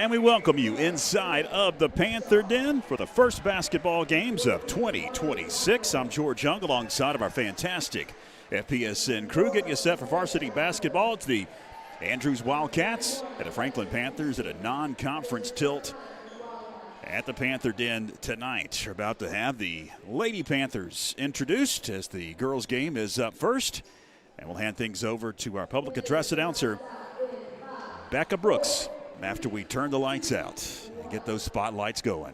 And we welcome you inside of the Panther Den for the first basketball games of 2026. I'm George Young alongside of our fantastic FPSN crew getting you set for varsity basketball. It's the Andrews Wildcats and the Franklin Panthers at a non-conference tilt at the Panther Den tonight. We're about to have the Lady Panthers introduced as the girls' game is up first. And we'll hand things over to our public address announcer, Becca Brooks, after we turn the lights out and get those spotlights going.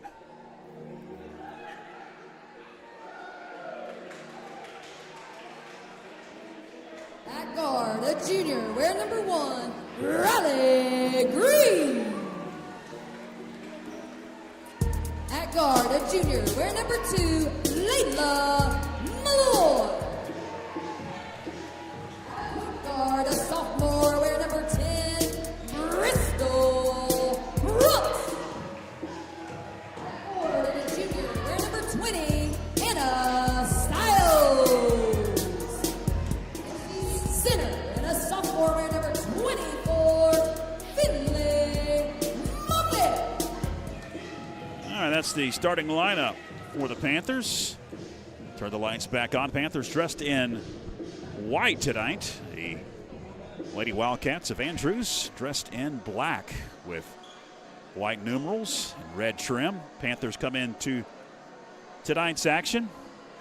At guard, a junior, wear number 1, Riley Green. At guard, a junior, wear number 2, Layla Malloy. At guard, a sophomore, wear number 10, Bristol Brooks. At guard, a junior, wear number 20, Hannah Stiles. Center, and a sophomore, wear number 24, Finley Muppet. All right, that's the starting lineup for the Panthers. Turn the lights back on. Panthers dressed in white tonight. The Lady Wildcats of Andrews dressed in black with white numerals and red trim. Panthers come into tonight's action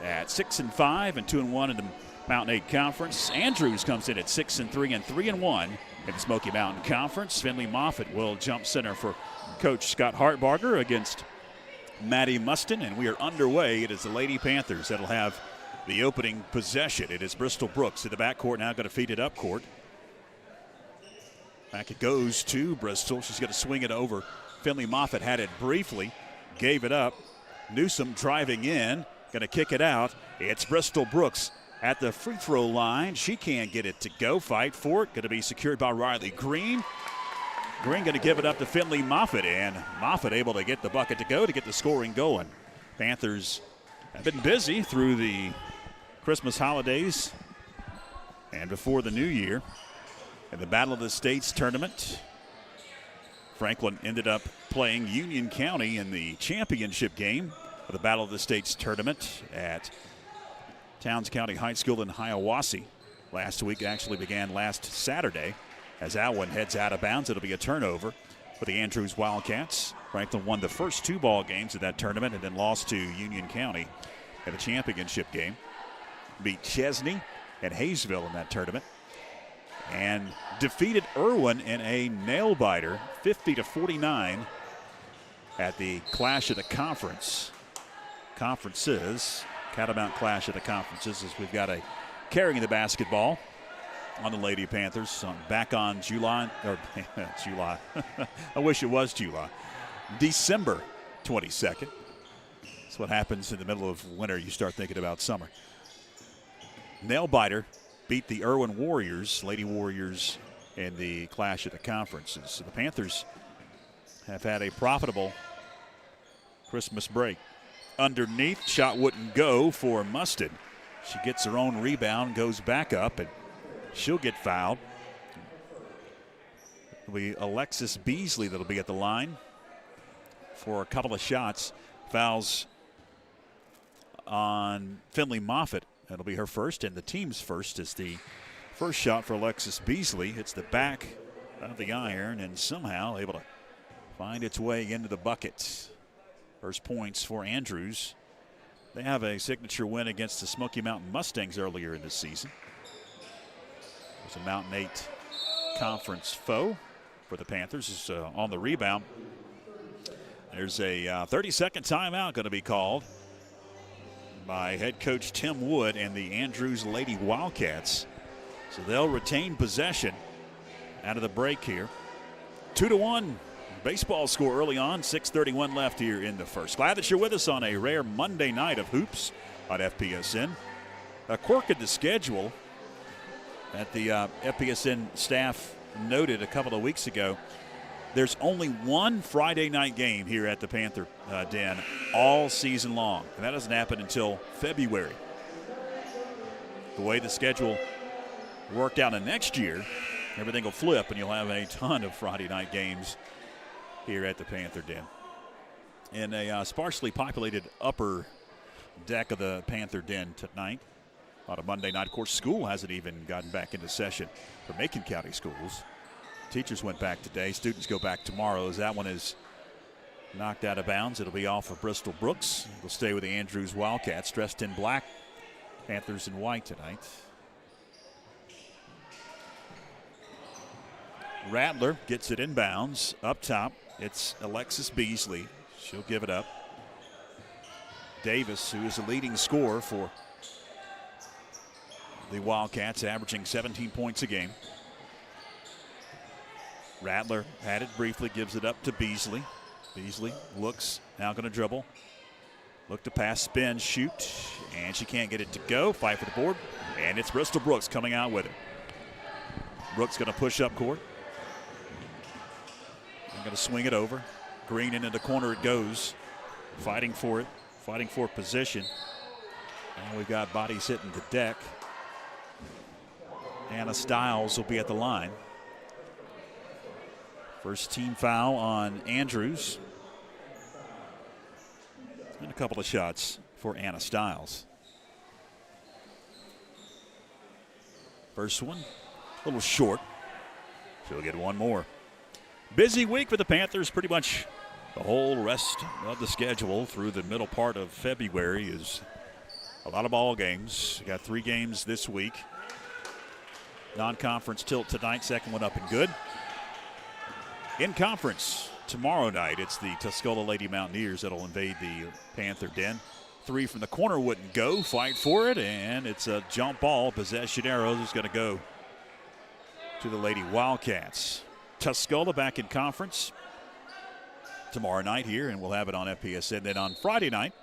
at 6-5 and 2-1 in the Mountain 8 Conference. Andrews comes in at 6-3 and 3-1 in the Smoky Mountain Conference. Finley Moffitt will jump center for Coach Scott Hartbarger against Maddie Mustin, and we are underway. It is the Lady Panthers that'll have the opening possession. It is Bristol Brooks in the backcourt, now going to feed it up court. Back it goes to Bristol. She's going to swing it over. Finley Moffitt had it briefly, gave it up. Newsom driving in, going to kick it out. It's Bristol Brooks at the free throw line. She can't get it to go. Fight for it. Going to be secured by Riley Green. Green going to give it up to Finley Moffitt, and Moffitt able to get the bucket to go to get the scoring going. Panthers have been busy through the Christmas holidays and before the new year. In the Battle of the States tournament, Franklin ended up playing Union County in the championship game of the Battle of the States tournament at Towns County High School in Hiawassee. Last week actually began last Saturday. As Alwyn heads out of bounds, it'll be a turnover for the Andrews Wildcats. Franklin won the first 2 ball games of that tournament and then lost to Union County in the championship game. Beat Chesney and Hayesville in that tournament. And defeated Irwin in a nail-biter, 50-49 at the Clash of the Conferences. Catamount Clash of the Conferences, as we've got a carrying the basketball on the Lady Panthers. Back on July. I wish it was July. December 22nd. That's what happens in the middle of winter. You start thinking about summer. Nail-biter beat the Irwin Warriors, Lady Warriors, in the Clash of the Conferences. So the Panthers have had a profitable Christmas break. Underneath, shot wouldn't go for Mustin. She gets her own rebound, goes back up, and she'll get fouled. It'll be Alexis Beasley that'll be at the line for a couple of shots. Fouls on Finley Moffitt. That'll be her first, and the team's first is the first shot for Alexis Beasley. Hits the back of the iron and somehow able to find its way into the bucket. First points for Andrews. They have a signature win against the Smoky Mountain Mustangs earlier in this season. There's a Mountain 8 conference foe for the Panthers. Is on the rebound. There's a 30-second timeout going to be called by head coach Tim Wood and the Andrews Lady Wildcats. So they'll retain possession out of the break here. 2-1 baseball score early on. 6:31 left here in the first. Glad that you're with us on a rare Monday night of hoops on FPSN. A quirk in the schedule that the FPSN staff noted a couple of weeks ago. There's only one Friday night game here at the Panther Den all season long, and that doesn't happen until February. The way the schedule worked out in next year, everything will flip, and you'll have a ton of Friday night games here at the Panther Den. In a sparsely populated upper deck of the Panther Den tonight. On a Monday night, of course, school hasn't even gotten back into session for Macon County schools. Teachers went back today. Students go back tomorrow as that one is knocked out of bounds. It'll be off of Bristol Brooks. It'll stay with the Andrews Wildcats, dressed in black. Panthers in white tonight. Rattler gets it inbounds. Up top, it's Alexis Beasley. She'll give it up. Davis, who is the leading scorer for the Wildcats, averaging 17 points a game. Rattler had it briefly, gives it up to Beasley. Beasley looks, now going to dribble. Look to pass, spin, shoot, and she can't get it to go. Fight for the board, and it's Bristol Brooks coming out with it. Brooks going to push up court. I'm going to swing it over. Green into the corner it goes. Fighting for it, fighting for position. And we've got bodies hitting the deck. Anna Stiles will be at the line. First team foul on Andrews. And a couple of shots for Anna Stiles. First one, a little short. She'll get one more. Busy week for the Panthers. Pretty much the whole rest of the schedule through the middle part of February is a lot of ball games. We got 3 games this week. Non-conference tilt tonight, second one up and good. In conference tomorrow night, it's the Tuscola Lady Mountaineers that'll invade the Panther Den. 3 from the corner wouldn't go. Fight for it, and it's a jump ball. Possession arrows is going to go to the Lady Wildcats. Tuscola back in conference tomorrow night here, and we'll have it on FPSN. Then on Friday night,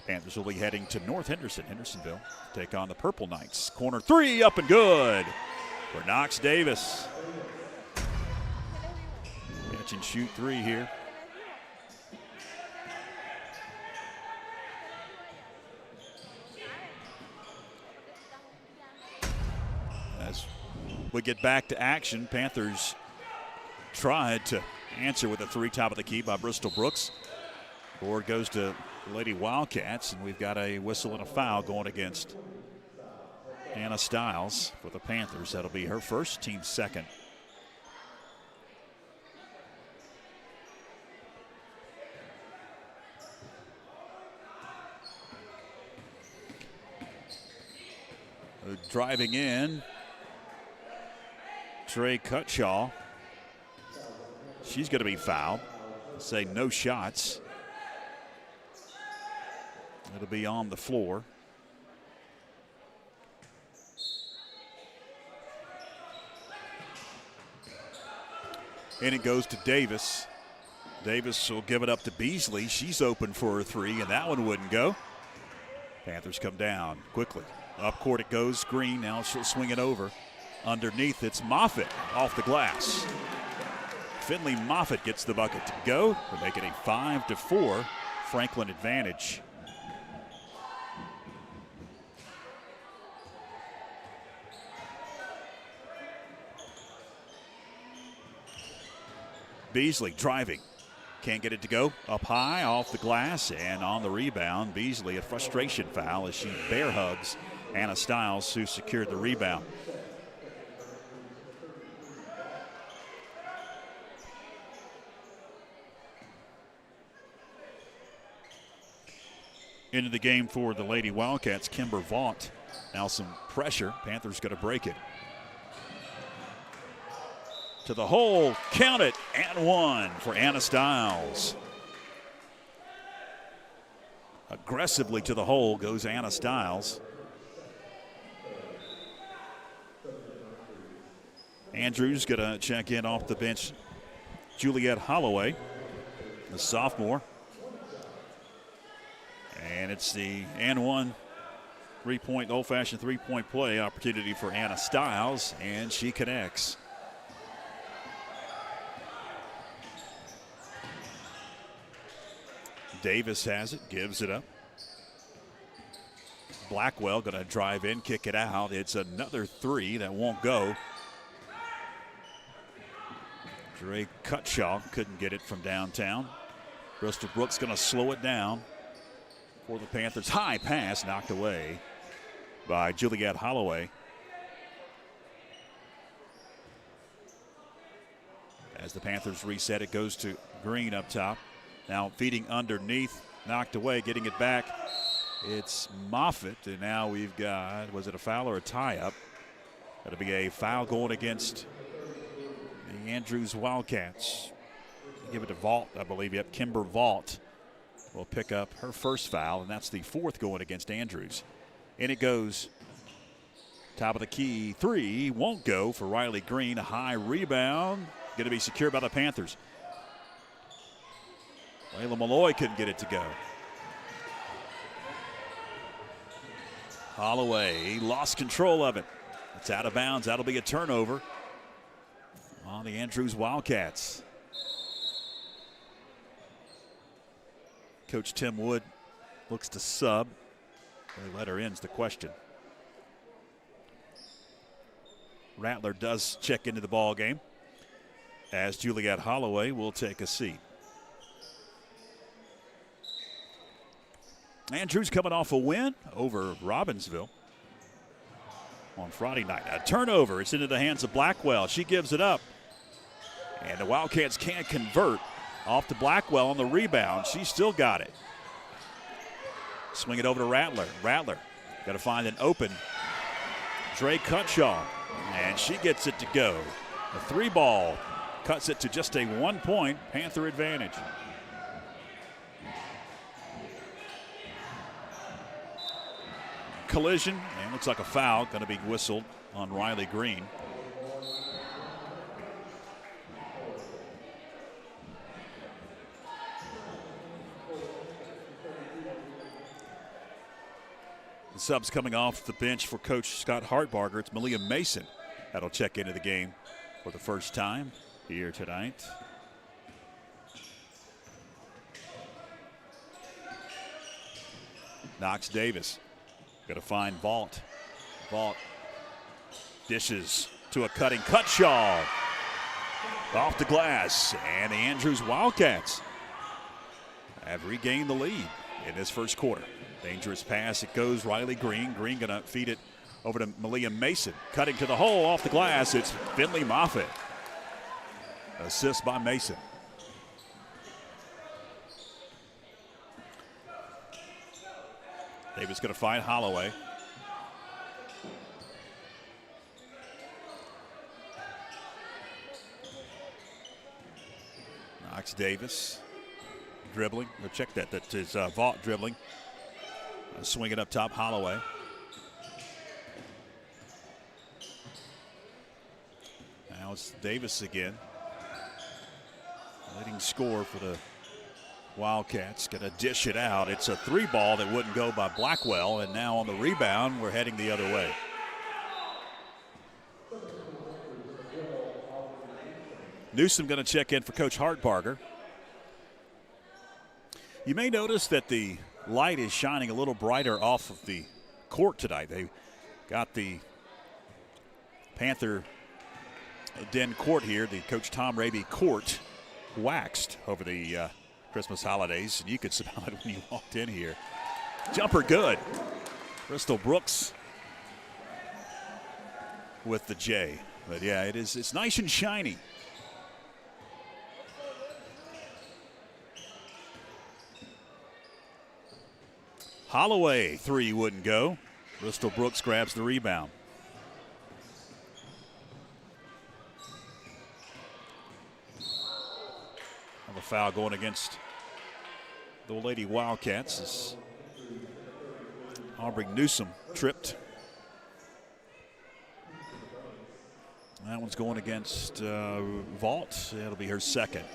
Panthers will be heading to North Hendersonville, take on the Purple Knights. Corner 3 up and good for Knox Davis. Catch and shoot 3 here. As we get back to action, Panthers tried to answer with a 3 top of the key by Bristol Brooks. Board goes to Lady Wildcats, and we've got a whistle and a foul going against Anna Stiles for the Panthers. That'll be her first, team second. Driving in, Trey Cutshaw. She's going to be fouled. Say no shots. It'll be on the floor. And it goes to Davis. Davis will give it up to Beasley. She's open for a 3, and that one wouldn't go. Panthers come down quickly. Up court it goes. Green, now she'll swing it over. Underneath, it's Moffitt off the glass. Finley Moffitt gets the bucket to go. We're making a 5-4 Franklin advantage. Beasley driving. Can't get it to go. Up high, off the glass, and on the rebound, Beasley, a frustration foul as she bear hugs Anna Stiles, who secured the rebound. Into the game for the Lady Wildcats, Kimber Vaught. Now some pressure. Panthers going to break it. To the hole, count it, and 1 for Anna Stiles. Aggressively to the hole goes Anna Stiles. Andrews going to check in off the bench. Juliet Holloway, the sophomore. And it's the and 1 3-point, old-fashioned 3-point play opportunity for Anna Stiles, and she connects. Davis has it, gives it up. Blackwell going to drive in, kick it out. It's another 3 that won't go. Dre Cutshaw couldn't get it from downtown. Bristol Brooks going to slow it down for the Panthers. High pass knocked away by Juliet Holloway. As the Panthers reset, it goes to Green up top. Now feeding underneath, knocked away, getting it back. It's Moffitt, and now we've got, was it a foul or a tie-up? That'll be a foul going against the Andrews Wildcats. Give it to Vault, I believe. Yep, Kimber Vault will pick up her first foul, and that's the fourth going against Andrews. In it goes. Top of the key, three, won't go for Riley Green. A high rebound, going to be secured by the Panthers. Layla Malloy couldn't get it to go. Holloway lost control of it. It's out of bounds. That'll be a turnover on the Andrews Wildcats. Coach Tim Wood looks to sub. They let her in is the question. Rattler does check into the ball game as Juliet Holloway will take a seat. Andrews coming off a win over Robbinsville on Friday night. A turnover. It's into the hands of Blackwell. She gives it up. And the Wildcats can't convert. Off to Blackwell on the rebound. She still got it. Swing it over to Rattler. Rattler got to find an open Dre Cutshaw. And she gets it to go. The three ball cuts it to just a 1 point Panther advantage. Collision, and looks like a foul going to be whistled on Riley Green. The subs coming off the bench for Coach Scott Hartbarger. It's Malia Mason that'll check into the game for the first time here tonight. Knox Davis. Got to find Vault. Vault dishes to a cutting Cutshaw. Off the glass. And the Andrews Wildcats have regained the lead in this first quarter. Dangerous pass. It goes Riley Green. Green going to feed it over to Malia Mason. Cutting to the hole off the glass. It's Finley Moffitt. Assist by Mason. Davis going to find Holloway. Knox Davis dribbling. Or check that. That is Vault dribbling. Swing it up top, Holloway. Now it's Davis again. Leading scorer for the Wildcats. Going to dish it out. It's a three ball that wouldn't go by Blackwell, and now on the rebound, we're heading the other way. Newsom going to check in for Coach Hartbarger. You may notice that the light is shining a little brighter off of the court tonight. They got the Panther Den court here, the Coach Tom Raby court, waxed over the Christmas holidays, and you could smell it when you walked in here. Jumper good. Bristol Brooks with the J. But yeah, it's nice and shiny. Holloway, three wouldn't go. Bristol Brooks grabs the rebound. Have a foul going against the Lady Wildcats as Aubrey Newsom tripped. That one's going against Vault. It'll be her second.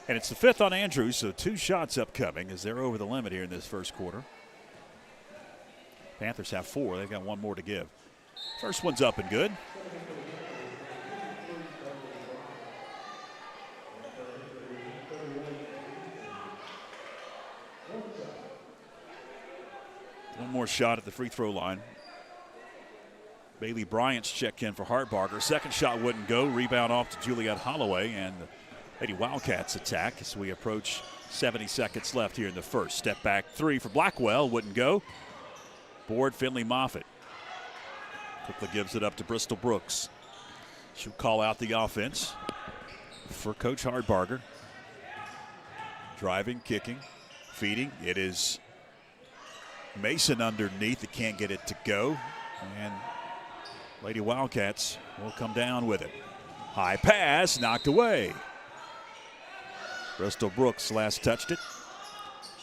And it's the fifth on Andrews, so two shots upcoming as they're over the limit here in this first quarter. Panthers have four. They've got one more to give. First one's up and good. One more shot at the free throw line. Bailey Bryant's checked in for Hartbarger. Second shot wouldn't go. Rebound off to Juliet Holloway, and the Lady Wildcats attack as we approach 70 seconds left here in the first. Step back three for Blackwell, wouldn't go. Board Finley Moffitt. Quickly gives it up to Bristol Brooks. She'll call out the offense for Coach Hardbarger. Driving, kicking, feeding. It is Mason underneath. It can't get it to go. And Lady Wildcats will come down with it. High pass, knocked away. Bristol Brooks last touched it.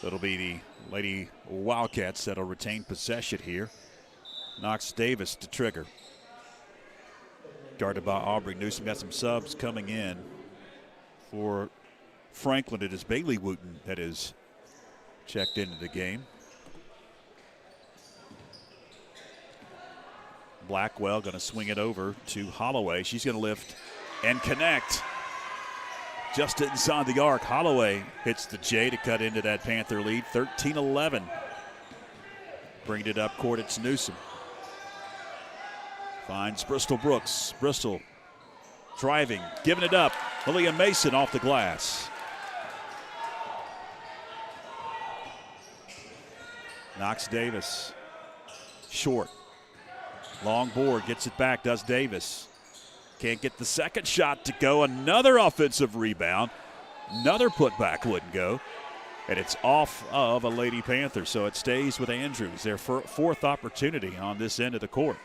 It'll be the Lady Wildcats that'll retain possession here. Knox Davis to trigger. Guarded by Aubrey Newsom. Got some subs coming in for Franklin. It is Bailey Wooten that is checked into the game. Blackwell going to swing it over to Holloway. She's going to lift and connect. Just inside the arc. Holloway hits the J to cut into that Panther lead. 13-11. Bringing it up court, it's Newsom. Finds Bristol Brooks. Bristol driving, giving it up. Malia Mason off the glass. Knox Davis. Short. Long board, gets it back, does Davis. Can't get the second shot to go. Another offensive rebound. Another putback wouldn't go. And it's off of a Lady Panther, so it stays with Andrews. Their fourth opportunity on this end of the court.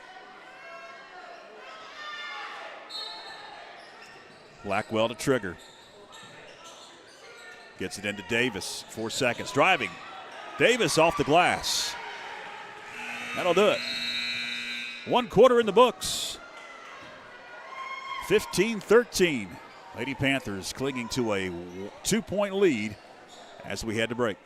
Blackwell to trigger. Gets it into Davis. 4 seconds. Driving. Davis off the glass. That'll do it. 1 quarter in the books. 15-13. Lady Panthers clinging to a 2-point lead as we head to break.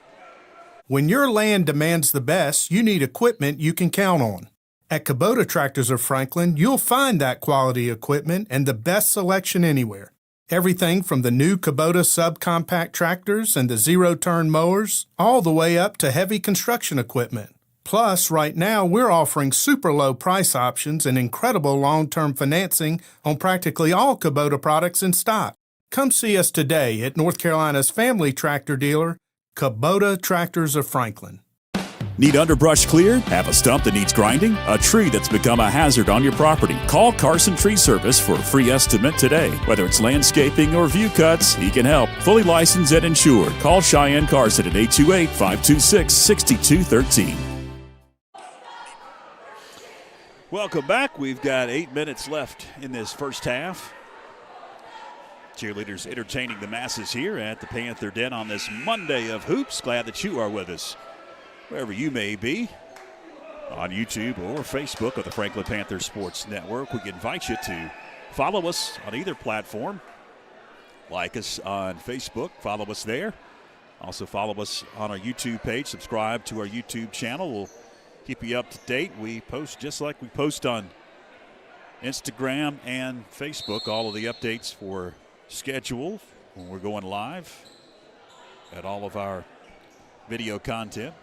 When your land demands the best, you need equipment you can count on. At Kubota Tractors of Franklin, you'll find that quality equipment and the best selection anywhere. Everything from the new Kubota subcompact tractors and the zero-turn mowers, all the way up to heavy construction equipment. Plus, right now, we're offering super low price options and incredible long-term financing on practically all Kubota products in stock. Come see us today at North Carolina's family tractor dealer, Kubota Tractors of Franklin. Need underbrush cleared? Have a stump that needs grinding? A tree that's become a hazard on your property? Call Carson Tree Service for a free estimate today. Whether it's landscaping or view cuts, he can help. Fully licensed and insured. Call Cheyenne Carson at 828-526-6213. Welcome back. We've got 8 minutes left in this first half. Cheerleaders entertaining the masses here at the Panther Den on this Monday of Hoops. Glad that you are with us, wherever you may be, on YouTube or Facebook of the Franklin Panther Sports Network. We invite you to follow us on either platform. Like us on Facebook, follow us there. Also follow us on our YouTube page. Subscribe to our YouTube channel. We'll keep you up to date. We post just like we post on Instagram and Facebook, all of the updates for schedule when we're going live at all of our video content.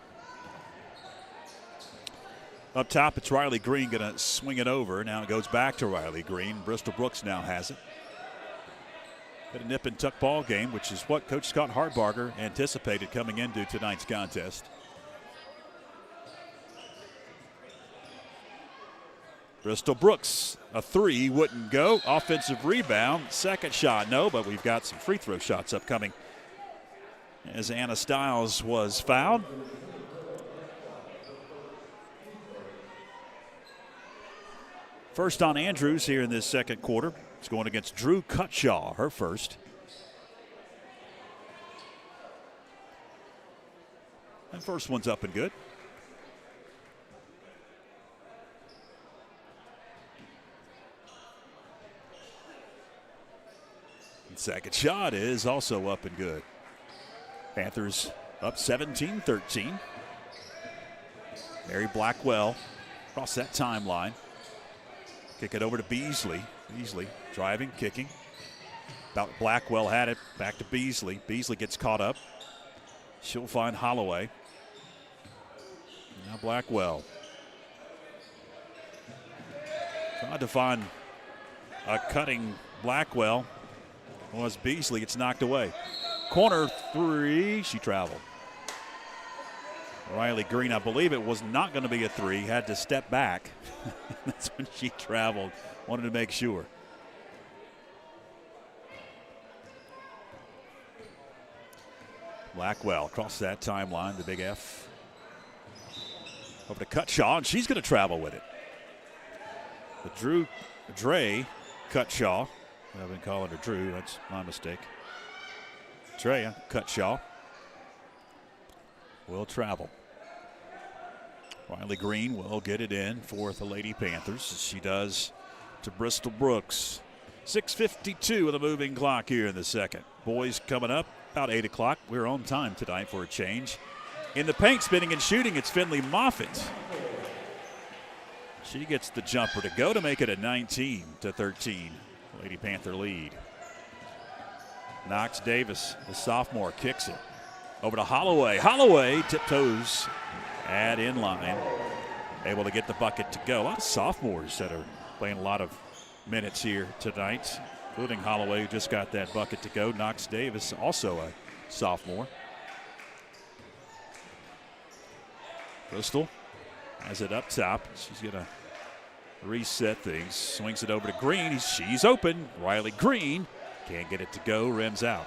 Up top, it's Riley Green going to swing it over. Now it goes back to Riley Green. Bristol Brooks now has it. Been a nip and tuck ball game, which is what Coach Scott Hardbarger anticipated coming into tonight's contest. Bristol Brooks, a three, wouldn't go. Offensive rebound, second shot, no, but we've got some free throw shots upcoming as Anna Stiles was fouled. First on Andrews here in this second quarter. It's going against Drew Cutshaw, her first. And first one's up and good. Second shot is also up and good. Panthers up 17-13. Mary Blackwell across that timeline. Kick it over to Beasley. Beasley driving, kicking. Blackwell had it. Back to Beasley. Beasley gets caught up. She'll find Holloway. Now Blackwell. Tried to find a cutting Blackwell. was Beasley. It's knocked away. Corner three, she traveled. Riley Green, I believe it was not going to be a three, had to step back. That's when she traveled. Wanted to make sure. Blackwell across that timeline, the big F. Over to Cutshaw, and she's going to travel with it. The Dre Cutshaw. I've been calling her Drew. That's my mistake. Drea Cutshaw will travel. Riley Green will get it in for the Lady Panthers, as she does to Bristol Brooks. 6:52 of the moving clock here in the second. Boys coming up about 8 o'clock. We're on time tonight for a change. In the paint, spinning and shooting, it's Finley Moffitt. She gets the jumper to go to make it a 19-13 Lady Panther lead. Knox Davis, the sophomore, kicks it. Over to Holloway. Holloway tiptoes at inline. Able to get the bucket to go. A lot of sophomores that are playing a lot of minutes here tonight, including Holloway, who just got that bucket to go. Knox Davis, also a sophomore. Bristol has it up top. She's going to reset things. Swings it over to Green. She's open. Riley Green can't get it to go. Rims out.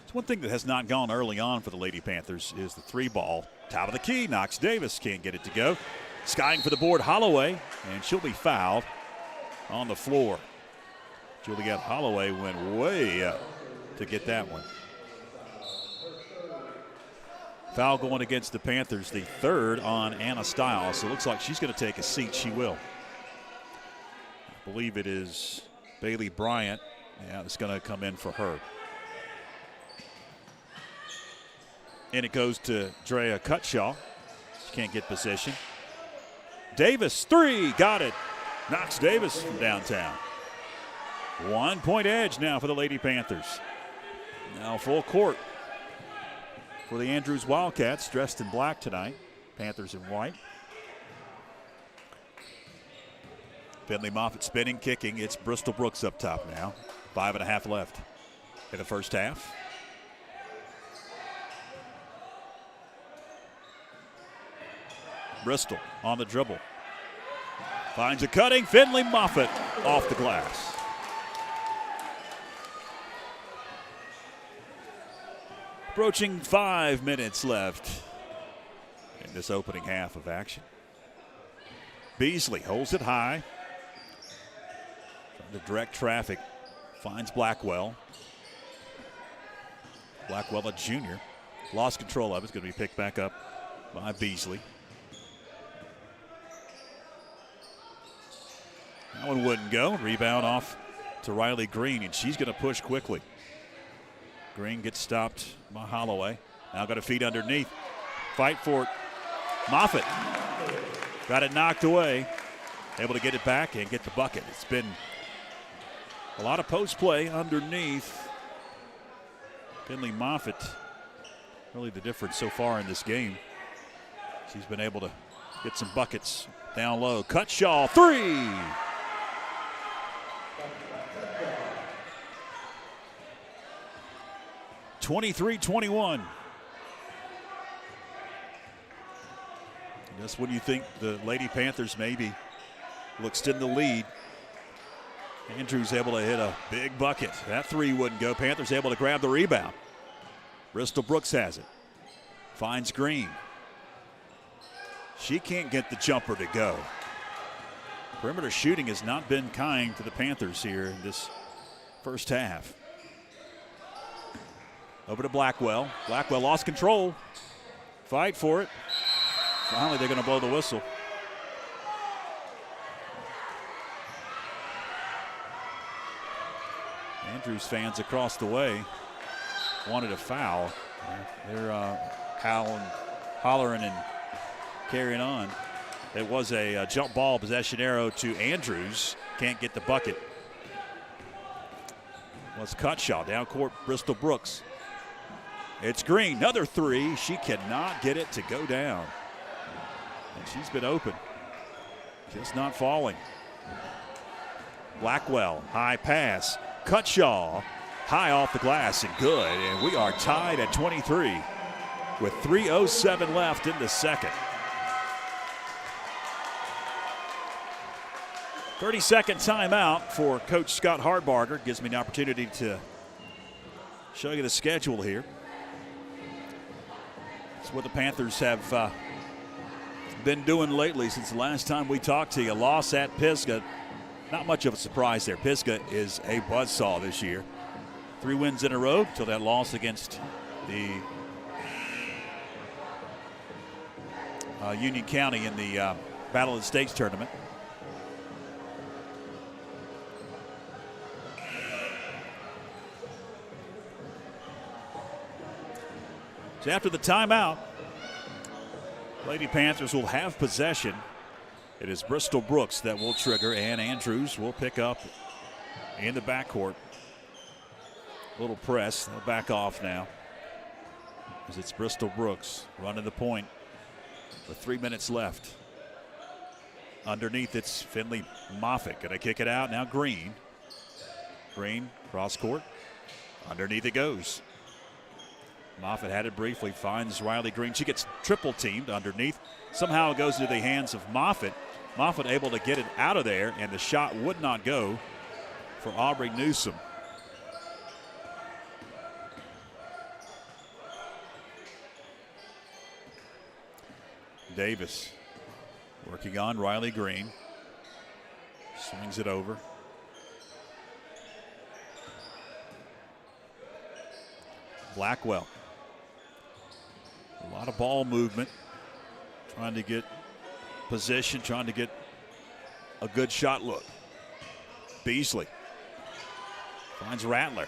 It's one thing that has not gone early on for the Lady Panthers is the three ball. Top of the key. Knox Davis can't get it to go. Skying for the board, Holloway, and she'll be fouled on the floor. Juliette Holloway went way up to get that one. Foul going against the Panthers, the third on Anna Stiles. So it looks like she's going to take a seat. She will. I believe it is Bailey Bryant. Yeah, it's going to come in for her. And it goes to Drea Cutshaw. She can't get position. Davis, three, got it. Knox Davis from downtown. 1 point edge now for the Lady Panthers. Now full court for the Andrews Wildcats, dressed in black tonight. Panthers in white. Finley Moffitt spinning, kicking. It's Bristol Brooks up top now. 5.5 left in the first half. Bristol on the dribble. Finds a cutting. Finley Moffitt off the glass. Approaching 5 minutes left in this opening half of action. Beasley holds it high. Trying to direct traffic. Finds Blackwell. Blackwell, a junior. Lost control of it. It's going to be picked back up by Beasley. That one wouldn't go. Rebound off to Riley Green, and she's going to push quickly. Green gets stopped by Holloway. Now got a feed underneath. Fight for it. Moffitt got it knocked away. Able to get it back and get the bucket. It's been a lot of post play underneath. Finley Moffitt, really the difference so far in this game. She's been able to get some buckets down low. Cutshaw, three. 23-21. That's when you think the Lady Panthers maybe will extend the lead. Andrews able to hit a big bucket. That three wouldn't go. Panthers able to grab the rebound. Bristol Brooks has it. Finds Green. She can't get the jumper to go. Perimeter shooting has not been kind to the Panthers here in this first half. Over to Blackwell. Blackwell lost control. Fight for it. Finally, they're going to blow the whistle. Andrews fans across the way wanted a foul. They're howling, hollering, and carrying on. It was a jump ball possession arrow to Andrews. Can't get the bucket. Was Cutshaw down court. Bristol Brooks. It's Green, another three. She cannot get it to go down. And she's been open, just not falling. Blackwell, high pass. Cutshaw, high off the glass and good. And we are tied at 23 with 3:07 left in the second. 30-second timeout for Coach Scott Hardbarger. Gives me an opportunity to show you the schedule here. It's what the Panthers have been doing lately since the last time we talked to you. Loss at Pisgah. Not much of a surprise there. Pisgah is a buzzsaw this year. 3 wins in a row till that loss against the Union County in the Battle of the States tournament. So after the timeout, Lady Panthers will have possession. It is Bristol Brooks that will trigger, and Andrews will pick up in the backcourt. A little press. They'll back off now as it's Bristol Brooks running the point with 3 minutes left. Underneath, it's Finley Moffitt going to kick it out. Now Green. Green, cross court. Underneath it goes. Moffitt had it briefly, finds Riley Green. She gets triple teamed underneath. Somehow it goes into the hands of Moffitt. Moffitt able to get it out of there, and the shot would not go for Aubrey Newsom. Davis working on Riley Green. Swings it over. Blackwell. A lot of ball movement. Trying to get position, trying to get a good shot look. Beasley finds Rattler.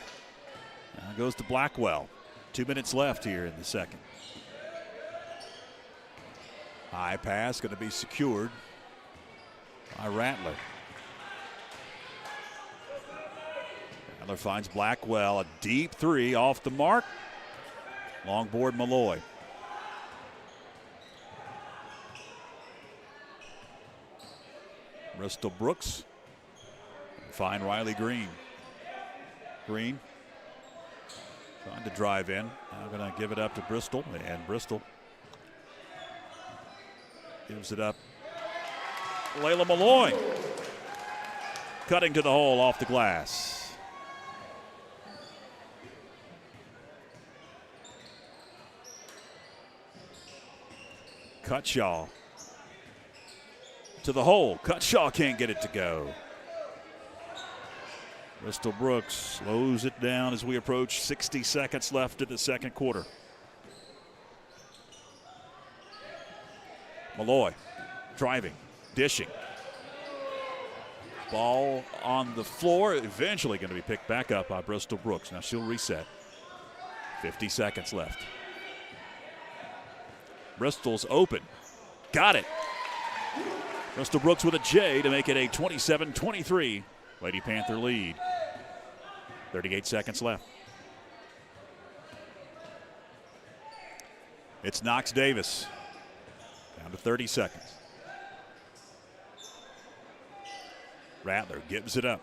Now goes to Blackwell. 2 minutes left here in the second. High pass going to be secured by Rattler. Rattler finds Blackwell. A deep 3 off the mark. Long board Malloy. Bristol Brooks. Find Riley Green. Green trying to drive in. Now going to give it up to Bristol, and Bristol gives it up. Layla Malloy cutting to the hole off the glass. Cutshaw to the hole. Cutshaw can't get it to go. Bristol Brooks slows it down as we approach 60 seconds left in the second quarter. Malloy driving, dishing. Ball on the floor, eventually going to be picked back up by Bristol Brooks. Now she'll reset. 50 seconds left. Bristol's open. Got it. Bristol Brooks with a J to make it a 27-23 Lady Panther lead. 38 seconds left. It's Knox Davis. Down to 30 seconds. Rattler gives it up.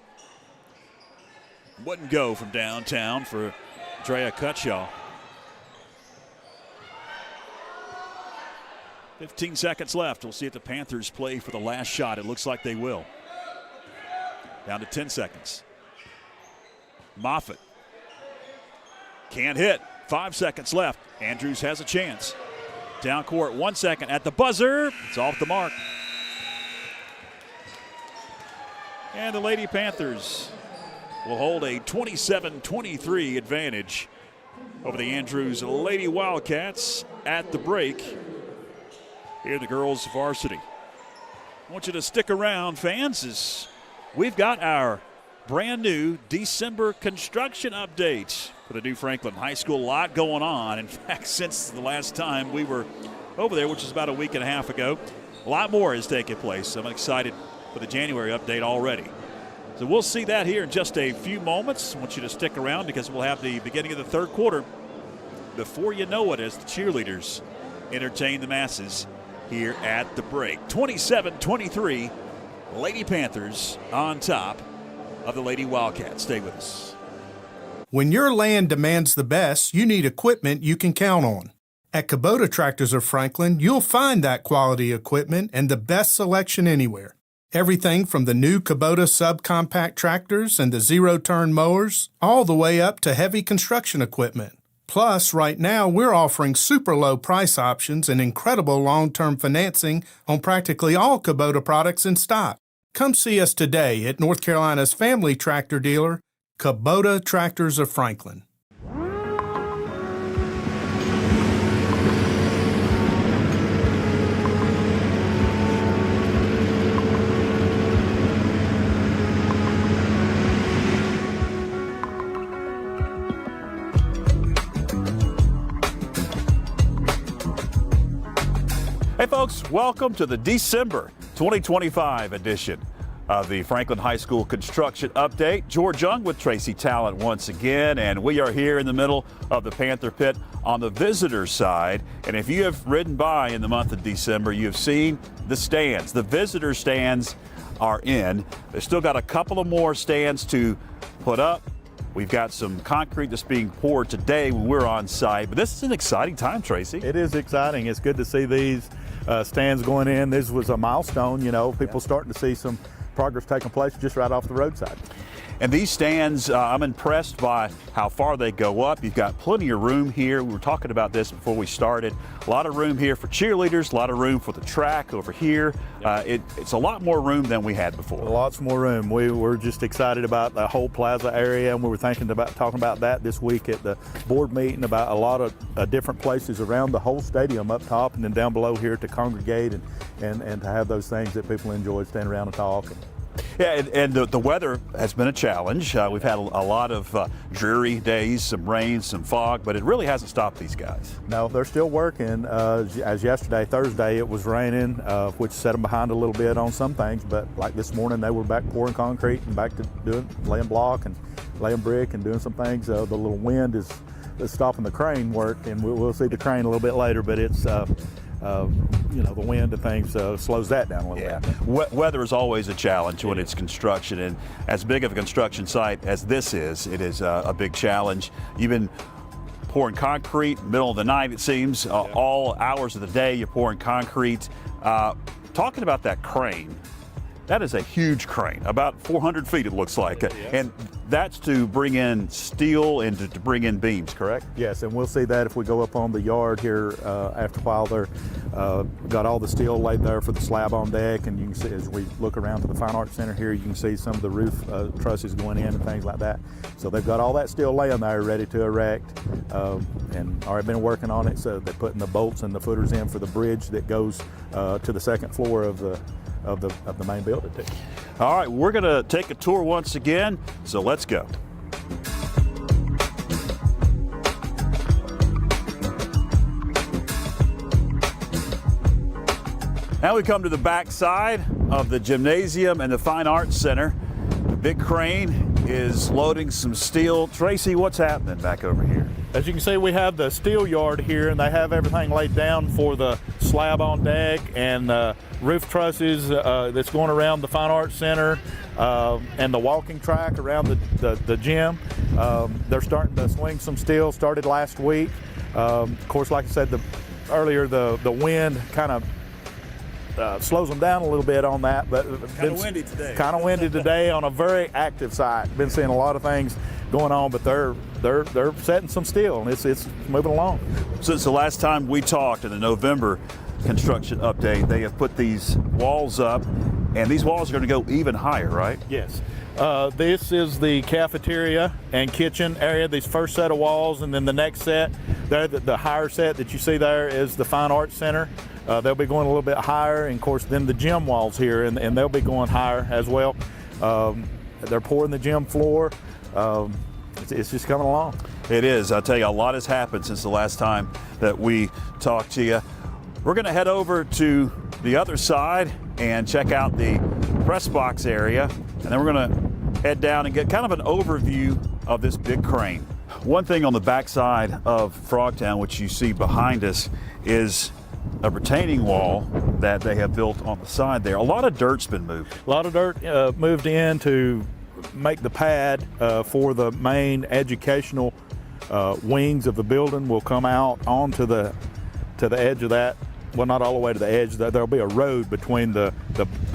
Wouldn't go from downtown for Drea Cutshaw. 15 seconds left. We'll see if the Panthers play for the last shot. It looks like they will. Down to 10 seconds. Moffitt can't hit. 5 seconds left. Andrews has a chance. Down court, 1 second at the buzzer. It's off the mark. And the Lady Panthers will hold a 27-23 advantage over the Andrews Lady Wildcats at the break. Here the girls varsity. I want you to stick around, fans, as we've got our brand new December construction update for the new Franklin High School. A lot going on. In fact, since the last time we were over there, which was about a week and a half ago, a lot more has taken place. I'm excited for the January update already. So we'll see that here in just a few moments. I want you to stick around because we'll have the beginning of the third quarter before you know it as the cheerleaders entertain the masses here at the break. 27-23, Lady Panthers on top of the Lady Wildcats. Stay with us. When your land demands the best, you need equipment you can count on. At Kubota Tractors of Franklin, you'll find that quality equipment and the best selection anywhere. Everything from the new Kubota subcompact tractors and the zero-turn mowers, all the way up to heavy construction equipment. Plus, right now, we're offering super low price options and incredible long-term financing on practically all Kubota products in stock. Come see us today at North Carolina's family tractor dealer, Kubota Tractors of Franklin. Hey folks, welcome to the December 2025 edition of the Franklin High School Construction Update. George Young with Tracy Talent once again, and we are here in the middle of the Panther Pit on the visitor side. And if you have ridden by in the month of December, you have seen the stands. The visitor stands are in. They've still got a couple of more stands to put up. We've got some concrete that's being poured today when we're on site. But this is an exciting time, Tracy. It is exciting. It's good to see these stands going in. This was a milestone, you know, people starting to see some progress taking place just right off the roadside. And these stands, I'm impressed by how far they go up. You've got plenty of room here. We were talking about this before we started. A lot of room here for cheerleaders, a lot of room for the track over here. It's a lot more room than we had before. Lots more room. We were just excited about the whole plaza area, and we were talking about that this week at the board meeting, about a lot of different places around the whole stadium up top and then down below here to congregate and to have those things that people enjoy, stand around and talk. Yeah, and the weather has been a challenge. We've had a lot of dreary days, some rain, some fog, but it really hasn't stopped these guys. No, they're still working. As yesterday, Thursday, it was raining, which set them behind a little bit on some things, but like this morning, they were back pouring concrete and back to laying block and laying brick and doing some things. The little wind is stopping the crane work, and we'll see the crane a little bit later, but it's the wind and things slows that down a little bit. Weather is always a challenge when it's construction, and as big of a construction site as this is, it is a big challenge. You've been pouring concrete middle of the night, it seems, all hours of the day you're pouring concrete. Talking about that crane, that is a huge crane, about 400 feet it looks like, and that's to bring in steel and to bring in beams, correct? Yes, and we'll see that if we go up on the yard here after a while. They're got all the steel laid there for the slab on deck, and you can see as we look around to the Fine Arts Center here, you can see some of the roof trusses going in and things like that. So they've got all that steel laying there ready to erect, and already been working on it. So they're putting the bolts and the footers in for the bridge that goes to the second floor of the main building too. All right, we're going to take a tour once again, so let's go. Now we come to the back side of the gymnasium and the Fine Arts Center. The big crane is loading some steel. Tracy, what's happening back over here? As you can see, we have the steel yard here, and they have everything laid down for the slab on deck and roof trusses that's going around the Fine Arts Center and the walking track around the gym. They're starting to swing some steel, started last week. Of course, like I said earlier, the wind kind of slows them down a little bit on that, but kind of windy today. Kind of windy today on a very active site. Been seeing a lot of things going on, but they're setting some steel, and it's moving along. Since the last time we talked in the November construction update, they have put these walls up, and these walls are going to go even higher, right? Yes. This is the cafeteria and kitchen area, these first set of walls, and then the next set, the higher set that you see there is the Fine Arts Center. They'll be going a little bit higher, and of course then the gym walls here, and they'll be going higher as well. They're pouring the gym floor. It's just coming along. It is. I'll tell you, a lot has happened since the last time that we talked to you. We're going to head over to the other side and check out the press box area, and then we're going to head down and get kind of an overview of this big crane. One thing on the backside of Frogtown, which you see behind us, is a retaining wall that they have built on the side there. A lot of dirt's been moved. A lot of dirt moved in to make the pad for the main educational wings of the building. Will come out onto the edge of that. Well, not all the way to the edge. There'll be a road between the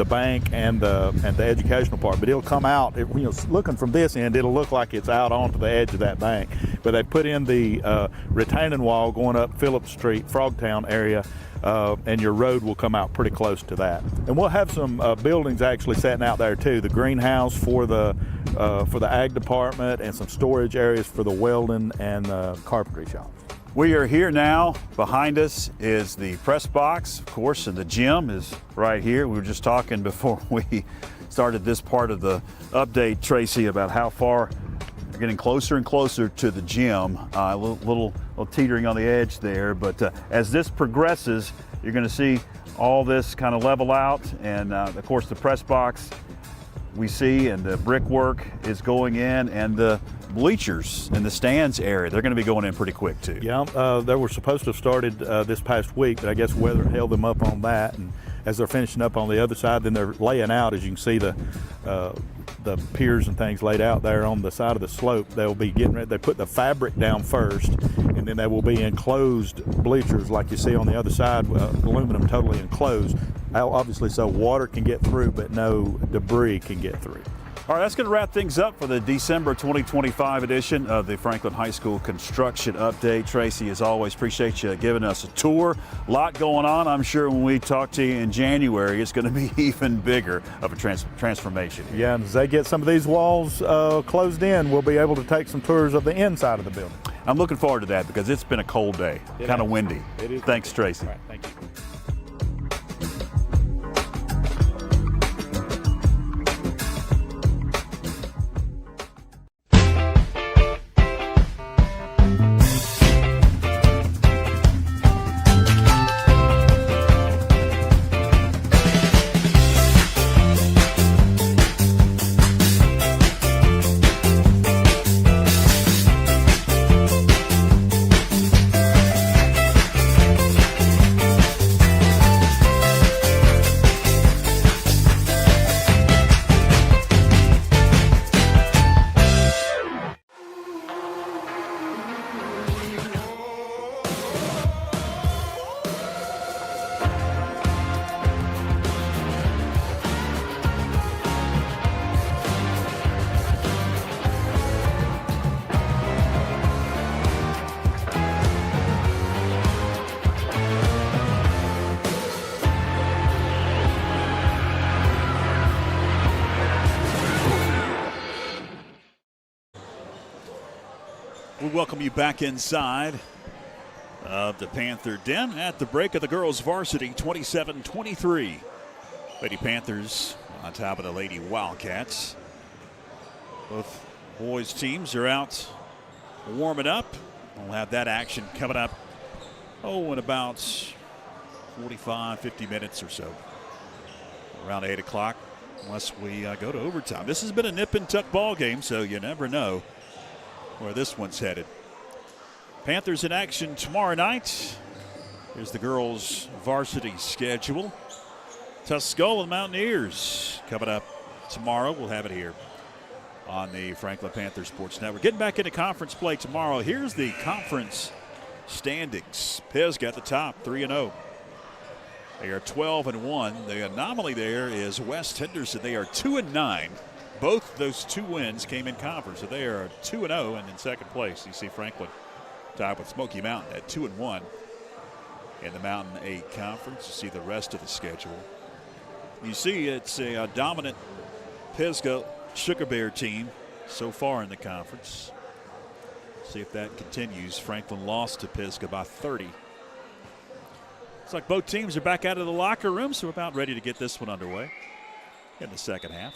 bank and the educational part, but it'll come out. Looking from this end, it'll look like it's out onto the edge of that bank. But they put in the retaining wall going up Phillips Street, Frogtown area, and your road will come out pretty close to that. And we'll have some buildings actually setting out there too. The greenhouse for the ag department, and some storage areas for the welding and carpentry shops. We are here now. Behind us is the press box, of course, and the gym is right here. We were just talking before we started this part of the update, Tracy, about how far we're getting closer and closer to the gym. A little teetering on the edge there, but as this progresses, you're going to see all this kind of level out, and of course the press box we see, and the brickwork is going in, and the bleachers in the stands area, they're going to be going in pretty quick too. Yeah, they were supposed to have started this past week, but I guess weather held them up on that. And as they're finishing up on the other side, then they're laying out, as you can see, the piers and things laid out there on the side of the slope. They'll be getting ready. They put the fabric down first, and then they will be enclosed bleachers like you see on the other side, aluminum totally enclosed, obviously so water can get through, but no debris can get through. All right, that's going to wrap things up for the December 2025 edition of the Franklin High School Construction Update. Tracy, as always, appreciate you giving us a tour. A lot going on. I'm sure when we talk to you in January, it's going to be even bigger of a transformation. Yeah, and as they get some of these walls closed in, we'll be able to take some tours of the inside of the building. I'm looking forward to that because it's been a cold day, kind of windy. It is. Thanks, Tracy. All right, thank you. We welcome you back inside of the Panther Den at the break of the girls' varsity 27-23. Lady Panthers on top of the Lady Wildcats. Both boys teams are out warming up. We'll have that action coming up, in about 45, 50 minutes or so. Around 8 o'clock, unless we go to overtime. This has been a nip and tuck ball game, so you never know where this one's headed. Panthers in action tomorrow night. Here's the girls' varsity schedule. Tuscola Mountaineers coming up tomorrow. We'll have it here on the Franklin Panther Sports Network. Getting back into conference play tomorrow. Here's the conference standings. Pisgah at the top, 3-0. They are 12-1. The anomaly there is West Henderson. They are 2-9. Both those two wins came in conference, so they are 2-0 and in second place. You see Franklin tied with Smoky Mountain at 2-1 in the Mountain 8 Conference. You see the rest of the schedule. You see it's a dominant Pisgah Sugar Bear team so far in the conference. See if that continues. Franklin lost to Pisgah by 30. It's like both teams are back out of the locker room, so we're about ready to get this one underway in the second half.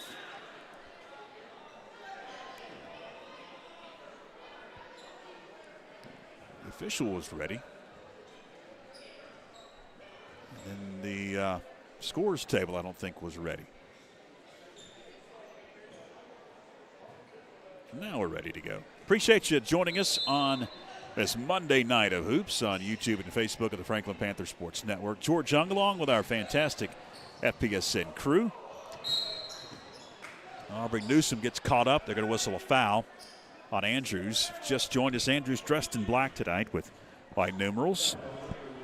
The official was ready. And the scores table, I don't think, was ready. Now we're ready to go. Appreciate you joining us on this Monday night of hoops on YouTube and Facebook of the Franklin Panther Sports Network. George Young along with our fantastic FPSN crew. Aubrey Newsom gets caught up. They're going to whistle a foul on Andrews. Just joined us. Andrews dressed in black tonight with white numerals,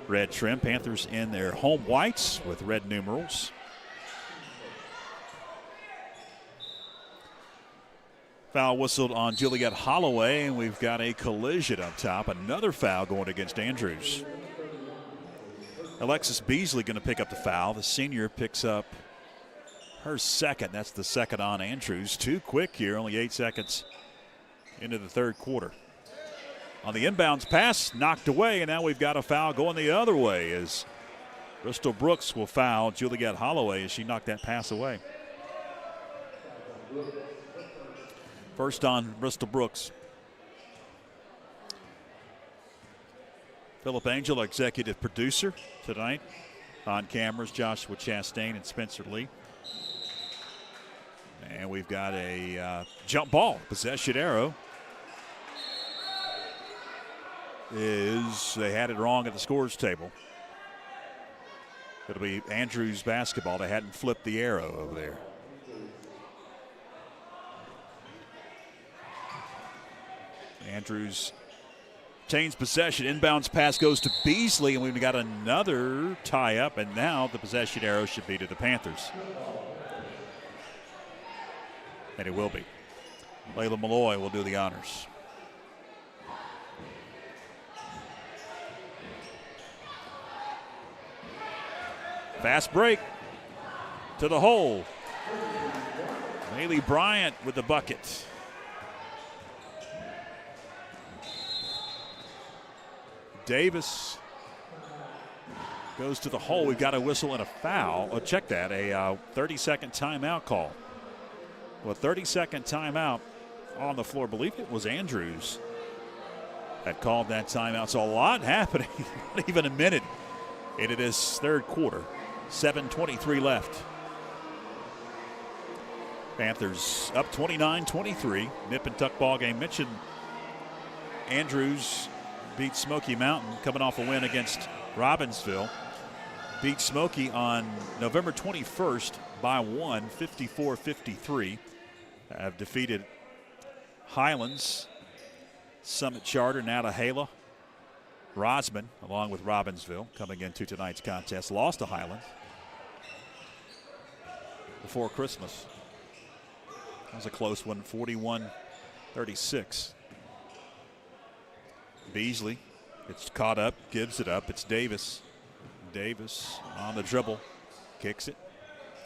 red trim. Panthers in their home whites with red numerals. Foul whistled on Juliet Holloway, and we've got a collision up top. Another foul going against Andrews. Alexis Beasley going to pick up the foul. The senior picks up her second. That's the second on Andrews. Too quick here, only 8 seconds into the third quarter. On the inbounds pass, knocked away, and now we've got a foul going the other way as Bristol Brooks will foul Juliet Holloway as she knocked that pass away. First on Bristol Brooks. Philip Angel, executive producer tonight. On cameras, Joshua Chastain and Spencer Lee. And we've got a jump ball. Possession arrow. They had it wrong at the scores table. It'll be Andrews basketball. They hadn't flipped the arrow over there. Andrews obtains possession. Inbounds pass goes to Beasley, and we've got another tie up, and now the possession arrow should be to the Panthers. And it will be. Layla Malloy will do the honors. Fast break to the hole. Haley Bryant with the bucket. Davis goes to the hole. We've got a whistle and a foul. Oh, check that, a 30-second timeout call. Well, 30-second timeout on the floor. I believe it was Andrews that called that timeout. So a lot happening. Not even a minute into this third quarter. 7:23 left. Panthers up 29-23. Nip and tuck ball game. Mentioned Andrews beat Smoky Mountain coming off a win against Robbinsville. Beat Smoky on November 21st by 1, 54-53. Have defeated Highlands, Summit Charter, Natahala, Rosman, along with Robbinsville, coming into tonight's contest. Lost to Highlands before Christmas. That was a close one, 41-36. Beasley gets caught up, gives it up. It's Davis. Davis on the dribble, kicks it.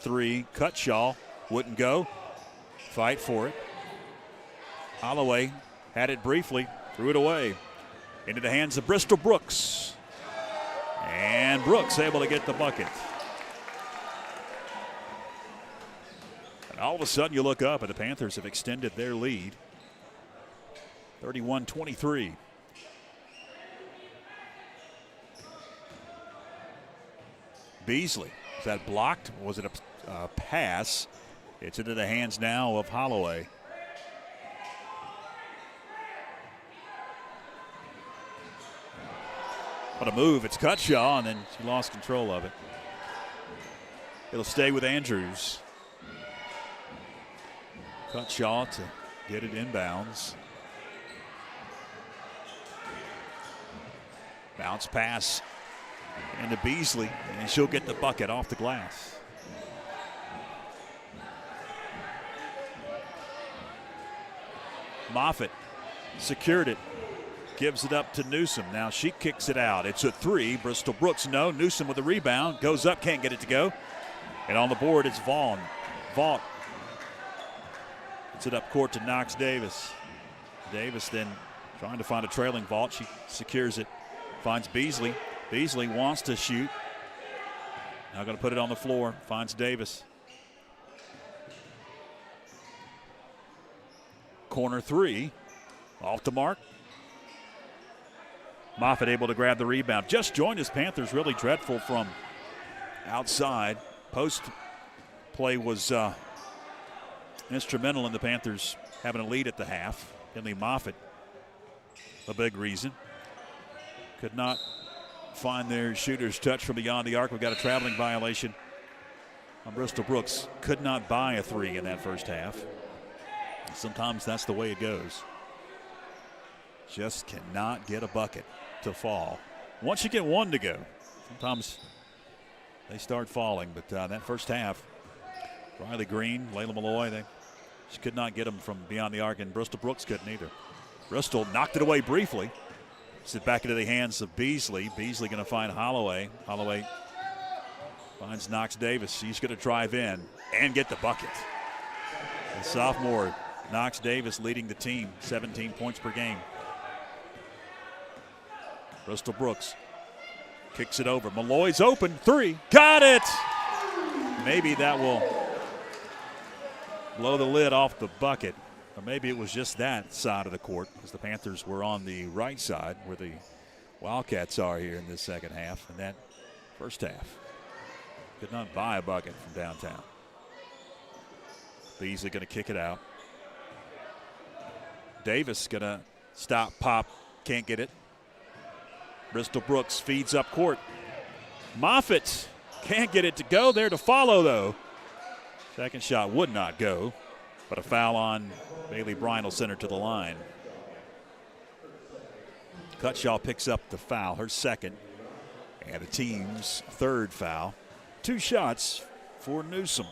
Three, Cutshaw, wouldn't go. Fight for it. Holloway had it briefly, threw it away. Into the hands of Bristol Brooks. And Brooks able to get the bucket. And all of a sudden you look up and the Panthers have extended their lead. 31-23. Beasley, is that blocked? Or was it a pass? It's into the hands now of Holloway. What a move. It's Cutshaw, and then she lost control of it. It'll stay with Andrews. Cutshaw to get it inbounds. Bounce pass into Beasley, and she'll get the bucket off the glass. Moffitt secured it. Gives it up to Newsom. Now she kicks it out. It's a three. Bristol Brooks, no. Newsom with the rebound. Goes up, can't get it to go. And on the board, it's Vaught. Gets it up court to Knox Davis. Davis then trying to find a trailing Vaught. She secures it. Finds Beasley. Beasley wants to shoot. Now going to put it on the floor. Finds Davis. Corner three. Off the mark. Moffitt able to grab the rebound. Just joined us. Panthers really dreadful from outside. Post play was instrumental in the Panthers having a lead at the half. Finley Moffitt, a big reason. Could not find their shooter's touch from beyond the arc. We've got a traveling violation Bristol Brooks could not buy a three in that first half. Sometimes that's the way it goes. Just cannot get a bucket to fall. Once you get one to go, sometimes they start falling. But that first half, Riley Green, Layla Malloy, they just could not get them from beyond the arc, and Bristol Brooks couldn't either. Bristol knocked it away briefly. Sit back into the hands of Beasley. Beasley going to find Holloway. Holloway finds Knox Davis. He's going to drive in and get the bucket. The sophomore Knox Davis leading the team, 17 points per game. Bristol Brooks kicks it over. Malloy's open. Three. Got it! Maybe that will blow the lid off the bucket. Or maybe it was just that side of the court, because the Panthers were on the right side where the Wildcats are here in this second half. And that first half could not buy a bucket from downtown. Beasley going to kick it out. Davis going to stop, pop, can't get it. Bristol Brooks feeds up court. Moffitt can't get it to go. There to follow, though. Second shot would not go, but a foul on Bailey Bryant will send her to the line. Cutshaw picks up the foul, her second, and the team's third foul. 2 shots for Newsom.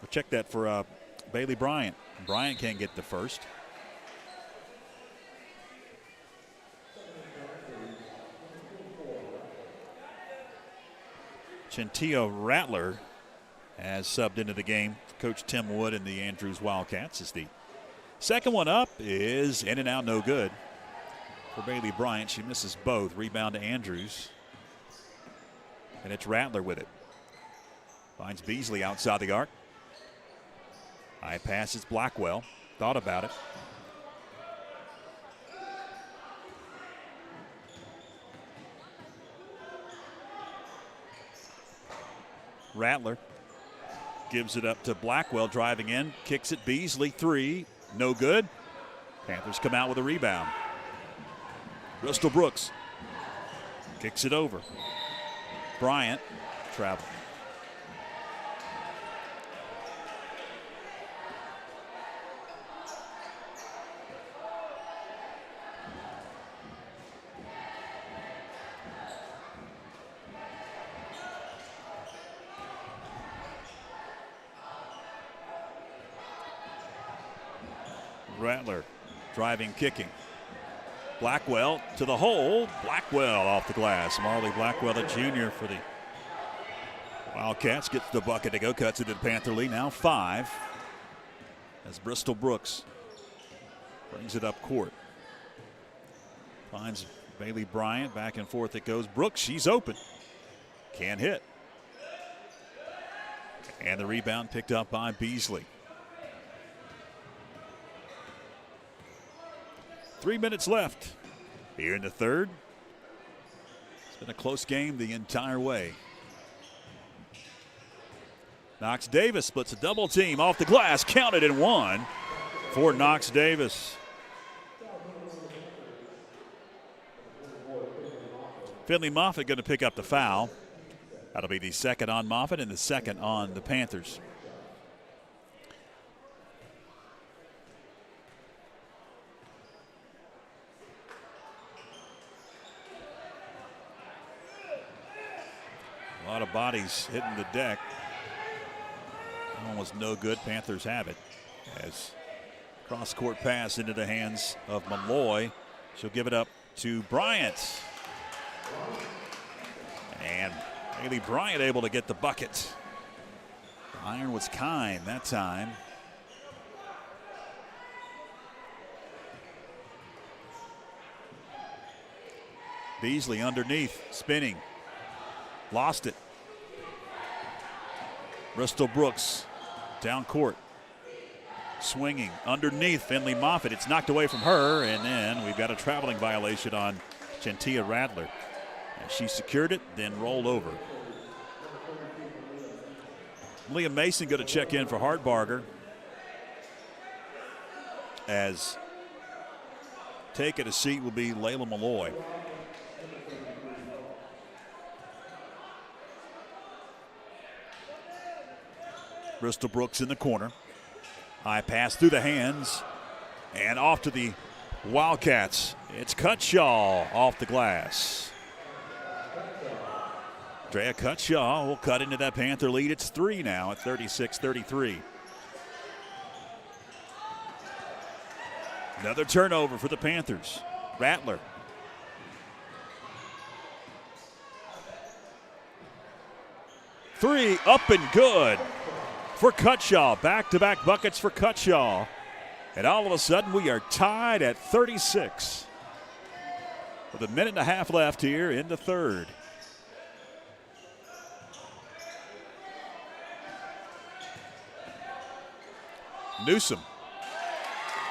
We'll check that for Bailey Bryant. Bryant can't get the first. Chintia Rattler has subbed into the game. Coach Tim Wood and the Andrews Wildcats. As the second one up is in and out, no good for Bailey Bryant. She misses both. Rebound to Andrews. And it's Rattler with it. Finds Beasley outside the arc. High pass, it's Blackwell. Thought about it. Rattler gives it up to Blackwell, driving in, kicks it. Beasley, 3, no good. Panthers come out with a rebound. Bristol Brooks kicks it over. Bryant travel. Rattler driving, kicking. Blackwell to the hole. Blackwell off the glass. Marley Blackwell, a junior for the Wildcats, gets the bucket to go. Cuts it to the Panther lead. Now 5 as Bristol Brooks brings it up court. Finds Bailey Bryant. Back and forth it goes. Brooks, she's open. Can't hit. And the rebound picked up by Beasley. 3 minutes left here in the third. It's been a close game the entire way. Knox Davis splits a double team off the glass, counted and one for Knox Davis. Finley Moffitt going to pick up the foul. That'll be the second on Moffitt and the second on the Panthers. A lot of bodies hitting the deck. Almost no good. Panthers have it. As cross-court pass into the hands of Malloy. She'll give it up to Bryant. And Bailey Bryant able to get the bucket. The iron was kind that time. Beasley underneath, spinning. Lost it. Bristol Brooks down court. Swinging underneath Finley Moffitt. It's knocked away from her, and then we've got a traveling violation on Chintia Rattler. And she secured it, then rolled over. Liam Mason going to check in for Hartbarger. As taking a seat will be Layla Malloy. Bristol Brooks in the corner. High pass through the hands and off to the Wildcats. It's Cutshaw off the glass. Drea Cutshaw will cut into that Panther lead. It's 3 now at 36-33. Another turnover for the Panthers. Rattler. Three up and good for Cutshaw. Back-to-back buckets for Cutshaw. And all of a sudden we are tied at 36. With a minute and a half left here in the third. Newsom.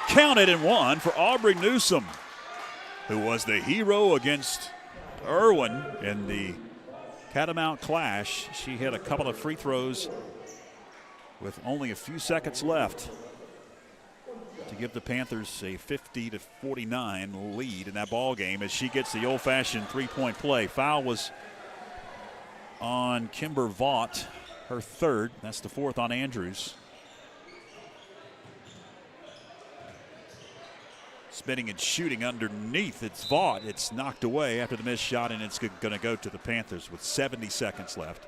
Counted and one for Aubrey Newsom, who was the hero against Irwin in the Catamount clash. She hit a couple of free throws with only a few seconds left to give the Panthers a 50-49 lead in that ball game as she gets the old-fashioned three-point play. Foul was on Kimber Vaught, her third. That's the fourth on Andrews. Spinning and shooting underneath. It's Vaught. It's knocked away after the missed shot, and it's going to go to the Panthers with 70 seconds left.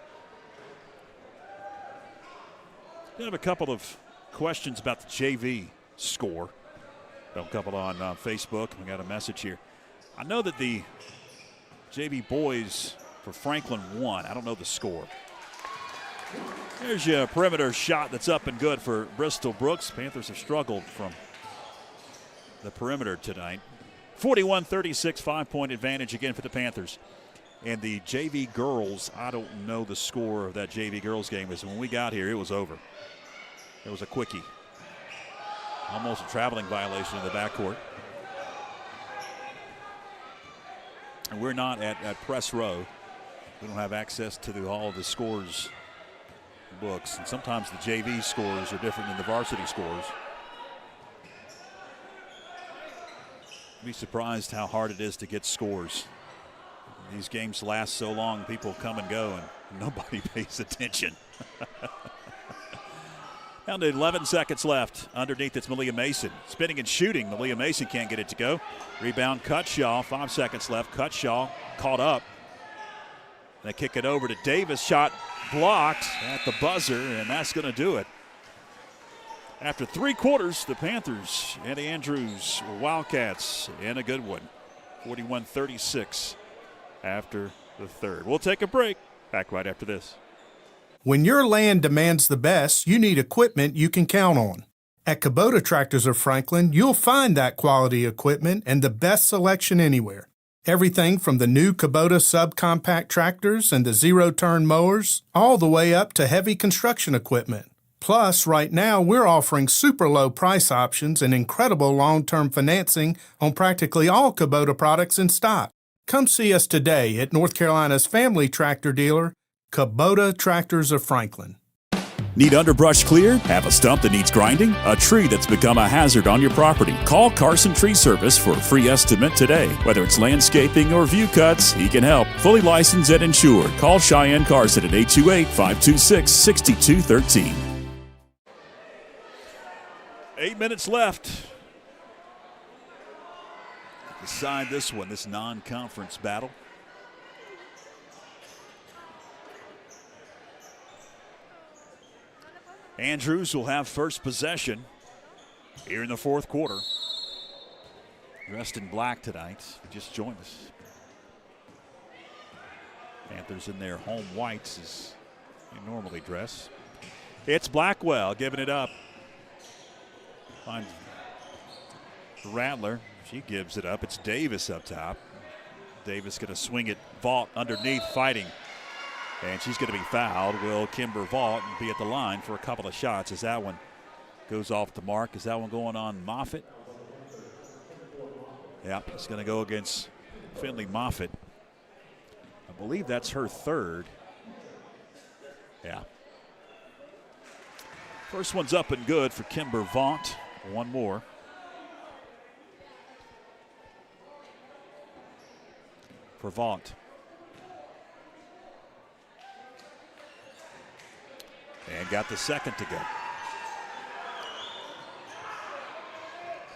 We have a couple of questions about the JV score. A couple on Facebook. We got a message here. I know that the JV boys for Franklin won. I don't know the score. There's your perimeter shot that's up and good for Bristol Brooks. Panthers have struggled from the perimeter tonight. 41-36, 5-point advantage again for the Panthers. And the JV girls, I don't know the score of that JV girls game, because when we got here, it was over. It was a quickie. Almost a traveling violation in the backcourt. And we're not at press row. We don't have access to all of the scores books. And sometimes the JV scores are different than the varsity scores. Be surprised how hard it is to get scores. These games last so long, people come and go, and nobody pays attention. Down to 11 seconds left. Underneath, it's Malia Mason. Spinning and shooting. Malia Mason can't get it to go. Rebound, Cutshaw. 5 seconds left. Cutshaw caught up. They kick it over to Davis. Shot blocked at the buzzer, and that's going to do it. After 3 quarters, the Panthers and the Andrews Wildcats in a good one. 41-36 after the third. We'll take a break. Back right after this. When your land demands the best, you need equipment you can count on. At Kubota Tractors of Franklin, you'll find that quality equipment and the best selection anywhere. Everything from the new Kubota subcompact tractors and the zero-turn mowers, all the way up to heavy construction equipment. Plus, right now, we're offering super low price options and incredible long-term financing on practically all Kubota products in stock. Come see us today at North Carolina's family tractor dealer, Kubota Tractors of Franklin. Need underbrush cleared? Have a stump that needs grinding? A tree that's become a hazard on your property? Call Carson Tree Service for a free estimate today. Whether it's landscaping or view cuts, he can help. Fully licensed and insured. Call Cheyenne Carson at 828-526-6213. 8 minutes left. Decide this one, this non-conference battle. Andrews will have first possession here in the fourth quarter. Dressed in black tonight. He just joined us. Panthers in their home whites as they normally dress. It's Blackwell giving it up. Finds Rattler. She gives it up. It's Davis up top. Davis going to swing it. Vaught underneath fighting. And she's going to be fouled. Will Kimber Vaught be at the line for a couple of shots as that one goes off the mark? Is that one going on Moffitt? Yeah, it's going to go against Finley Moffitt. I believe that's her third. Yeah. First one's up and good for Kimber Vaught. One more. For Vaught. And and got the second to go.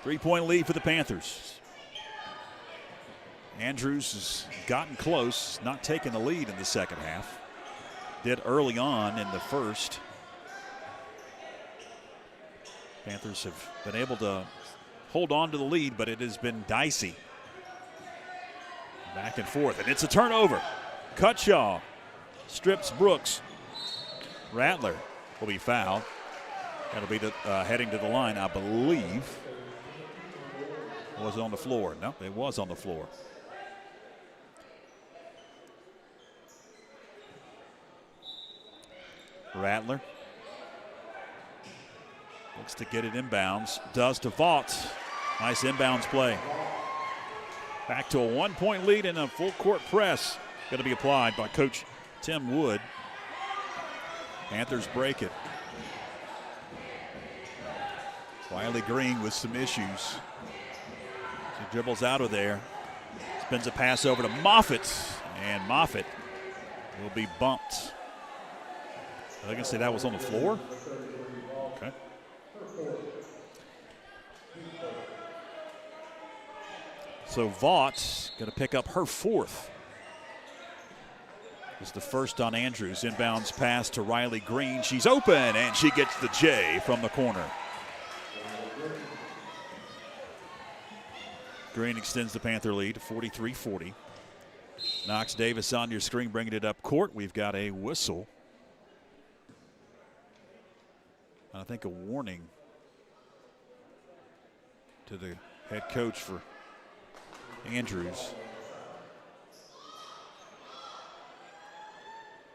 3-point lead for the Panthers. Andrews has gotten close, not taking the lead in the second half. Did early on in the first. Panthers have been able to hold on to the lead, but it has been dicey. Back and forth, and it's a turnover. Cutshaw strips Brooks. Rattler will be fouled. That'll be heading to the line, I believe. Was it on the floor? No, it was on the floor. Rattler looks to get it inbounds. Does to Vaught. Nice inbounds play. Back to a 1-point lead and a full court press. Going to be applied by Coach Tim Wood. Panthers break it. Riley Green with some issues. She dribbles out of there. Spins a pass over to Moffitt. And Moffitt will be bumped. I can say that was on the floor. Okay. So Vaught going to pick up her fourth. It's the first on Andrews. Inbounds pass to Riley Green. She's open, and she gets the J from the corner. Green extends the Panther lead to 43-40. Knox Davis on your screen, bringing it up court. We've got a whistle. I think a warning to the head coach for Andrews,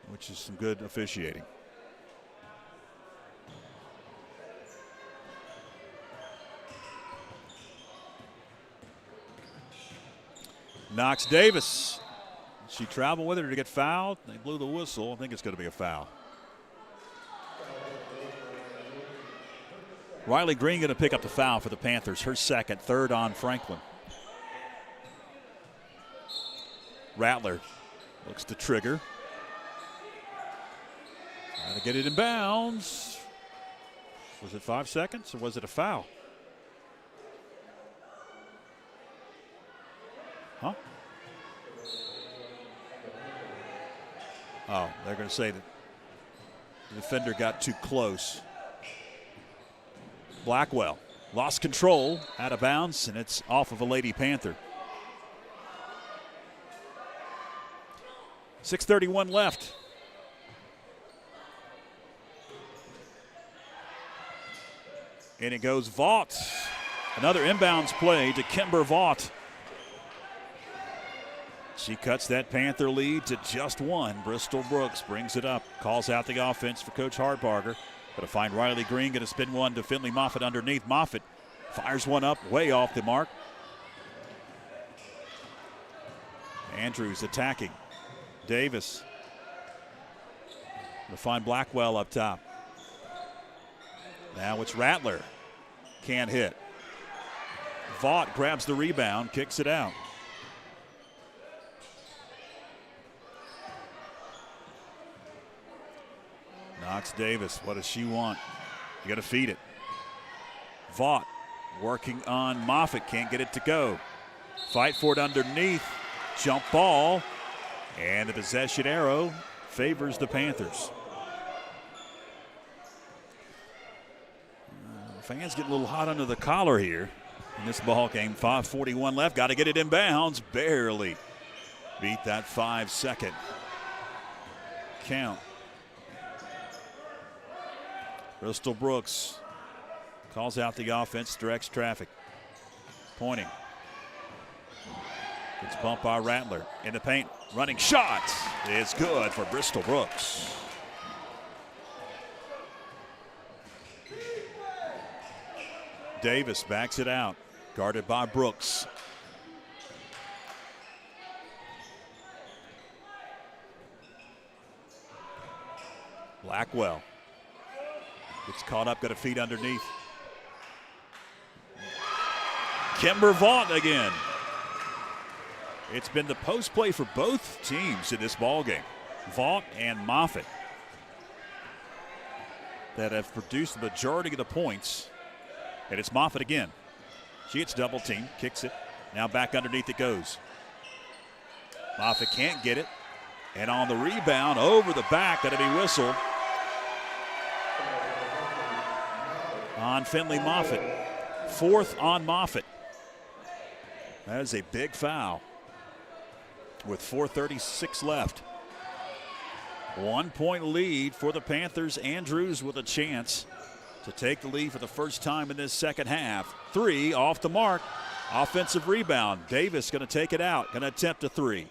which is some good officiating. Knox Davis. She traveled with her to get fouled. They blew the whistle. I think it's going to be a foul. Riley Green going to pick up the foul for the Panthers. Her second, third on Franklin. Rattler looks to trigger. Trying to get it in bounds. Was it 5 seconds or was it a foul? Huh? Oh, they're going to say that the defender got too close. Blackwell lost control, out of bounds, and it's off of a Lady Panther. 6:31 left. And it goes Vaught. Another inbounds play to Kimber Vaught. She cuts that Panther lead to just one. Bristol Brooks brings it up, calls out the offense for Coach Hardbarger. Going to find Riley Green, going to spin one to Finley Moffitt underneath. Moffitt fires one up, way off the mark. Andrews attacking. Davis. Going to find Blackwell up top. Now it's Rattler. Can't hit. Vaught grabs the rebound, kicks it out. Knox Davis, what does she want? You got to feed it. Vaught working on Moffitt, can't get it to go. Fight for it underneath. Jump ball. And the possession arrow favors the Panthers. Fans getting a little hot under the collar here in this ball game. 5:41 left. Got to get it in bounds. Barely beat that 5-second count. Bristol Brooks calls out the offense, directs traffic. Pointing. Gets bumped by Rattler. In the paint. Running shot is good for Bristol Brooks. Davis backs it out. Guarded by Brooks. Blackwell. Gets caught up, got a feet underneath. Kimber Vaught again. It's been the post play for both teams in this ball game. Vaught and Moffitt. that have produced the majority of the points. And it's Moffitt again. She gets double teamed, kicks it. Now back underneath it goes. Moffitt can't get it. And on the rebound, over the back, that'll be whistled on Finley Moffitt. Fourth on Moffitt. That is a big foul with 4:36 left. 1 point lead for the Panthers. Andrews with a chance to take the lead for the first time in this second half. 3 off the mark. Offensive rebound. Davis going to take it out. Going to attempt a 3.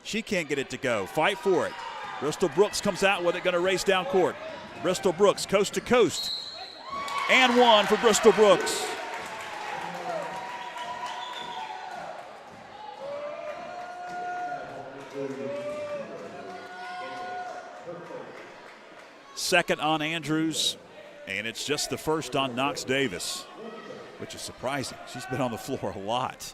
She can't get it to go. Fight for it. Bristol Brooks comes out with it. Going to race down court. Bristol Brooks coast to coast. And 1 for Bristol Brooks. Second on Andrews, and it's just the first on Knox Davis, which is surprising. She's been on the floor a lot.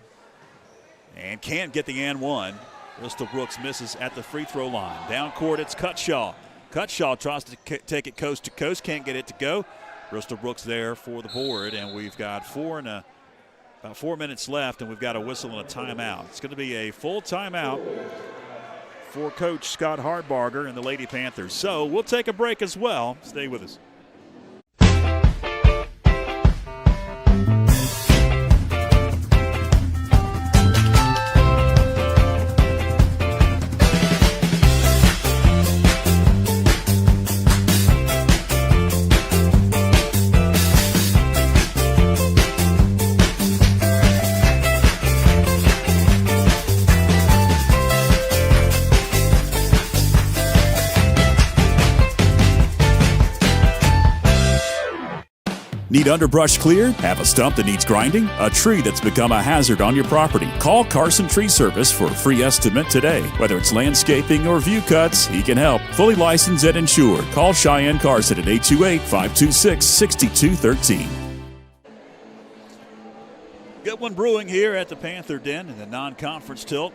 And can't get the and 1. Bristol Brooks misses at the free throw line. Down court, it's Cutshaw. Cutshaw tries to take it coast to coast, can't get it to go. Bristol Brooks there for the board, and we've got about 4 minutes left, and we've got a whistle and a timeout. It's going to be a full timeout for Coach Scott Hardbarger and the Lady Panthers. So we'll take a break as well. Stay with us. Need underbrush cleared? Have a stump that needs grinding? A tree that's become a hazard on your property? Call Carson Tree Service for a free estimate today. Whether it's landscaping or view cuts, he can help. Fully licensed and insured. Call Cheyenne Carson at 828-526-6213. Good one brewing here at the Panther Den in the non-conference tilt.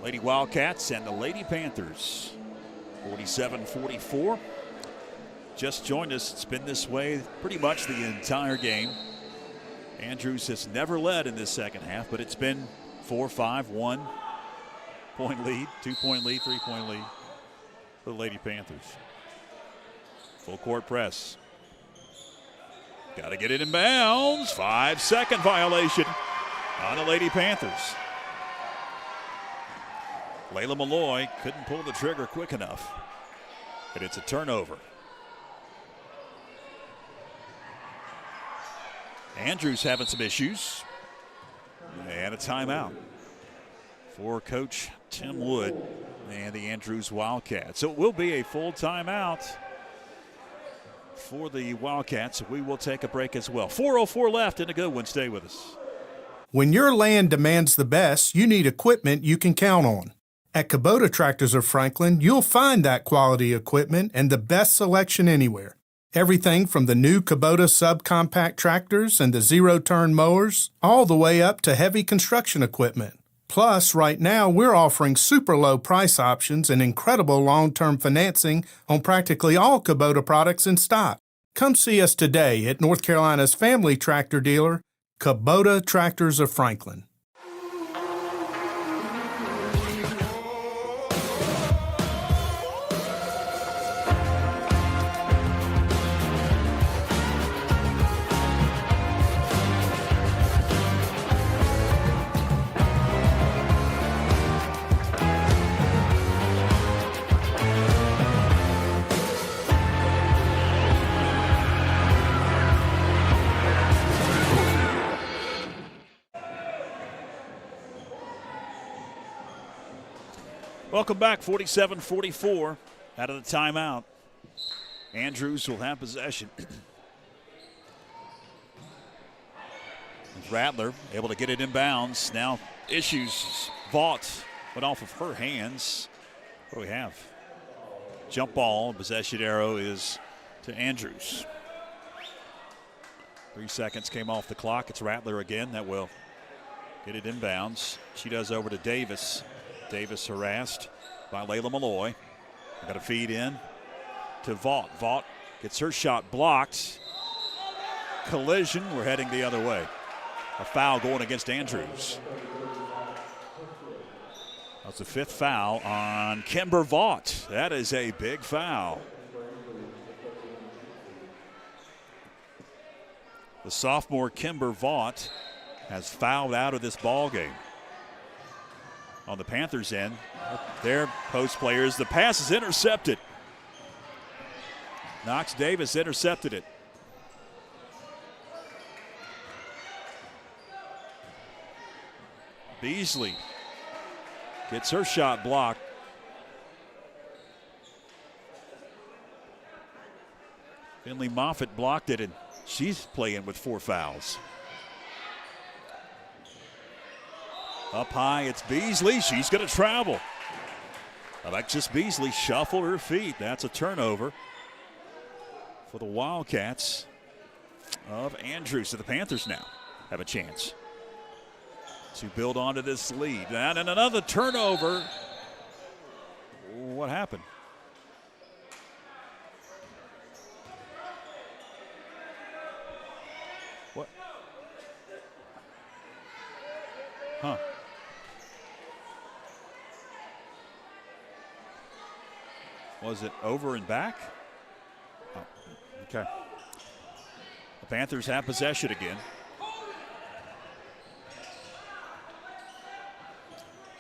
Lady Wildcats and the Lady Panthers. 47-44. Just joined us. It's been this way pretty much the entire game. Andrews has never led in this second half, but it's been 4-5, 1 point lead, 2 point lead, 3 point lead for the Lady Panthers. Full court press. Got to get it in bounds. 5-second violation on the Lady Panthers. Layla Malloy couldn't pull the trigger quick enough, but it's a turnover. Andrews having some issues. And a timeout for Coach Tim Wood and the Andrews Wildcats. So it will be a full timeout for the Wildcats. We will take a break as well. 4:04 left and a good one. Stay with us. When your land demands the best, you need equipment you can count on. At Kubota Tractors of Franklin, you'll find that quality equipment and the best selection anywhere. Everything from the new Kubota subcompact tractors and the zero-turn mowers, all the way up to heavy construction equipment. Plus, right now, we're offering super low price options and incredible long-term financing on practically all Kubota products in stock. Come see us today at North Carolina's family tractor dealer, Kubota Tractors of Franklin. Welcome back, 47-44 out of the timeout. Andrews will have possession. Rattler able to get it in bounds. Now issues. Vaught went off of her hands. What do we have? Jump ball. Possession arrow is to Andrews. 3 seconds came off the clock. It's Rattler again that will get it in bounds. She does over to Davis. Davis harassed by Layla Malloy. Got to feed in to Vaught. Vaught Gets her shot blocked. Collision. We're heading the other way. A foul going against Andrews. That's the 5th foul on Kimber Vaught. That is a big foul. The sophomore Kimber Vaught has fouled out of this ball game. On the Panthers end, their post players, the pass is intercepted. Knox Davis intercepted it. Beasley gets her shot blocked. Finley Moffitt blocked it, and she's playing with 4 fouls. Up high, it's Beasley. She's going to travel. Alexis Beasley shuffled her feet. That's a turnover for the Wildcats of Andrews. So the Panthers now have a chance to build onto this lead. And another turnover. What happened? What? Huh. Was it over and back? Oh, okay. The Panthers have possession again.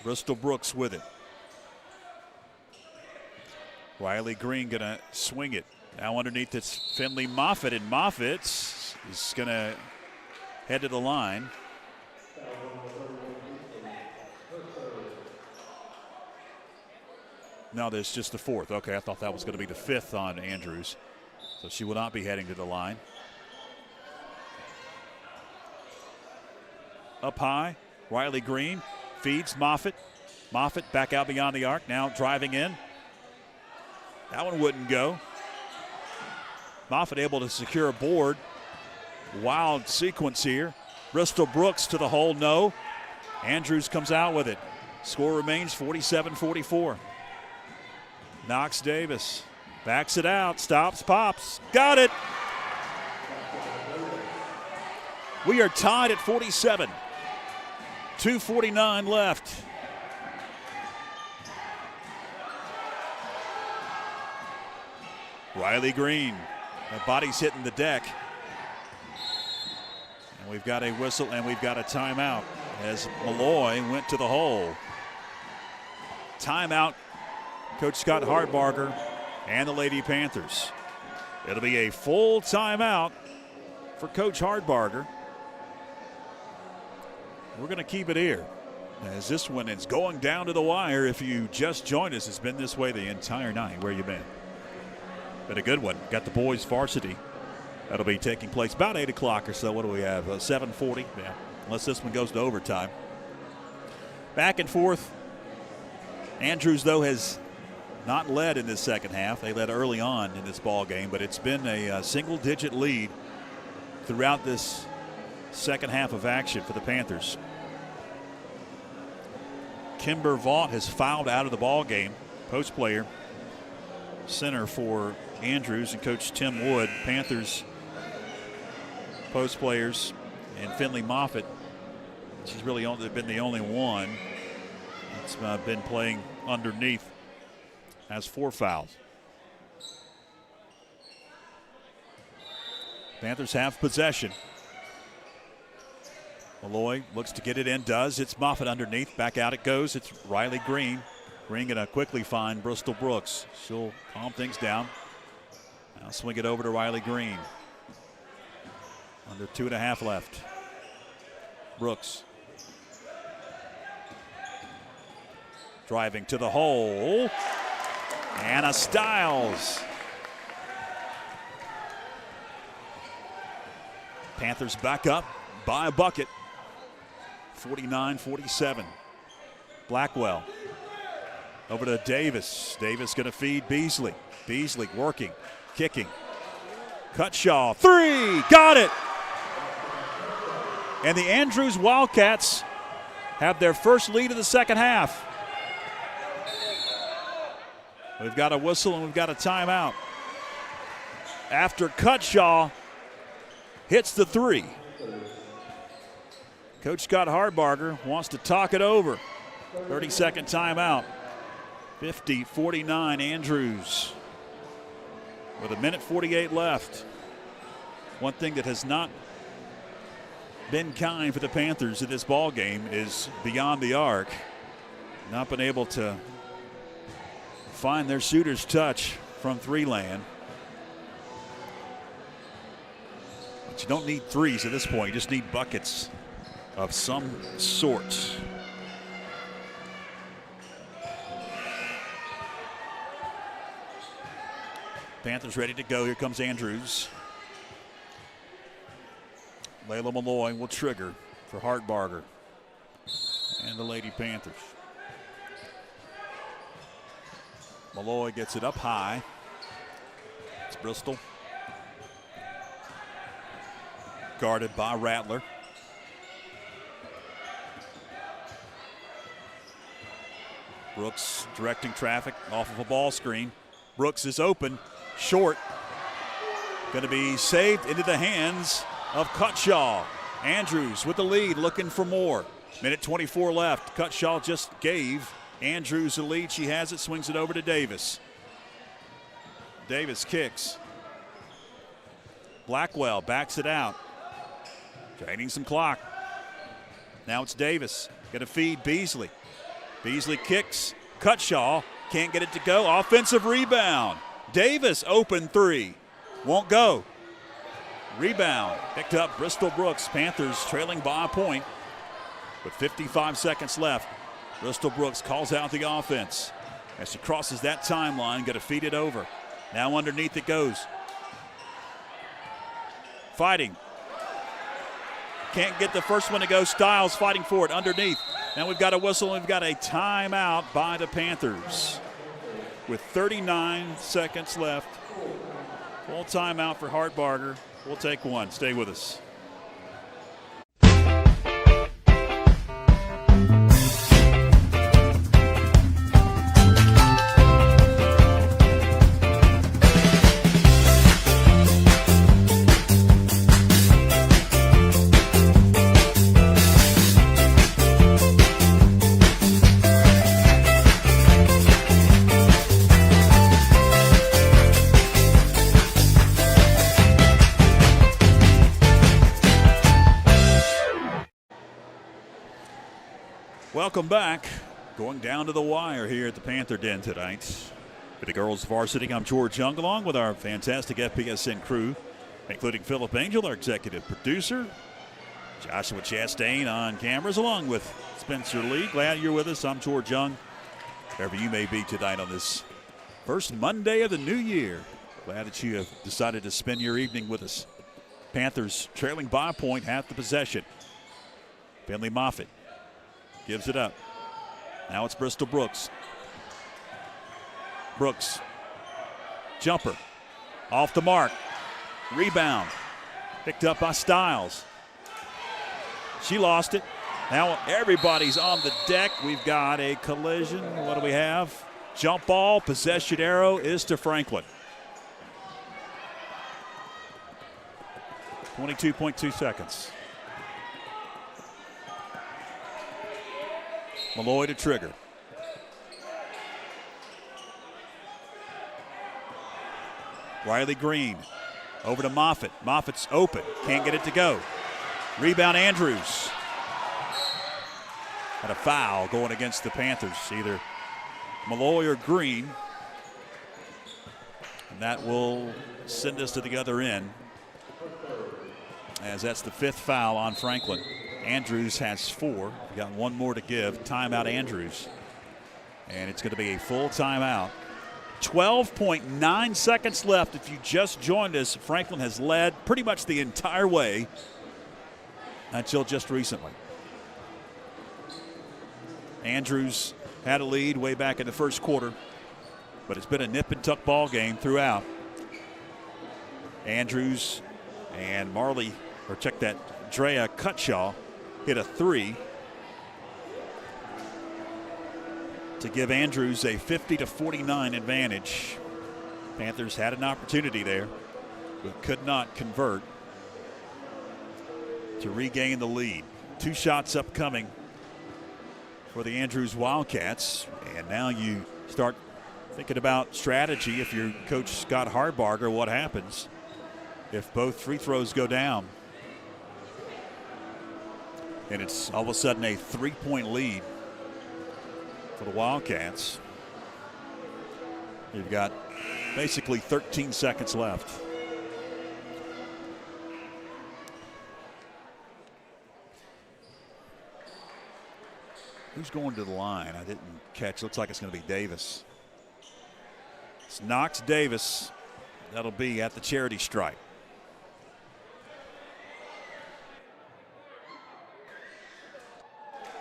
Bristol Brooks with it. Riley Green gonna swing it. Now underneath it's Finley Moffitt, and Moffitt is gonna head to the line. No, there's just the 4th. Okay, I thought that was going to be the 5th on Andrews. So she will not be heading to the line. Up high, Riley Green feeds Moffitt. Moffitt back out beyond the arc, now driving in. That one wouldn't go. Moffitt able to secure a board. Wild sequence here. Bristol Brooks to the hole, no. Andrews comes out with it. Score remains 47-44. Knox Davis backs it out, stops, pops, got it. We are tied at 47. 2:49 left. Riley Green, her body's hitting the deck. And we've got a whistle and we've got a timeout as Malloy went to the hole. Timeout. Coach Scott Hardbarger and the Lady Panthers. It'll be a full timeout for Coach Hardbarger. We're going to keep it here as this one is going down to the wire. If you just joined us, it's been this way the entire night. Where you been? Been a good one. Got the boys varsity. That'll be taking place about 8 o'clock or so. What do we have? 7:40? Yeah, unless this one goes to overtime. Back and forth. Andrews, though, has not led in this second half. They led early on in this ball game, but it's been a single-digit lead throughout this second half of action for the Panthers. Kimber Vaught has fouled out of the ball game. Post player, center for Andrews and Coach Tim Wood. Panthers post players and Finley Moffitt. She's really been the only one that's been playing underneath. Has 4 fouls. Panthers have possession. Malloy looks to get it in, does. It's Moffitt underneath. Back out it goes. It's Riley Green. Green going to quickly find Bristol Brooks. She'll calm things down. Now swing it over to Riley Green. Under 2.5 left. Brooks. Driving to the hole. Anna Stiles. Panthers back up by a bucket. 49-47. Blackwell. Over to Davis. Davis going to feed Beasley. Beasley working, kicking. Cutshaw, 3, got it! And the Andrews Wildcats have their first lead of the second half. We've got a whistle and we've got a timeout. after Cutshaw hits the three. Coach Scott Hardbarger wants to talk it over. 30-second timeout. 50-49 Andrews with 1:48 left. One thing that has not been kind for the Panthers in this ball game is beyond the arc. Not been able to find their shooter's touch from three land. But you don't need threes at this point. You just need buckets of some sort. Panthers ready to go. Here comes Andrews. Layla Malloy will trigger for Hartbarger and the Lady Panthers. Malloy gets it up high. It's Bristol. Guarded by Rattler. Brooks directing traffic off of a ball screen. Brooks is open, short. Going to be saved into the hands of Cutshaw. Andrews with the lead, looking for more. 1:24 left. Cutshaw just gave Andrews the lead. She has it, swings it over to Davis. Davis kicks. Blackwell backs it out. Draining some clock. Now it's Davis. Going to feed Beasley. Beasley kicks. Cutshaw can't get it to go. Offensive rebound. Davis open three. Won't go. Rebound picked up Bristol Brooks. Panthers trailing by a point with 55 seconds left. Bristol Brooks calls out the offense as she crosses that timeline. Got to feed it over. Now underneath it goes. Fighting. Can't get the first one to go. Styles fighting for it underneath. Now we've got a whistle and we've got a timeout by the Panthers with 39 seconds left. Full timeout for Hartbarger. We'll take one. Stay with us. Welcome back. Going down to the wire here at the Panther Den tonight. For the girls varsity, I'm George Young, along with our fantastic FPSN crew, including Philip Angel, our executive producer, Joshua Chastain on cameras, along with Spencer Lee. Glad you're with us. I'm George Young, wherever you may be tonight on this first Monday of the new year. Glad that you have decided to spend your evening with us. Panthers trailing by a point, half the possession. Finley Moffitt gives it up. Now it's Bristol Brooks. Brooks. Jumper. Off the mark. Rebound. Picked up by Styles. She lost it. Now everybody's on the deck. We've got a collision. What do we have? Jump ball. Possession arrow is to Franklin. 22.2 seconds. Malloy to trigger. Riley Green over to Moffitt. Moffitt's open. Can't get it to go. Rebound Andrews. Had a foul going against the Panthers. Either Malloy or Green. And that will send us to the other end, as that's the fifth foul on Franklin. Andrews has 4. We got one more to give. Timeout Andrews. And it's going to be a full timeout. 12.9 seconds left. If you just joined us, Franklin has led pretty much the entire way until just recently. Andrews had a lead way back in the first quarter, but it's been a nip and tuck ball game throughout. Andrews and Marley, or check that, Drea Cutshaw hit a 3 to give Andrews a 50-49 advantage. Panthers had an opportunity there. but could not convert to regain the lead. 2 shots upcoming for the Andrews Wildcats, and now you start thinking about strategy if you're Coach Scott Hardbarger. What happens if both free throws go down? And it's all of a sudden a 3-point lead for the Wildcats. You've got basically 13 seconds left. Who's going to the line? I didn't catch. Looks like it's going to be Davis. It's Knox Davis. That'll be at the charity stripe.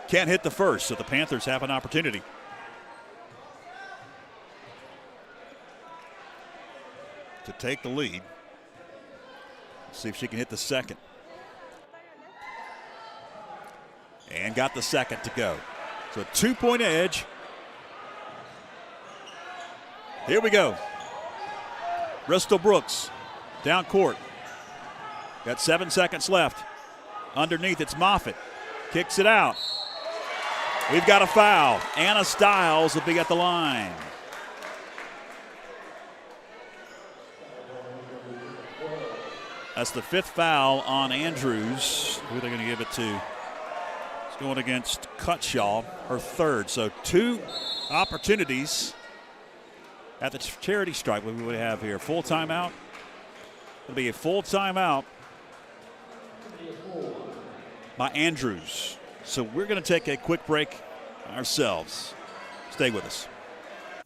Can't hit the first, so the Panthers have an opportunity. To take the lead. See if she can hit the second. And got the second to go. So a 2-point edge. Here we go. Bristol Brooks down court. Got 7 seconds left. Underneath, it's Moffitt. Kicks it out. We've got a foul. Anna Stiles will be at the line. That's the 5th foul on Andrews. Who are they going to give it to? It's going against Cutshaw, her 3rd. So 2 opportunities at the charity stripe. What we would have here, full timeout. It'll be a full timeout by Andrews. So we're going to take a quick break ourselves. Stay with us.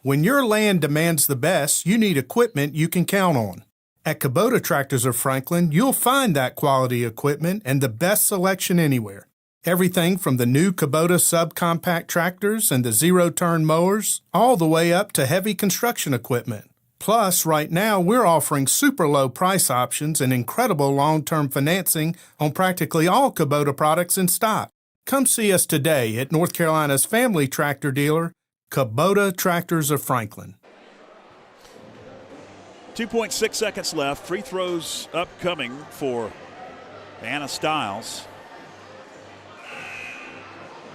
When your land demands the best, you need equipment you can count on. At Kubota Tractors of Franklin, you'll find that quality equipment and the best selection anywhere. Everything from the new Kubota subcompact tractors and the zero-turn mowers, all the way up to heavy construction equipment. Plus, right now, we're offering super low price options and incredible long-term financing on practically all Kubota products in stock. Come see us today at North Carolina's family tractor dealer, Kubota Tractors of Franklin. 2.6 seconds left. Free throws upcoming for Anna Stiles.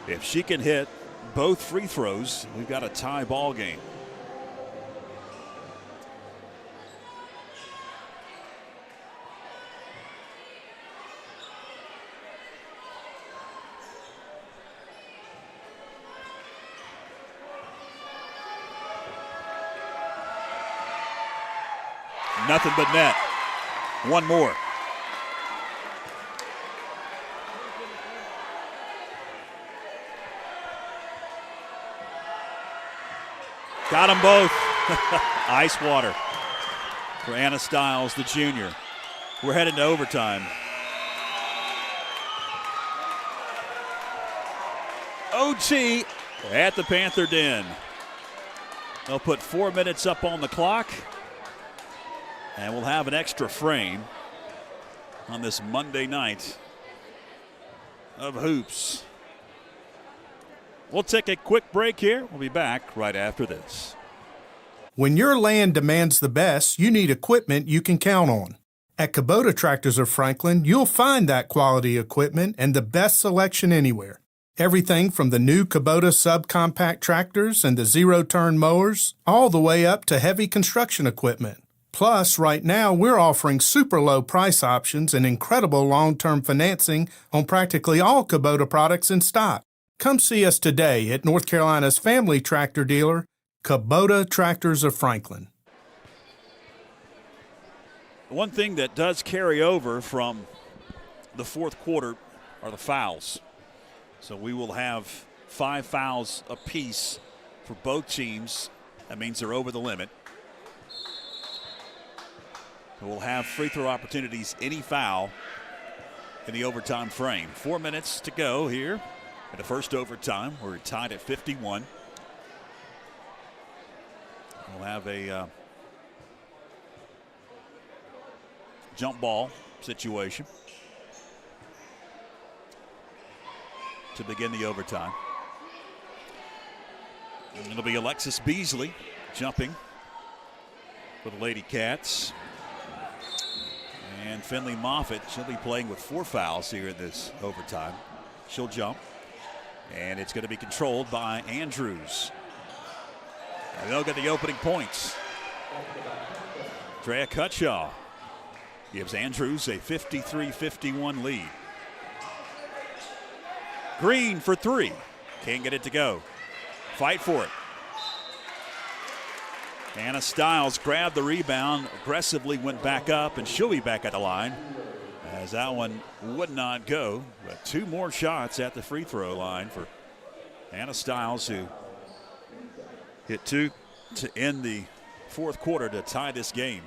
If she can hit both free throws, we've got a tie ball game. Nothing but net. One more. Got them both. Ice water for Anna Stiles, the junior. We're headed to overtime. OT at the Panther Den. They'll put 4 minutes up on the clock. And we'll have an extra frame on this Monday night of hoops. We'll take a quick break here. We'll be back right after this. When your land demands the best, you need equipment you can count on. At Kubota Tractors of Franklin, you'll find that quality equipment and the best selection anywhere. Everything from the new Kubota subcompact tractors and the zero-turn mowers, all the way up to heavy construction equipment. Plus, right now, we're offering super low price options and incredible long-term financing on practically all Kubota products in stock. Come see us today at North Carolina's family tractor dealer, Kubota Tractors of Franklin. One thing that does carry over from the fourth quarter are the fouls. So we will have 5 fouls apiece for both teams. That means they're over the limit. We'll have free throw opportunities, any foul in the overtime frame. 4 minutes to go here in the first overtime. We're tied at 51. We'll have a jump ball situation to begin the overtime. And it'll be Alexis Beasley jumping for the Lady Cats. And Finley Moffitt, she'll be playing with 4 fouls here in this overtime. She'll jump. And it's going to be controlled by Andrews. And they'll get the opening points. Drea Cutshaw gives Andrews a 53-51 lead. Green for 3. Can't get it to go. Fight for it. Anna Stiles grabbed the rebound, aggressively went back up, and she'll be back at the line as that one would not go. But 2 more shots at the free throw line for Anna Stiles, who hit 2 to end the 4th quarter to tie this game.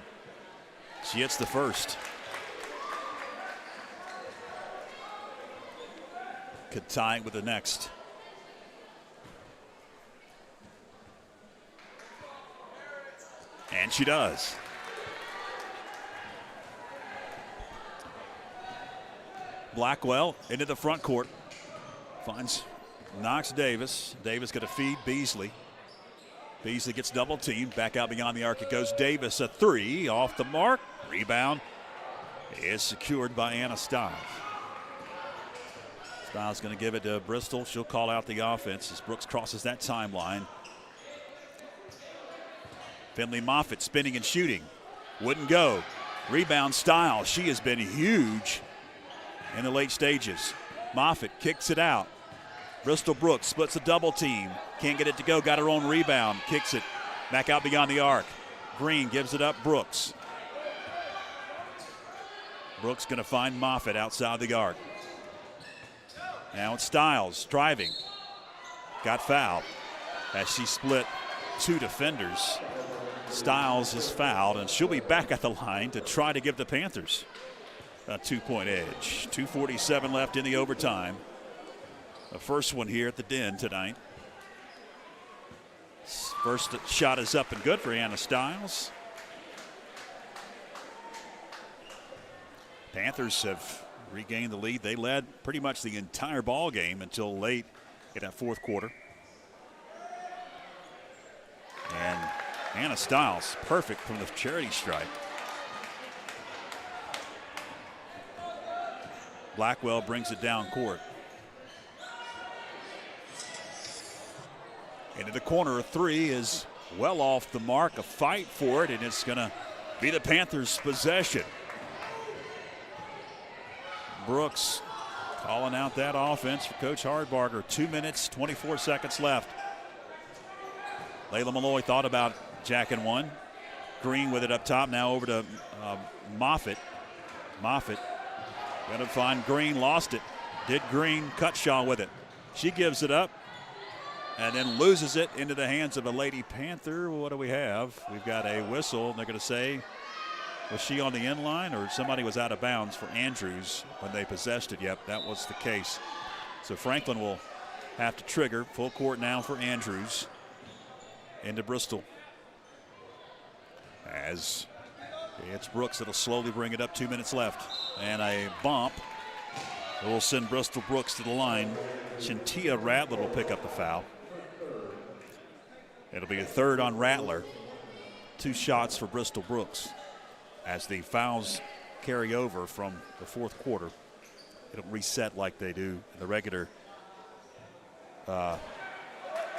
She hits the first. Could tie it with the next. And she does. Blackwell into the front court. Finds Knox Davis. Davis going to feed Beasley. Beasley gets double teamed. Back out beyond the arc it goes. Davis, a 3 off the mark. Rebound is secured by Anna Stiles. Stiles going to give it to Bristol. She'll call out the offense as Brooks crosses that timeline. Finley Moffitt spinning and shooting. Wouldn't go. Rebound Stiles. She has been huge in the late stages. Moffitt kicks it out. Bristol Brooks splits a double team. Can't get it to go. Got her own rebound. Kicks it back out beyond the arc. Green gives it up. Brooks. Brooks going to find Moffitt outside the arc. Now it's Stiles driving. Got fouled as she split 2 defenders. Stiles is fouled, and she'll be back at the line to try to give the Panthers a 2-point edge. 2:47 left in the overtime. The first one here at the Den tonight. First shot is up and good for Anna Stiles. Panthers have regained the lead. They led pretty much the entire ball game until late in that 4th quarter. And Anna Stiles, perfect from the charity stripe. Blackwell brings it down court. Into the corner, a 3 is well off the mark. A fight for it, and it's going to be the Panthers' possession. Brooks calling out that offense for Coach Hardbarger. 2 minutes, 24 seconds left. Layla Malloy thought about jacking one. Green with it up top. Now over to Moffitt. Moffitt going to find Green. Lost it. Did Green. Cutshaw with it. She gives it up and then loses it into the hands of a Lady Panther. What do we have? We've got a whistle. And they're going to say, was she on the end line or somebody was out of bounds for Andrews when they possessed it? Yep, that was the case. So Franklin will have to trigger. Full court now for Andrews. Into Bristol. As it's Brooks that'll slowly bring it up. 2 minutes left. And a bump that will send Bristol Brooks to the line. Shantia Rattler will pick up the foul. It'll be a 3rd on Rattler. 2 shots for Bristol Brooks. As the fouls carry over from the 4th quarter, it'll reset like they do in the regular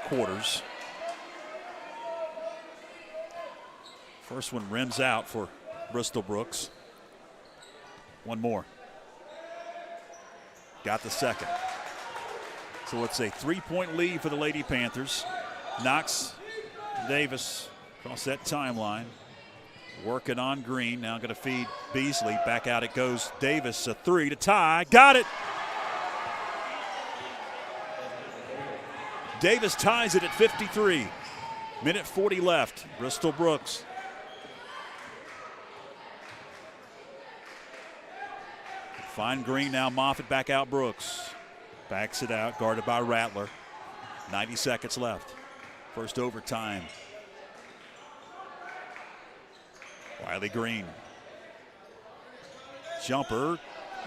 quarters. First one rims out for Bristol Brooks. One more. Got the second. So it's a 3-point lead for the Lady Panthers. Knox Davis across that timeline. Working on Green. Now going to feed Beasley. Back out it goes. Davis, a 3 to tie. Got it. Davis ties it at 53. Minute 40 left. Bristol Brooks. Find Green now. Moffitt back out Brooks. Backs it out. Guarded by Rattler. 90 seconds left. First overtime. Wiley Green. Jumper.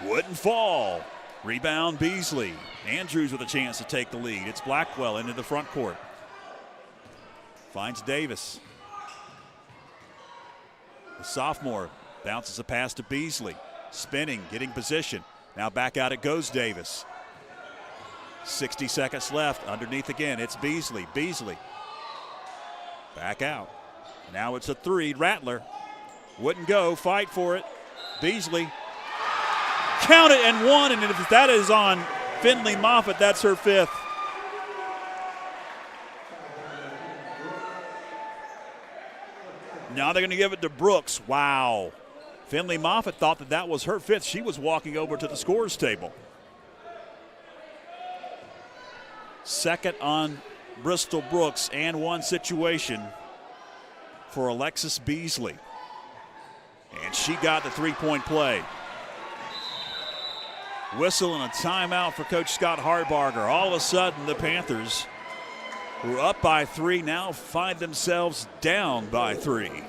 Wouldn't fall. Rebound Beasley. Andrews with a chance to take the lead. It's Blackwell into the front court. Finds Davis. The sophomore Bounces a pass to Beasley. Spinning, getting position. Now back out it goes Davis. 60 seconds left. Underneath again, it's Beasley. Beasley. Back out. Now it's a three. Rattler. Wouldn't go. Fight for it. Beasley. Count it and one. And if that is on Finley Moffitt, that's her fifth. Now they're going to give it to Brooks. Wow. Finley Moffitt thought that was her fifth. She was walking over to the scores table. Second on Bristol Brooks and one situation for Alexis Beasley. And she got the three-point play. Whistle and a timeout for Coach Scott Harbarger. All of a sudden, the Panthers, who are up by three, now find themselves down by three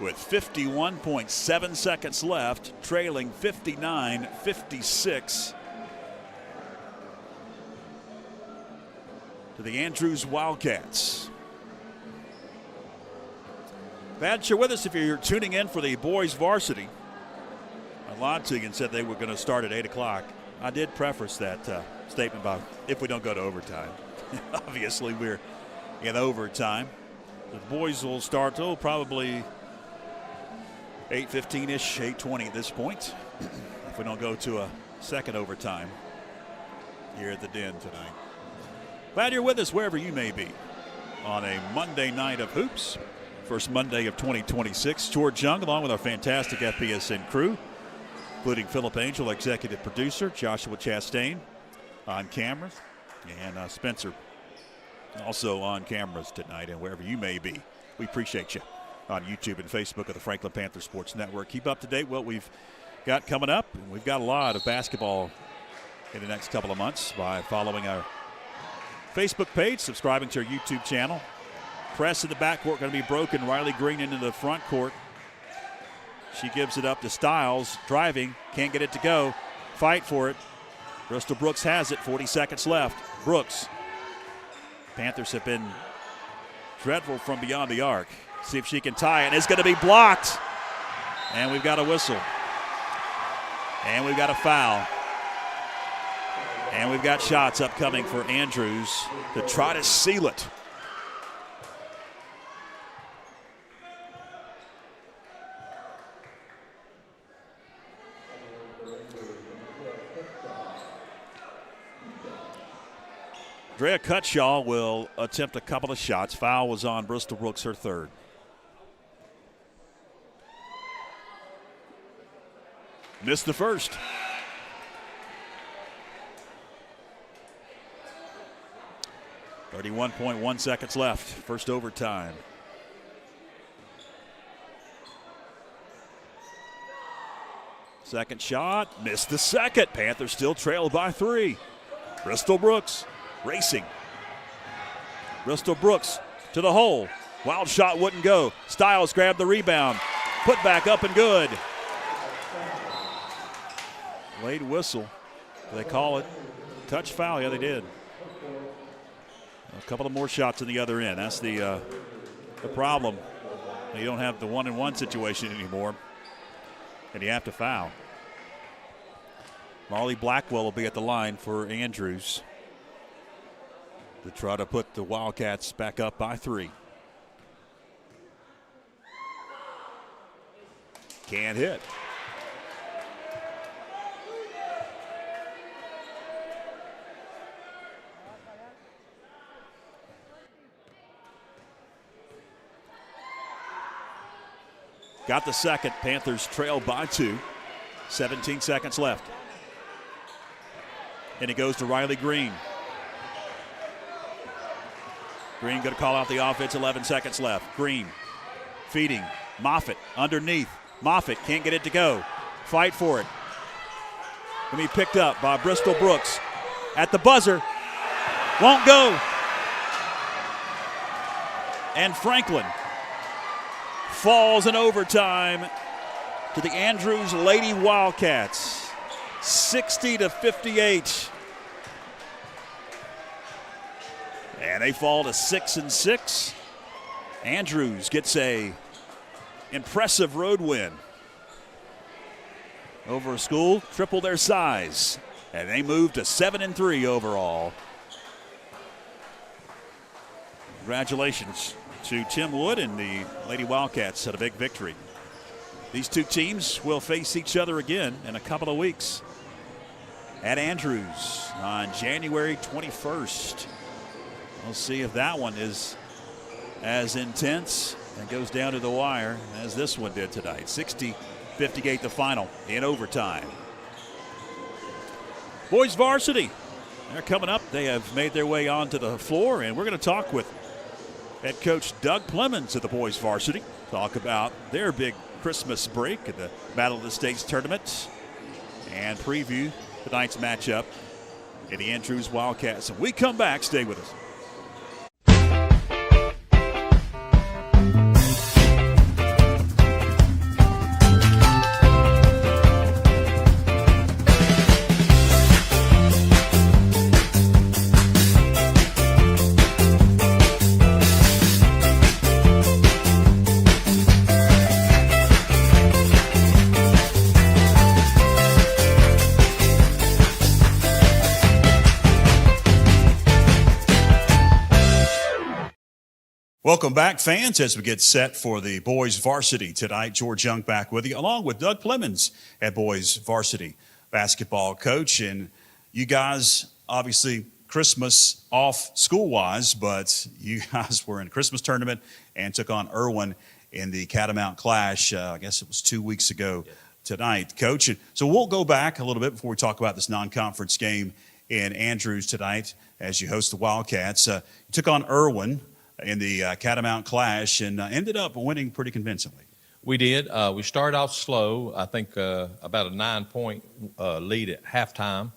with 51.7 seconds left, trailing 59-56 to the Andrews Wildcats. Glad you're with us if you're tuning in for the boys varsity. I lied to you and said they were going to start at 8 o'clock. I did preface that statement by if we don't go to overtime. Obviously, we're in overtime. The boys will start probably 8:15-ish, 8:20 at this point, if we don't go to a second overtime here at the Den tonight. Glad you're with us wherever you may be on a Monday night of hoops. First Monday of 2026. George Young along with our fantastic FPSN crew, including Philip Angel, executive producer, Joshua Chastain on cameras, and Spencer also on cameras tonight, and wherever you may be. We appreciate you on YouTube and Facebook of the Franklin Panther Sports Network. Keep up to date what we've got coming up. And we've got a lot of basketball in the next couple of months by following our Facebook page, subscribing to our YouTube channel. Press in the backcourt going to be broken. Riley Green into the front court. She gives it up to Stiles. Driving. Can't get it to go. Fight for it. Bristol Brooks has it. 40 seconds left. Brooks. Panthers have been dreadful from beyond the arc. See if she can tie it. It's going to be blocked. And we've got a whistle. And we've got a foul. And we've got shots upcoming for Andrews to try to seal it. Drea Cutshaw will attempt a couple of shots. Foul was on Bristol Brooks, her third. Missed the first. .1 seconds left. First overtime. Second shot. Missed the second. Panthers still trailed by three. Bristol Brooks racing. Bristol Brooks to the hole. Wild shot wouldn't go. Stiles grabbed the rebound. Put back up and good. Late whistle. They call it touch foul. Yeah, they did. A couple of more shots in the other end. That's the problem. You don't have the 1-and-1 situation anymore, and you have to foul. Marley Blackwell will be at the line for Andrews to try to put the Wildcats back up by three. Can't hit. Got the second. Panthers trail by two. 17 seconds left. And it goes to Riley Green. Green going to call out the offense. 11 seconds left. Green feeding. Moffitt underneath. Moffitt can't get it to go. Fight for it. Going to be picked up by Bristol Brooks. At the buzzer. Won't go. And Franklin falls in overtime to the Andrews Lady Wildcats, 60-58. And they fall to 6-6. Andrews gets a impressive road win over a school triple their size, and they moved to 7-3 overall. Congratulations to Tim Wood and the Lady Wildcats at a big victory. These two teams will face each other again in a couple of weeks at Andrews on January 21st. We'll see if that one is as intense and goes down to the wire as this one did tonight. 60-58 the final in overtime. Boys varsity, they're coming up. They have made their way onto the floor, and we're going to talk with head coach Doug Clemens of the boys varsity. Talk about their big Christmas break at the Battle of the States tournament and preview tonight's matchup in the Andrews Wildcats. When we come back, stay with us. Welcome back, fans, as we get set for the boys varsity tonight. George Young back with you, along with Doug Clemens at boys varsity basketball coach. And you guys, obviously, Christmas off school-wise, but you guys were in a Christmas tournament and took on Irwin in the Catamount Clash. I guess it was 2 weeks ago tonight, Coach. And so we'll go back a little bit before we talk about this non-conference game in Andrews tonight as you host the Wildcats. You took on Irwin in the Catamount Clash and ended up winning pretty convincingly. We did. We started off slow. I think about a 9-point lead at halftime.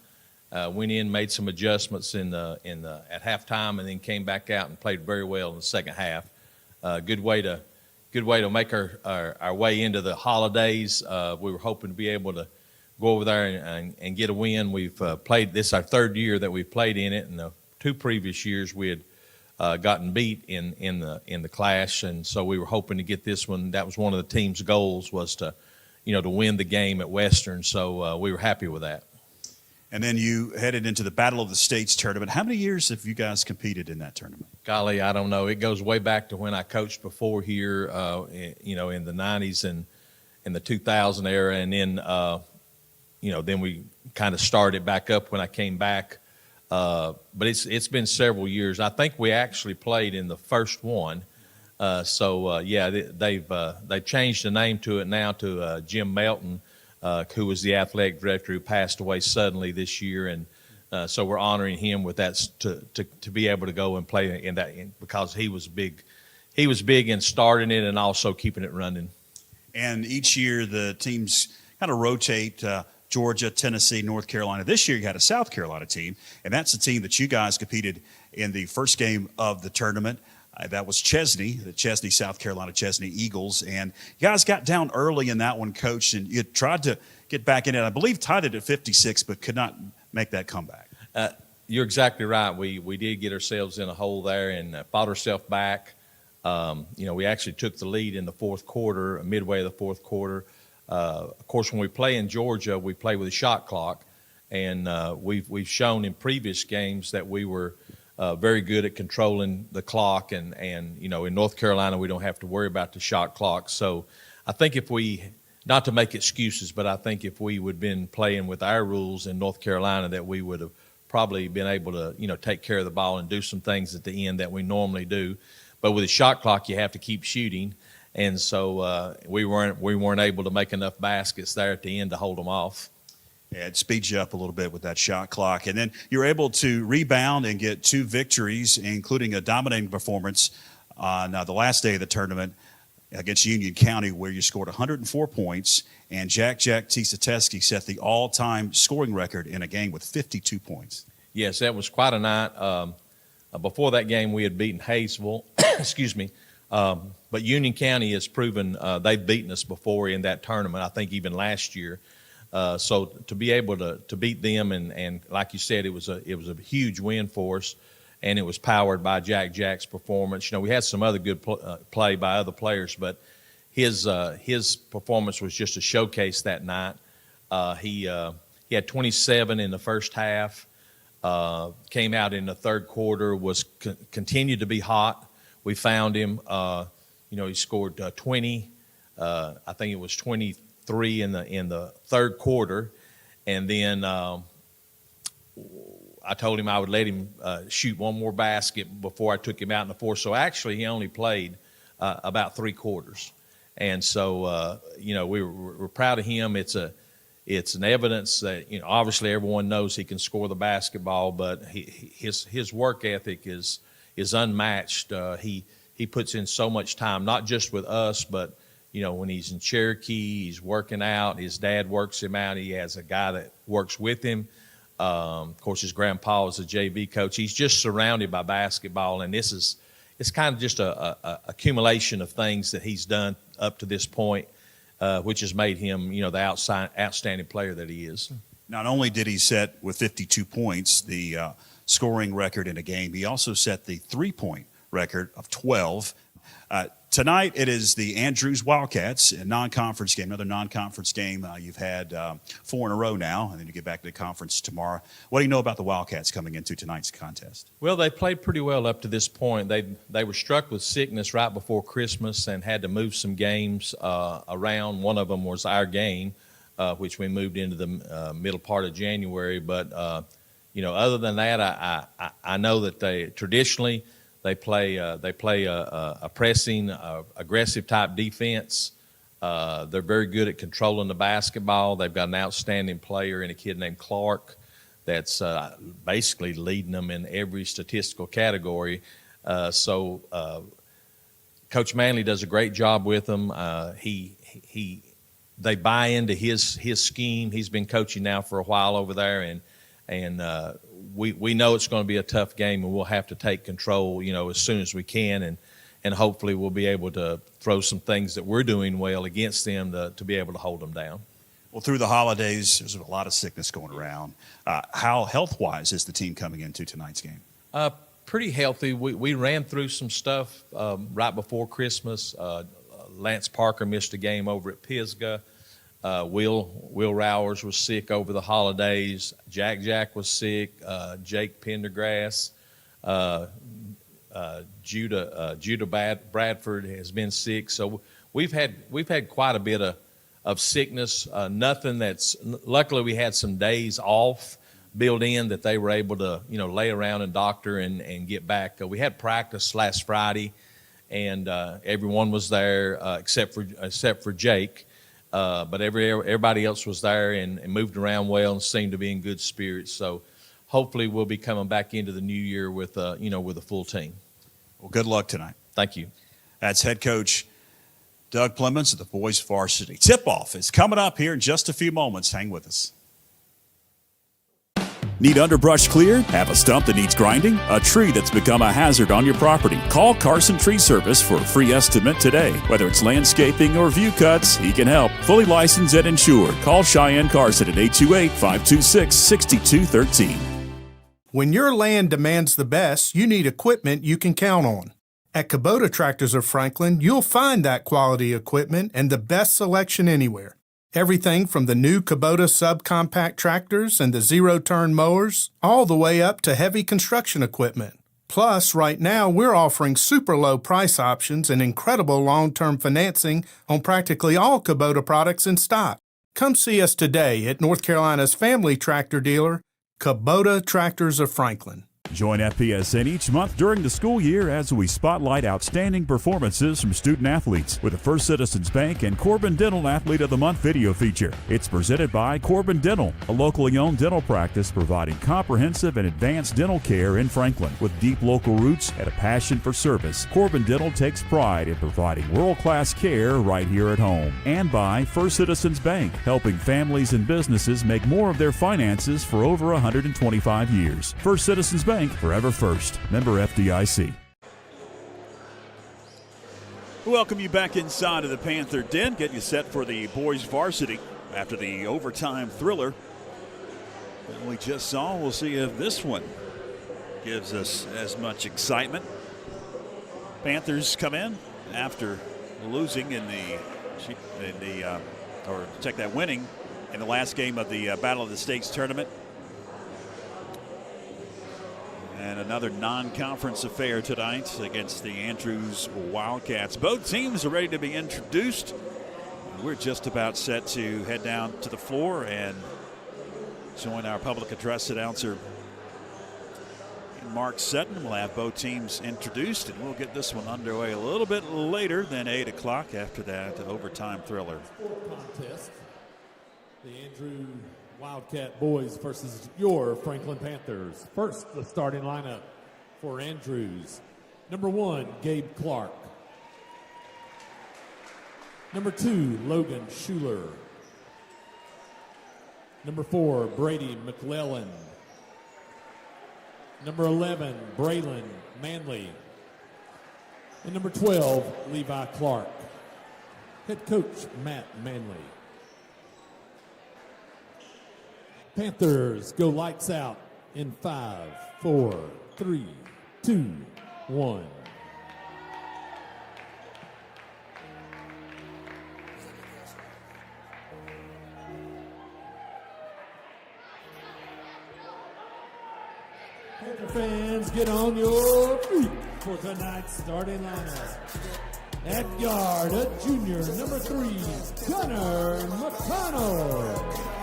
Went in, made some adjustments at halftime, and then came back out and played very well in the second half. Good way to make our way into the holidays. We were hoping to be able to go over there and get a win. We've played this our third year that we've played in it, and the 2 previous years we had gotten beat in the clash, and so we were hoping to get this one. That was one of the team's goals, was to win the game at Western. So we were happy with that. And then you headed into the Battle of the States tournament. How many years have you guys competed in that tournament? Golly, I don't know. It goes way back to when I coached before here, in the 90s and in the 2000 era, and then then we kind of started back up when I came back. But it's been several years. I think we actually played in the first one. They've changed the name to it now to Jim Melton, who was the athletic director who passed away suddenly this year, and so we're honoring him with that to be able to go and play in that because he was big. He was big in starting it and also keeping it running. And each year the teams kind of rotate. Georgia, Tennessee, North Carolina. This year you had a South Carolina team, and that's the team that you guys competed in the first game of the tournament. That was Chesney, the Chesney, South Carolina Chesney Eagles. And you guys got down early in that one, Coach, and you tried to get back in it. I believe tied it at 56, but could not make that comeback. You're exactly right. We did get ourselves in a hole there and fought ourselves back. We actually took the lead in the fourth quarter, midway of the fourth quarter. Of course, when we play in Georgia, we play with a shot clock, and we've shown in previous games that we were very good at controlling the clock, and in North Carolina we don't have to worry about the shot clock. So I think if we, not to make excuses, but I think if we would have been playing with our rules in North Carolina, that we would have probably been able to take care of the ball and do some things at the end that we normally do. But with a shot clock, you have to keep shooting. And so we weren't able to make enough baskets there at the end to hold them off. Yeah, it speeds you up a little bit with that shot clock. And then you're able to rebound and get 2 victories, including a dominating performance on the last day of the tournament against Union County, where you scored 104 points. And Jack Tisateski set the all-time scoring record in a game with 52 points. Yes, that was quite a night. Before that game, we had beaten Hayesville. Excuse me. But Union County has proven they've beaten us before in that tournament, I think even last year. So to be able to beat them, and like you said, it was a huge win for us, and it was powered by Jack's performance. We had some other good play by other players, but his performance was just a showcase that night. He had 27 in the first half. Came out in the third quarter, continued to be hot. We found him. He scored 20. I think it was 23 in the third quarter, and then I told him I would let him shoot one more basket before I took him out in the fourth. So actually, he only played about 3 quarters, and so we're proud of him. It's an evidence that obviously everyone knows he can score the basketball, but his work ethic is unmatched. He puts in so much time, not just with us, but when he's in Cherokee, he's working out. His dad works him out. He has a guy that works with him. Of course, his grandpa is a JV coach. He's just surrounded by basketball, and it's kind of just a accumulation of things that he's done up to this point. Which has made him, the outstanding player that he is. Not only did he set with 52 points the scoring record in a game, he also set the three-point record of 12. Tonight it is the Andrews Wildcats, a non-conference game, another non-conference game. You've had 4 in a row now, and then you get back to the conference tomorrow. What do you know about the Wildcats coming into tonight's contest? Well, they played pretty well up to this point. They were struck with sickness right before Christmas and had to move some games around. One of them was our game, which we moved into the middle part of January. But other than that, I know that they traditionally they play a pressing, aggressive type defense. They're very good at controlling the basketball. They've got an outstanding player and a kid named Clark that's basically leading them in every statistical category. So Coach Manley does a great job with them. They buy into his scheme. He's been coaching now for a while over there, and we know it's going to be a tough game, and we'll have to take control, as soon as we can, and hopefully we'll be able to throw some things that we're doing well against them to be able to hold them down. Well, through the holidays, there's a lot of sickness going around. How health-wise is the team coming into tonight's game? Pretty healthy. We ran through some stuff right before Christmas. Lance Parker missed a game over at Pisgah. Will Rowers was sick over the holidays. Jack was sick. Jake Pendergrass. Judah Bradford has been sick. So we've had quite a bit of sickness. Nothing that's luckily we had some days off built in that they were able to lay around and doctor and get back. We had practice last Friday, and everyone was there except for Jake. But everybody else was there and moved around well and seemed to be in good spirits. So hopefully we'll be coming back into the new year with a full team. Well, good luck tonight. Thank you. That's head coach Doug Plemons of the boys varsity. Tip-off is coming up here in just a few moments. Hang with us. Need underbrush cleared? Have a stump that needs grinding? A tree that's become a hazard on your property? Call Carson Tree Service for a free estimate today. Whether it's landscaping or view cuts, he can help. Fully licensed and insured. Call Cheyenne Carson at 828-526-6213. When your land demands the best, you need equipment you can count on. At Kubota Tractors of Franklin, you'll find that quality equipment and the best selection anywhere. Everything from the new Kubota subcompact tractors and the zero-turn mowers, all the way up to heavy construction equipment. Plus, right now, we're offering super low price options and incredible long-term financing on practically all Kubota products in stock. Come see us today at North Carolina's family tractor dealer, Kubota Tractors of Franklin. Join FPSN each month during the school year as we spotlight outstanding performances from student athletes with the First Citizens Bank and Corbin Dental Athlete of the Month video feature. It's presented by Corbin Dental, a locally owned dental practice providing comprehensive and advanced dental care in Franklin. With deep local roots and a passion for service, Corbin Dental takes pride in providing world-class care right here at home. And by First Citizens Bank, helping families and businesses make more of their finances for over 125 years. First Citizens Bank, forever first. Member FDIC. We welcome you back inside of the Panther Den, getting you set for the boys varsity after the overtime thriller that we just saw. We'll see if this one gives us as much excitement. Panthers come in after losing winning in the last game of the Battle of the States tournament. And another non-conference affair tonight against the Andrews Wildcats. Both teams are ready to be introduced. We're just about set to head down to the floor and join our public address announcer, Mark Sutton. We'll have both teams introduced, and we'll get this one underway a little bit later than 8 o'clock after that overtime thriller. Contest. The Andrew Wildcat boys versus your Franklin Panthers. First, the starting lineup for Andrews. Number 1, Gabe Clark. Number 2, Logan Schuler. Number 4, Brady McClellan. Number 11, Braylon Manley. And number 12, Levi Clark. Head coach, Matt Manley. Panthers go lights out in 5, 4, 3, 2, 1. Panther fans, get on your feet for tonight's starting lineup. At guard, a junior, number 3, Gunnar McConnell.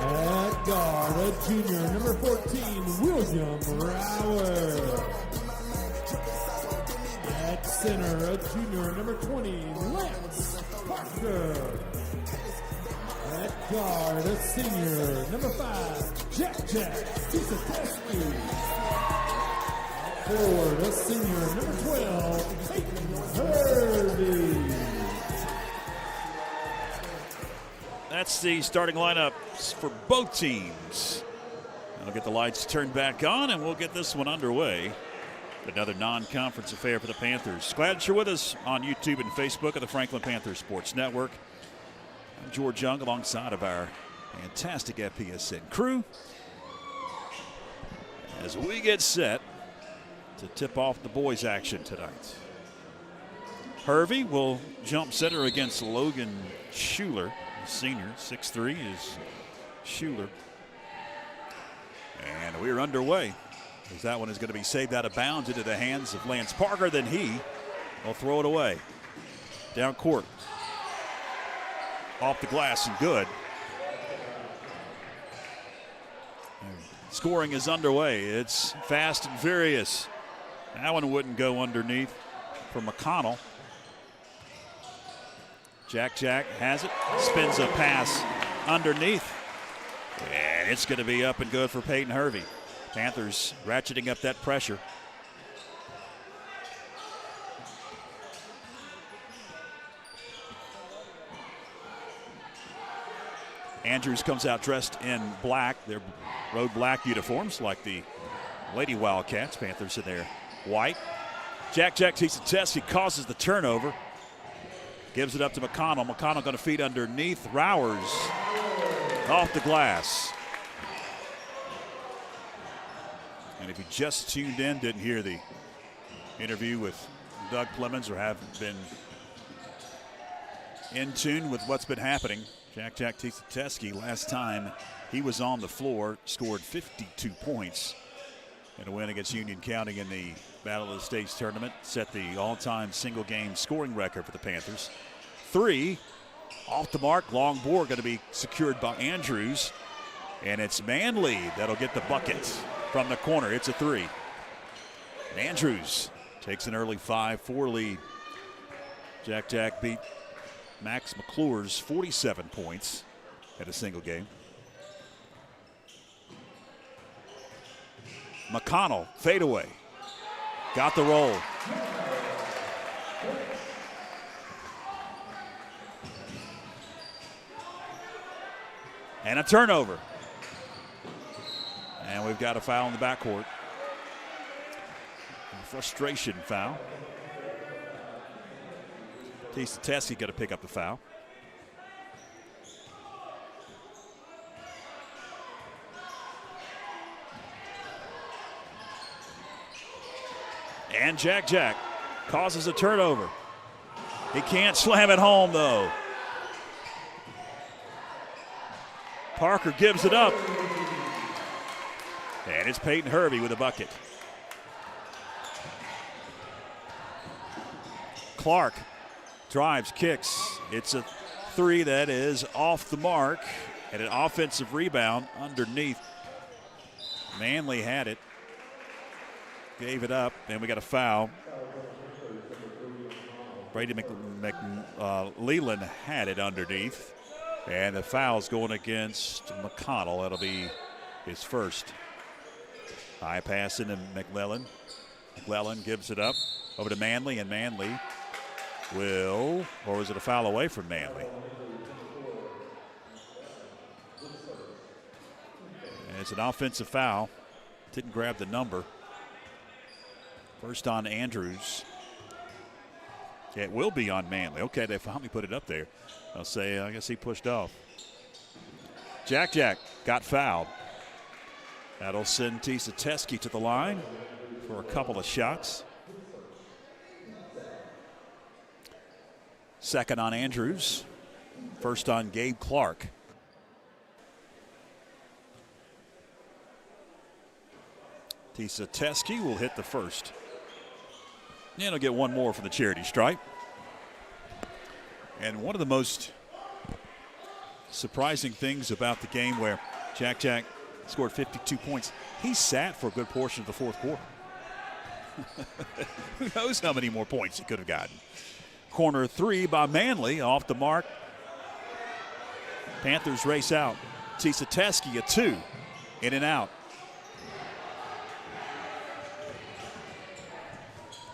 At guard, a junior, number 14, William Rower. At center, a junior, number 20, Lance Parker. At guard, a senior, number 5, Jack Tisotescu. Forward, a senior, number 12, Peyton Hervey. That's the starting lineups for both teams. I'll get the lights turned back on, and we'll get this one underway. Another non-conference affair for the Panthers. Glad you're with us on YouTube and Facebook of the Franklin Panthers Sports Network. I'm George Young alongside of our fantastic FPSN crew as we get set to tip off the boys' action tonight. Hervey will jump center against Logan Schuler. Senior, 6'3" is Schuler. And we're underway, as that one is going to be saved out of bounds into the hands of Lance Parker. Then he will throw it away. Down court. Off the glass and good. Scoring is underway. It's fast and furious. That one wouldn't go underneath for McConnell. Jack has it, spins a pass underneath, and it's going to be up and good for Peyton Hervey. Panthers ratcheting up that pressure. Andrews comes out dressed in black, their road black uniforms like the Lady Wildcats. Panthers in their white. Jack takes a test, he causes the turnover. Gives it up to McConnell. McConnell going to feed underneath. Rowers off the glass. And if you just tuned in, didn't hear the interview with Doug Clemens or haven't been in tune with what's been happening, Jack Tisotescu, last time he was on the floor, scored 52 points in a win against Union County in the Battle of the States tournament, set the all-time single-game scoring record for the Panthers. 3 off the mark, long board going to be secured by Andrews, and it's Manley that'll get the bucket from the corner. It's a 3. And Andrews takes an early 5-4 lead. Jack beat Max McClure's 47 points at a single game. McConnell, fadeaway. Got the roll. And a turnover. And we've got a foul in the backcourt. A frustration foul. Tisotescu got to pick up the foul. And Jack causes a turnover. He can't slam it home, though. Parker gives it up. And it's Peyton Hervey with a bucket. Clark drives, kicks. It's a three that is off the mark. And an offensive rebound underneath. Manley had it. Gave it up, and we got a foul. Brady Leland had it underneath. And the foul's going against McConnell. That'll be his first. High pass into McClellan. McClellan gives it up over to Manley, and Manley will, or was it a foul away from Manley? And it's an offensive foul. Didn't grab the number. First on Andrews. It will be on Manley. Okay, they finally put it up there. I'll say, I guess he pushed off. Jack got fouled. That'll send Teske to the line for a couple of shots. Second on Andrews. First on Gabe Clark. Teske will hit the first. And he'll get one more for the charity stripe. And one of the most surprising things about the game where Jack scored 52 points, he sat for a good portion of the fourth quarter. Who knows how many more points he could have gotten. Corner three by Manley off the mark. Panthers race out. Teske a two. In and out.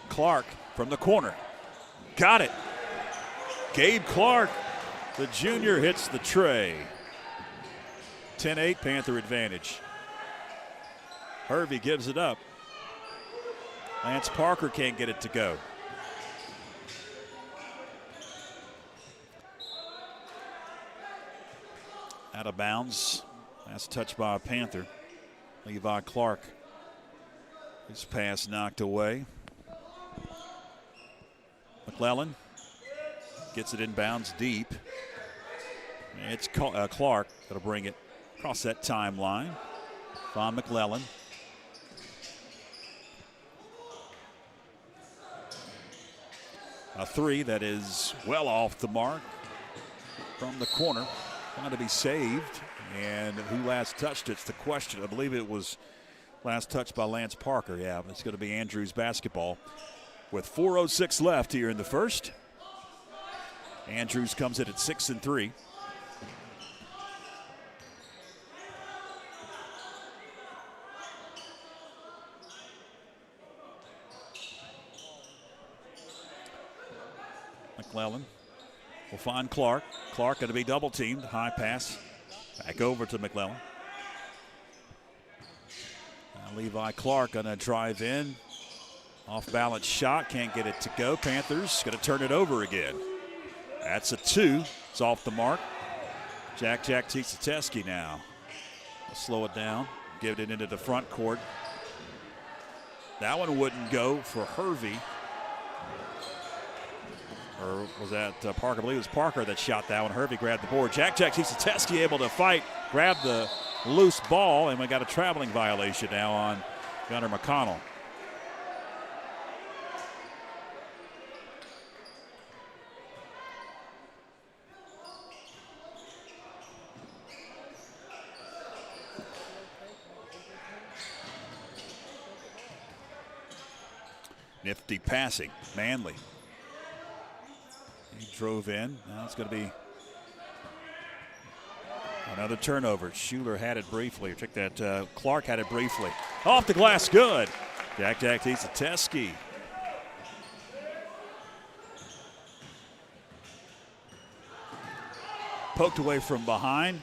Clark from the corner. Got it. Gabe Clark, the junior, hits the tray. 10-8 Panther advantage. Hervey gives it up. Lance Parker can't get it to go. Out of bounds. Last touch by a Panther. Levi Clark. His pass knocked away. McClellan gets it inbounds deep. It's Clark that'll bring it across that timeline. Von McClellan. A three that is well off the mark from the corner. Trying to be saved. And who last touched it's the question. I believe it was last touched by Lance Parker. Yeah, it's going to be Andrews basketball. With 4:06 left here in the first. Andrews comes in at 6-3. McClellan will find Clark. Clark going to be double teamed. High pass. Back over to McClellan. Now Levi Clark going to drive in. Off balance shot, can't get it to go. Panthers going to turn it over again. That's a two. It's off the mark. Jack Teske now. I'll slow it down, give it into the front court. That one wouldn't go for Hervey. Or was that Parker? I believe it was Parker that shot that one. Hervey grabbed the board. Jack Teske able to fight, grab the loose ball, and we got a traveling violation now on Gunnar McConnell. Nifty passing. Manley. He drove in. Now it's going to be another turnover. Schuler had it briefly. Took that. Clark had it briefly. Off the glass. Good. Jack Teske. Poked away from behind.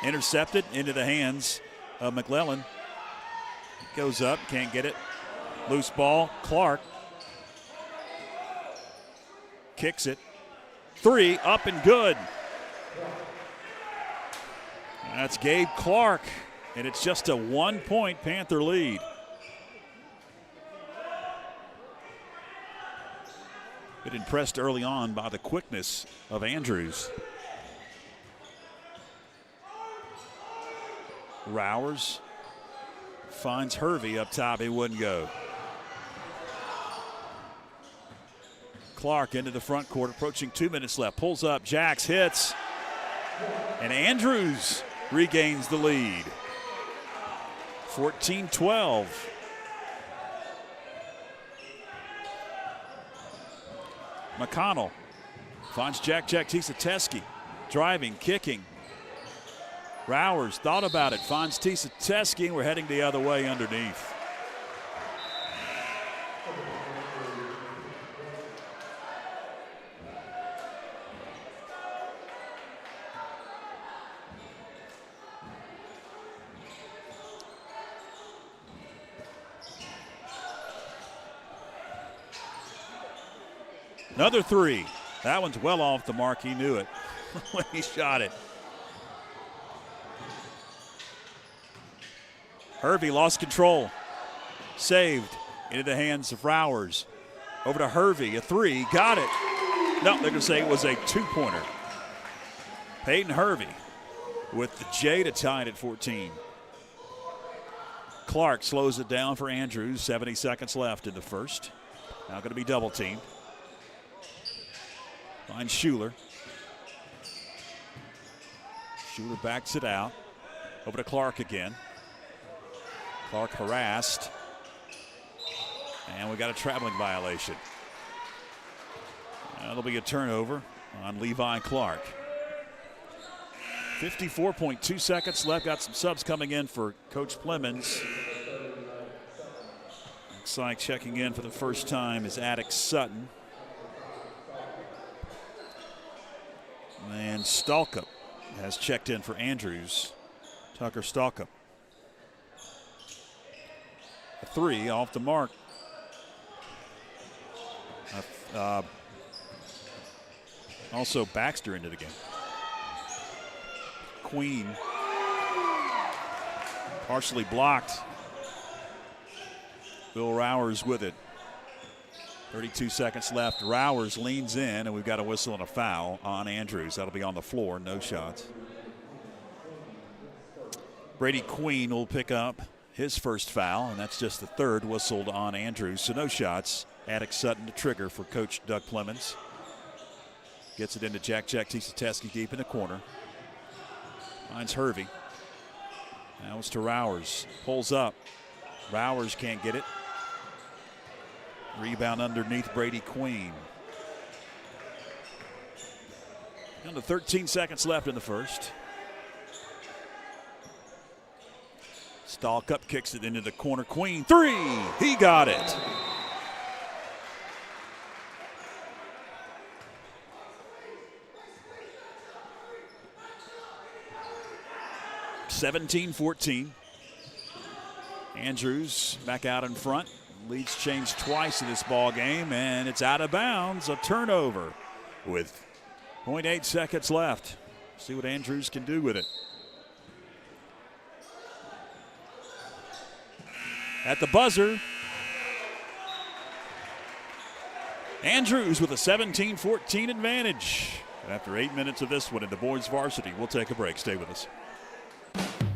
Intercepted into the hands of McClellan. Goes up. Can't get it. Loose ball, Clark kicks it. Three, up and good. That's Gabe Clark, and it's just a 1-point Panther lead. Been impressed early on by the quickness of Andrews. Rowers finds Hervey up top. He wouldn't go. Clark into the front court, approaching 2 minutes left. Pulls up, jacks, hits, and Andrews regains the lead. 14-12. McConnell finds Jack Tisateski, driving, kicking. Rowers thought about it, finds Tisateski, and we're heading the other way underneath. Another three. That one's well off the mark. He knew it when he shot it. Hervey lost control. Saved into the hands of Rowers. Over to Hervey, a three, got it. No, they're going to say it was a two-pointer. Peyton Hervey with the J to tie it at 14. Clark slows it down for Andrews. 70 seconds left in the first. Now going to be double-teamed. Finds Schuler. Schuler backs it out. Over to Clark again. Clark harassed. And we got a traveling violation. That'll be a turnover on Levi Clark. 54.2 seconds left. Got some subs coming in for Coach Plemons. Looks like checking in for the first time is Attic Sutton. And Stalkup has checked in for Andrews. Tucker Stalkup. A three off the mark. Also Baxter into the game. Queen partially blocked. Bill Rowers with it. 32 seconds left. Rowers leans in, and we've got a whistle and a foul on Andrews. That'll be on the floor, no shots. Brady Queen will pick up his first foul, and that's just the third whistled on Andrews. So no shots. Attic Sutton to trigger for Coach Doug Plemons. Gets it into Jack Tisateski deep in the corner. Finds Hervey. Now it's to Rowers. Pulls up. Rowers can't get it. Rebound underneath Brady Queen. Down to 13 seconds left in the first. Stalkup kicks it into the corner. Queen, three! He got it. (17-14). Andrews back out in front. Leads changed twice in this ball game, and it's out of bounds. A turnover with 0.8 seconds left. See what Andrews can do with it. At the buzzer, Andrews with a 17-14 advantage. After 8 minutes of this one in the boys varsity, we'll take a break. Stay with us.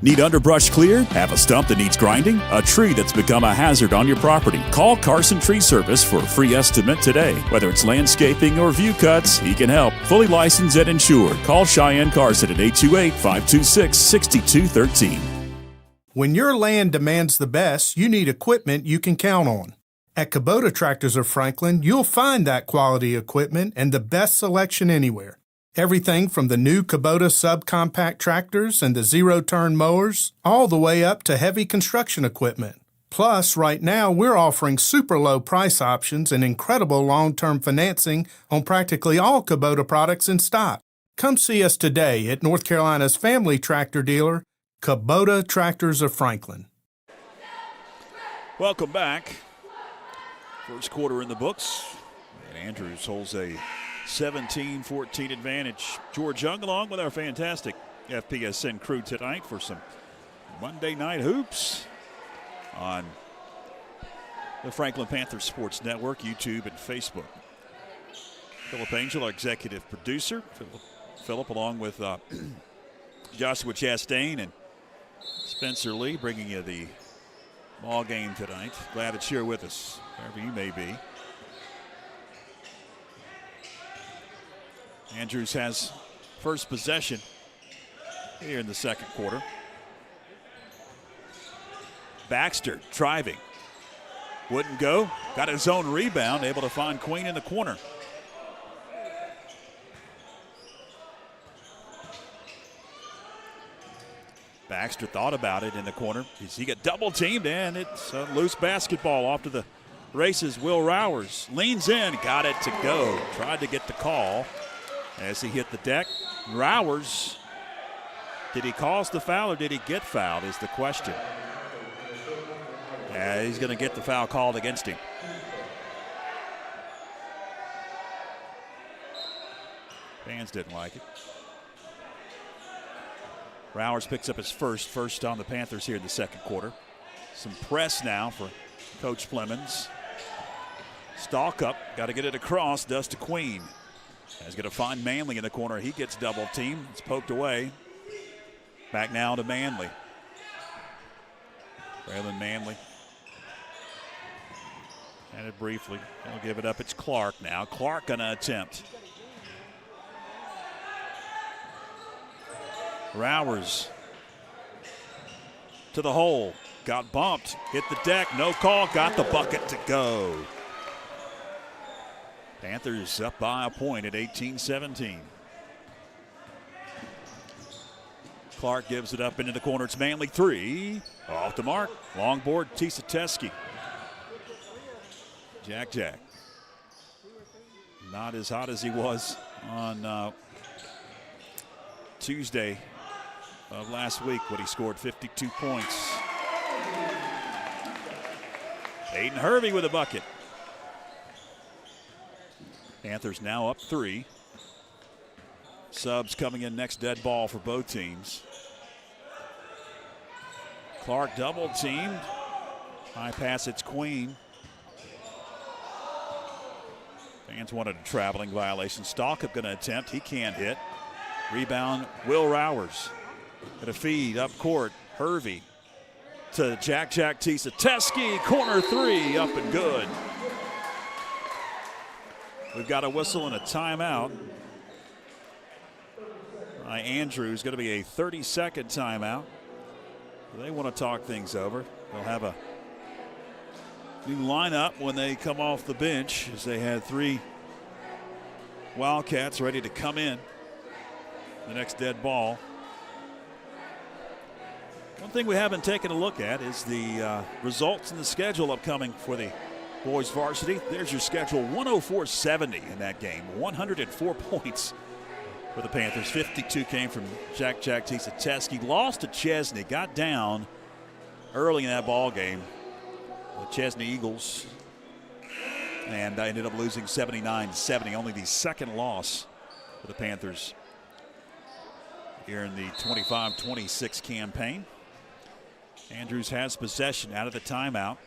Need underbrush cleared? Have a stump that needs grinding? A tree that's become a hazard on your property? Call Carson Tree Service for a free estimate today. Whether it's landscaping or view cuts, he can help. Fully licensed and insured. Call Cheyenne Carson at 828-526-6213. When your land demands the best, you need equipment you can count on. At Kubota Tractors of Franklin, you'll find that quality equipment and the best selection anywhere. Everything from the new Kubota subcompact tractors and the zero-turn mowers, all the way up to heavy construction equipment. Plus, right now, we're offering super low price options and incredible long-term financing on practically all Kubota products in stock. Come see us today at North Carolina's family tractor dealer, Kubota Tractors of Franklin. Welcome back. First quarter in the books. And Andrews holds a 17-14 advantage. George Young along with our fantastic FPSN crew tonight for some Monday night hoops on the Franklin Panthers Sports Network, YouTube, and Facebook. Philip Angel, our executive producer. Philip along with Joshua Chastain and Spencer Lee bringing you the ball game tonight. Glad that you're with us, wherever you may be. Andrews has first possession here in the second quarter. Baxter driving. Wouldn't go. Got his own rebound, able to find Queen in the corner. Baxter thought about it in the corner. He got double teamed, and it's a loose basketball off to the races. Will Rowers leans in, got it to go. Tried to get the call as he hit the deck. Rowers, did he cause the foul or did he get fouled is the question. He's going to get the foul called against him. Fans didn't like it. Rowers picks up his first on the Panthers here in the second quarter. Some press now for Coach Flemons. Stalk up, got to get it across, does to Queen. He's going to find Manley in the corner. He gets double teamed. It's poked away. Back now to Manley. Braylon Manley. And it briefly. He'll give it up. It's Clark now. Clark going to attempt. Rowers to the hole. Got bumped. Hit the deck. No call. Got the bucket to go. Panthers up by a point at 18-17. Clark gives it up into the corner. It's Manley three. Off the mark. Long board. Tisateski. Jack. Not as hot as he was on Tuesday of last week when he scored 52 points. Aiden Hervey with a bucket. Panthers now up 3. Subs coming in next dead ball for both teams. Clark double teamed. High pass, it's Queen. Fans wanted a traveling violation. Stalkup going to attempt. He can't hit. Rebound, Will Rowers. Got a feed up court. Hervey to Jack Tisateski. Corner three, up and good. We've got a whistle and a timeout by Andrews. Going to be a 30-second timeout. They want to talk things over. They'll have a new lineup when they come off the bench, as they had 3 Wildcats ready to come in. The next dead ball. One thing we haven't taken a look at is the results in the schedule upcoming for the boys varsity. There's your schedule. 104-70 in that game. 104 points for the Panthers. 52 came from Jack Tisateski. Lost to Chesney. Got down early in that ball game. The Chesney Eagles. And ended up losing 79-70. Only the second loss for the Panthers here in the 25-26 campaign. Andrews has possession out of the timeout.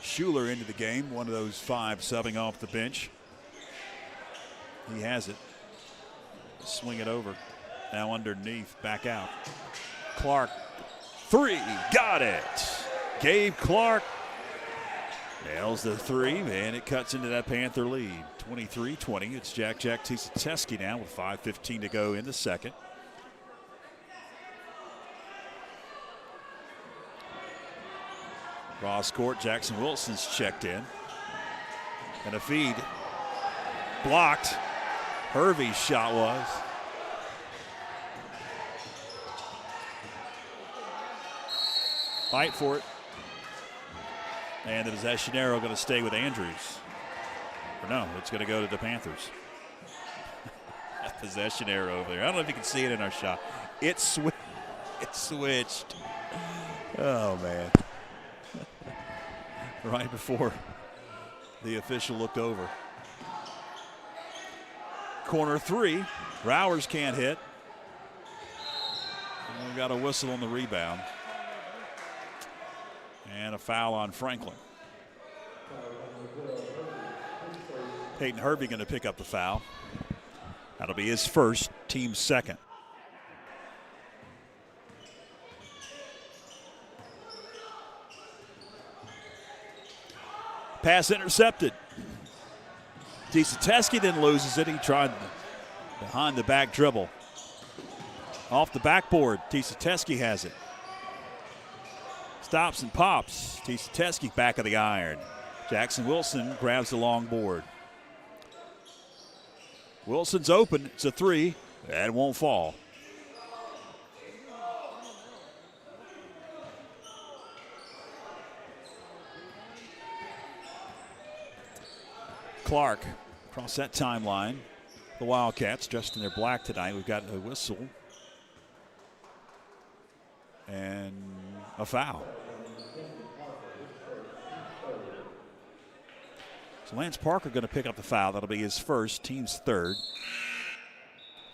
Schuler into the game, one of those 5 subbing off the bench. He has it. Swing it over. Now underneath, back out. Clark, 3, got it. Gabe Clark nails the 3, and it cuts into that Panther lead. 23-20. It's Jack Tisateski now with 5:15 to go in the second. Cross court, Jackson Wilson's checked in. And a feed. Blocked. Hervey's shot was. Fight for it. And the possession arrow going to stay with Andrews. Or no, it's going to go to the Panthers. That possession arrow over there. I don't know if you can see it in our shot. It switched. Oh, man. Right before the official looked over. Corner 3. Rowers can't hit. And we've got a whistle on the rebound. And a foul on Franklin. Peyton Hervey going to pick up the foul. That'll be his first, team second. Pass intercepted. Tisateski then loses it. He tried behind the back dribble. Off the backboard, Tisateski has it. Stops and pops. Tisateski back of the iron. Jackson Wilson grabs the long board. Wilson's open. It's a three. That won't fall. Clark across that timeline. The Wildcats dressed in their black tonight. We've got a whistle and a foul. So Lance Parker going to pick up the foul. That'll be his first, team's third.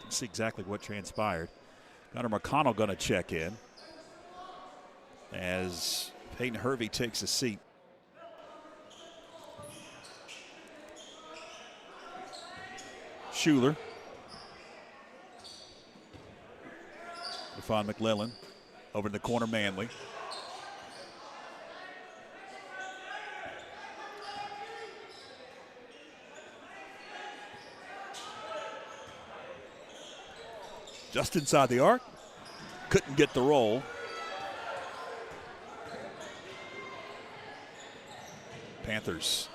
Let's see exactly what transpired. Gunnar McConnell going to check in as Peyton Hervey takes a seat. Schuler. Devon McClellan over in the corner, Manley. Just inside the arc. Couldn't get the roll. Panthers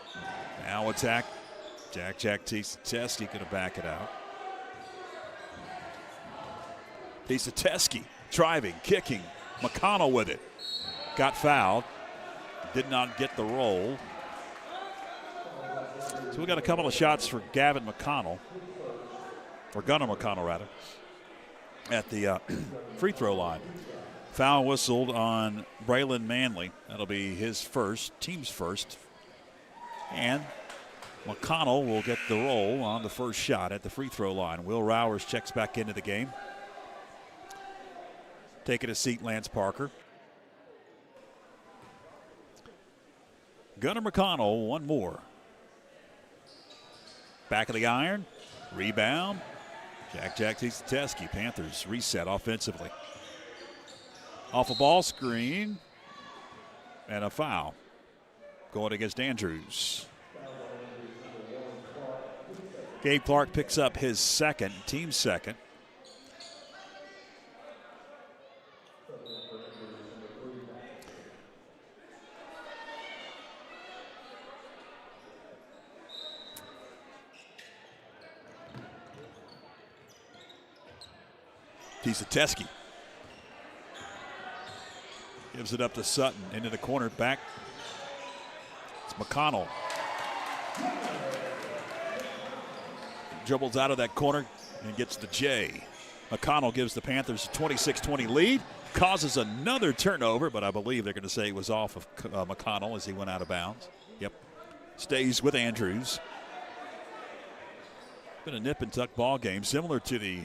now attack. Jack Tisateski going to back it out. Tisateski driving, kicking. McConnell with it. Got fouled. Did not get the roll. So we got a couple of shots for Gavin McConnell. Or Gunnar McConnell, rather. At the free throw line. Foul whistled on Braylon Manley. That'll be his first, team's first. And McConnell will get the roll on the first shot at the free throw line. Will Rowers checks back into the game. Taking a seat, Lance Parker. Gunnar McConnell, one more. Back of the iron. Rebound. Jack Tisateski. Panthers reset offensively. Off a ball screen. And a foul. Going against Andrews. Gabe Clark picks up his second, team second. Tisateski gives it up to Sutton into the corner, back. It's McConnell. Dribbles out of that corner and gets the J. McConnell gives the Panthers a 26-20 lead. Causes another turnover, but I believe they're going to say it was off of McConnell as he went out of bounds. Yep. Stays with Andrews. Been a nip and tuck ball game, similar to the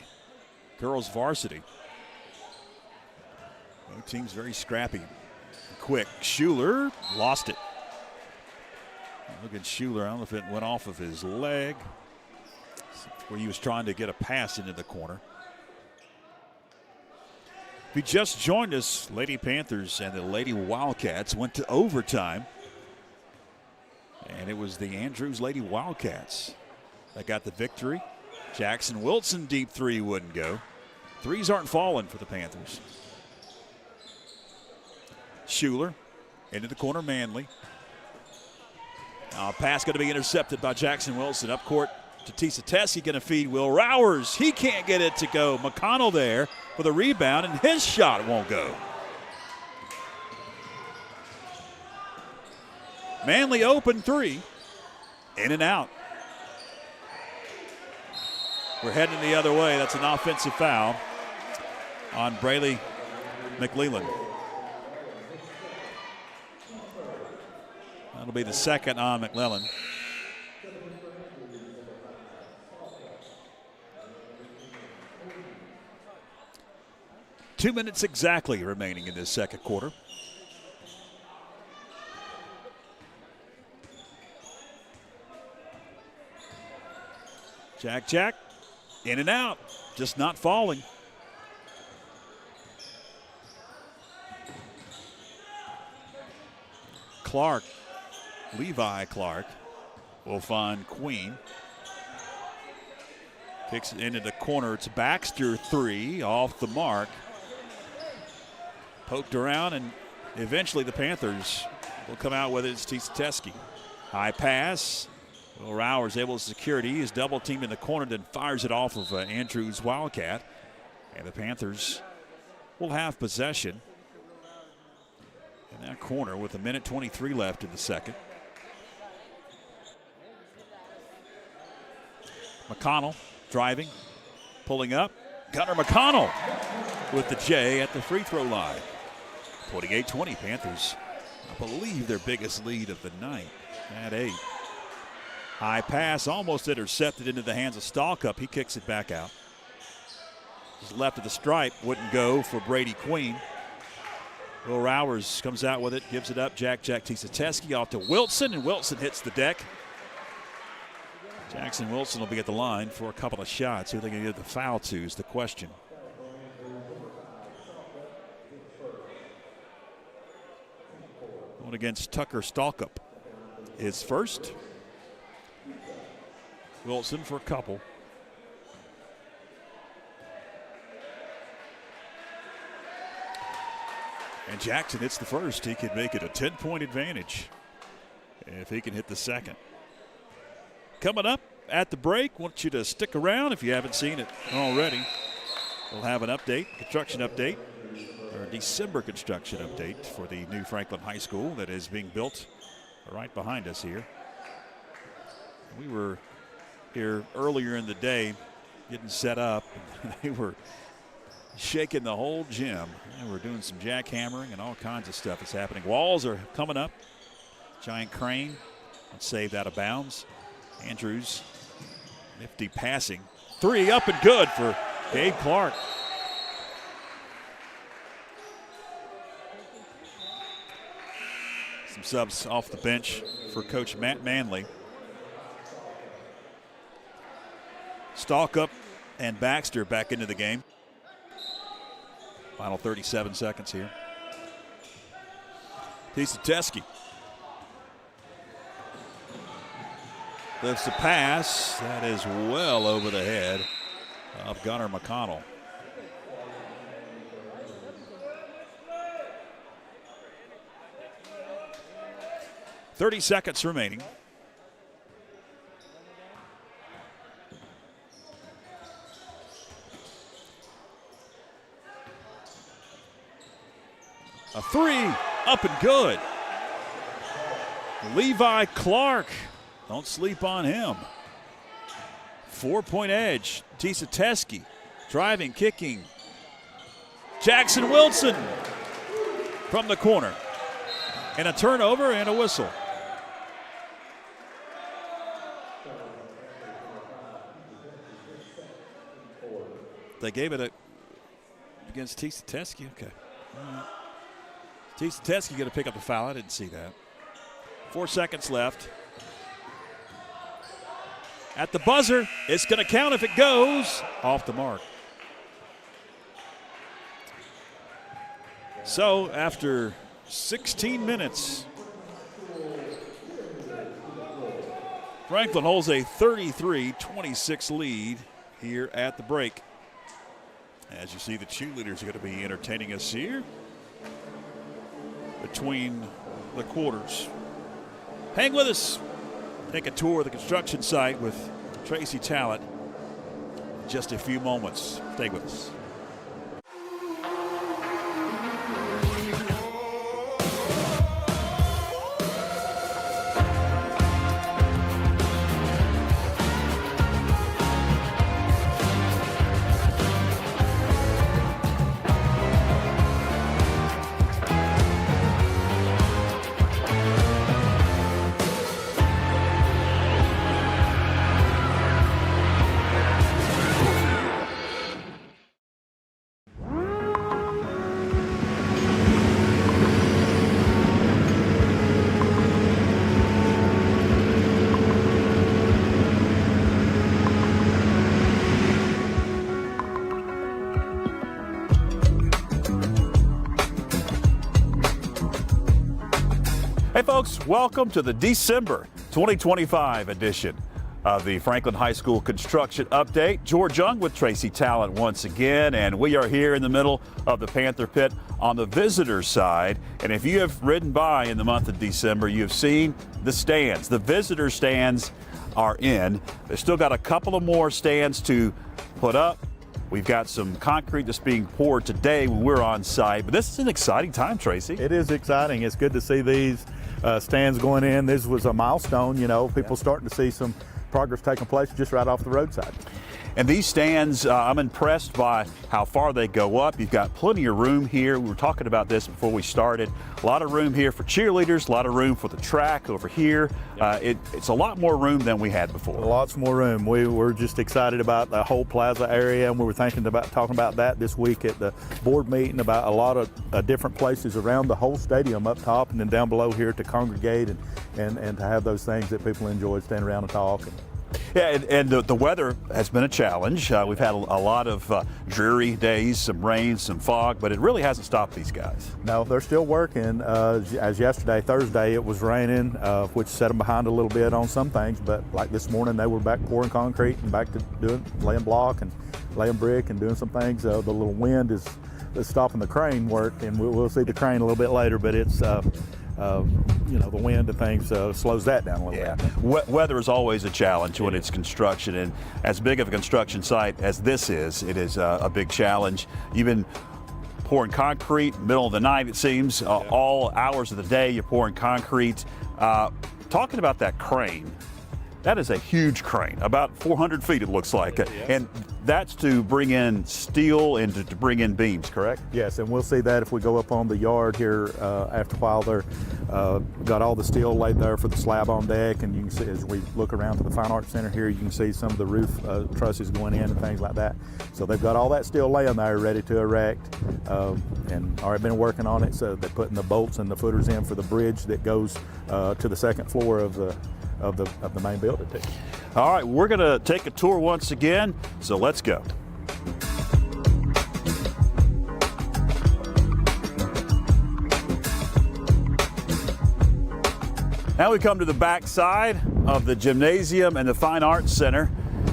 girls varsity. Both teams very scrappy. Quick. Schuler lost it. Look at Schuler. I don't know if it went off of his leg, where he was trying to get a pass into the corner. If you just joined us, Lady Panthers and the Lady Wildcats went to overtime. And it was the Andrews Lady Wildcats that got the victory. Jackson Wilson deep three wouldn't go. Threes aren't falling for the Panthers. Schuler into the corner, Manley. Pass going to be intercepted by Jackson Wilson. Up court to Tisateski, going to feed Will Rowers. He can't get it to go. McConnell there for the rebound, and his shot won't go. Manley open three. In and out. We're heading the other way. That's an offensive foul on Brayley McLeland. That'll be the second on McLellan. Two minutes exactly remaining in this second quarter. Jack. In and out, just not falling. Clark, Levi Clark, will find Queen. Kicks it into the corner. It's Baxter, 3, off the mark. Poked around, and eventually the Panthers will come out with it. It's Tisateski. High pass. Will Rowers able to secure it. He is double teamed in the corner, then fires it off of Andrews Wildcat. And the Panthers will have possession in that corner with 1:23 left in the second. McConnell driving, pulling up. Gunnar McConnell with the J at the free throw line. 28-20 Panthers, I believe their biggest lead of the night at 8. High pass almost intercepted into the hands of Stalkup. He kicks it back out. Just left of the stripe, wouldn't go for Brady Queen. Will Rowers comes out with it, gives it up. Jack Tisateski off to Wilson, and Wilson hits the deck. Jackson Wilson will be at the line for a couple of shots. Who are they going to give the foul to is the question. Going against Tucker Stalkup is first. Wilson for a couple. And Jackson hits the first. He could make it a 10-point advantage if he can hit the second. Coming up at the break, want you to stick around if you haven't seen it already. We'll have an update, construction update, or December construction update for the new Franklin High School that is being built right behind us here. We were here earlier in the day getting set up. They were shaking the whole gym. They were doing some jackhammering and all kinds of stuff is happening. Walls are coming up. Giant crane saved out of bounds. Andrews, nifty passing. 3 up and good for Gabe Clark. Some subs off the bench for Coach Matt Manley. Stalkup and Baxter back into the game. Final 37 seconds here. Tisateski lifts the pass. That is well over the head of Gunnar McConnell. .30 seconds remaining. A 3, up and good. Levi Clark, don't sleep on him. 4-point edge. Tisateski driving, kicking. Jackson Wilson from the corner. And a turnover and a whistle. They gave it against Tisateski. Okay. All right. Tisateski going to pick up the foul. I didn't see that. 4 seconds left. At the buzzer, it's going to count if it goes off the mark. So after 16 minutes, Franklin holds a 33-26 lead here at the break. As you see, the cheerleaders are going to be entertaining us here between the quarters. Hang with us. Take a tour of the construction site with Tracy Tallett in just a few moments. Stay with us. Hey folks, welcome to the December 2025 edition of the Franklin High School Construction Update. George Young with Tracy Talent once again, and we are here in the middle of the Panther Pit on the visitor side. And if you have ridden by in the month of December, you have seen the stands. The visitor stands are in. They've still got a couple of more stands to put up. We've got some concrete that's being poured today when we're on site, but this is an exciting time, Tracy. It is exciting. It's good to see these stands going in. This was a milestone, you know, people starting to see some progress taking place just right off the roadside. And these stands, I'm impressed by how far they go up. You've got plenty of room here. We were talking about this before we started. A lot of room here for cheerleaders, a lot of room for the track over here. It's a lot more room than we had before. Lots more room. We were just excited about the whole plaza area, and we were talking about that this week at the board meeting, about a lot of different places around the whole stadium, up top and then down below here, to congregate and to have those things that people enjoy, stand around and talk. Yeah, and the weather has been a challenge. We've had a lot of dreary days, some rain, some fog, but it really hasn't stopped these guys. No, they're still working. As yesterday, Thursday, it was raining, which set them behind a little bit on some things, but like this morning, they were back pouring concrete and back to laying block and laying brick and doing some things. The little wind is stopping the crane work, and we'll see the crane a little bit later, but it's the wind and things slows that down a little bit. Weather is always a challenge when it's construction, and as big of a construction site as this is, it is a big challenge. You've been pouring concrete, middle of the night it seems, all hours of the day you're pouring concrete. Talking about that crane, that is a huge crane, about 400 feet it looks like, and that's to bring in steel and to bring in beams, correct? Yes, and we'll see that if we go up on the yard here after a while. They're got all the steel laid there for the slab on deck, and you can see as we look around to the Fine Arts Center here, you can see some of the roof trusses going in and things like that. So they've got all that steel laying there ready to erect, and already been working on it. So they're putting the bolts and the footers in for the bridge that goes to the second floor of the main building too. All right, we're going to take a tour once again, so let's go. Now we come to the back side of the gymnasium and the Fine Arts Center.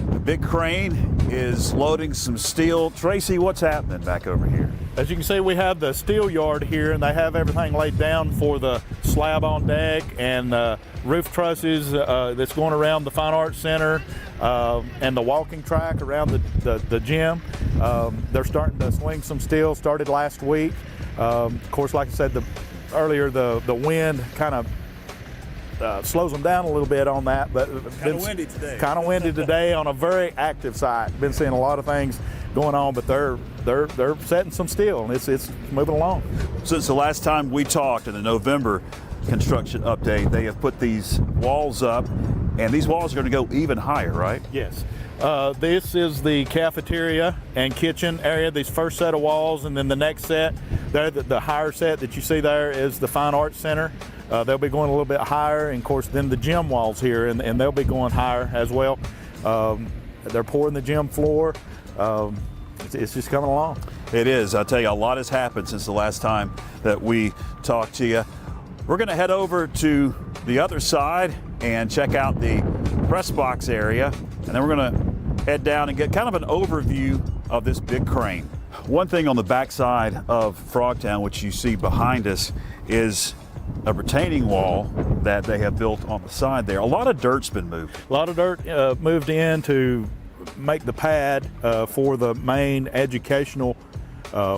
The big crane is loading some steel. Tracy, what's happening back over here? As you can see, we have the steel yard here, and they have everything laid down for the slab on deck and roof trusses that's going around the Fine Arts Center and the walking track around the gym. They're starting to swing some steel, started last week. Of course, like I said earlier, the wind kind of slows them down a little bit on that, but kind of windy today. Kind of windy today on a very active site. Been seeing a lot of things going on, but they're setting some steel, and it's moving along. Since the last time we talked in the November construction update, they have put these walls up, and these walls are going to go even higher, right? Yes. This is the cafeteria and kitchen area, these first set of walls, and then the next set, the higher set that you see there is the Fine Arts Center. They'll be going a little bit higher, and of course then the gym walls here, and they'll be going higher as well. They're pouring the gym floor. It's just coming along. It is. I'll tell you, a lot has happened since the last time that we talked to you. We're going to head over to the other side and check out the press box area, and then we're going to head down and get kind of an overview of this big crane. One thing on the backside of Frogtown, which you see behind us, is a retaining wall that they have built on the side there. A lot of dirt's been moved. A lot of dirt moved in to make the pad for the main educational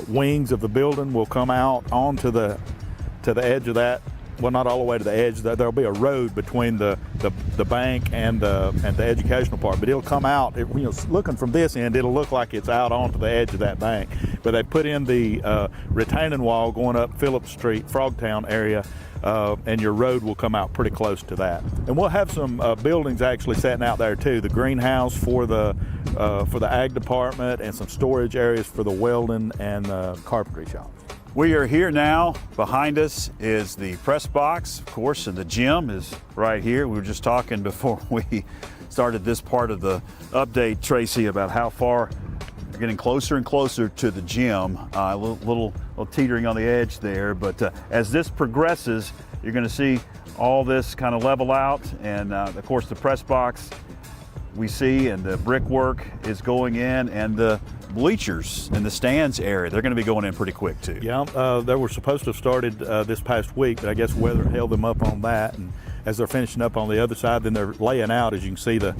wings of the building. Will come out onto the edge of that. Well, not all the way to the edge. There'll be a road between the bank and the educational part, but it'll come out. Looking from this end, it'll look like it's out onto the edge of that bank. But they put in the retaining wall going up Phillips Street, Frogtown area, and your road will come out pretty close to that. And we'll have some buildings actually setting out there too. The greenhouse for the ag department, and some storage areas for the welding and carpentry shops. We are here now. Behind us is the press box, of course, and the gym is right here. We were just talking before we started this part of the update, Tracy, about how far we're getting closer and closer to the gym. A little teetering on the edge there, but as this progresses, you're going to see all this kind of level out, and of course the press box we see and the brickwork is going in, and the bleachers in the stands area, they're going to be going in pretty quick too. Yeah, they were supposed to have started this past week, but I guess weather held them up on that. And as they're finishing up on the other side, then they're laying out, as you can see, the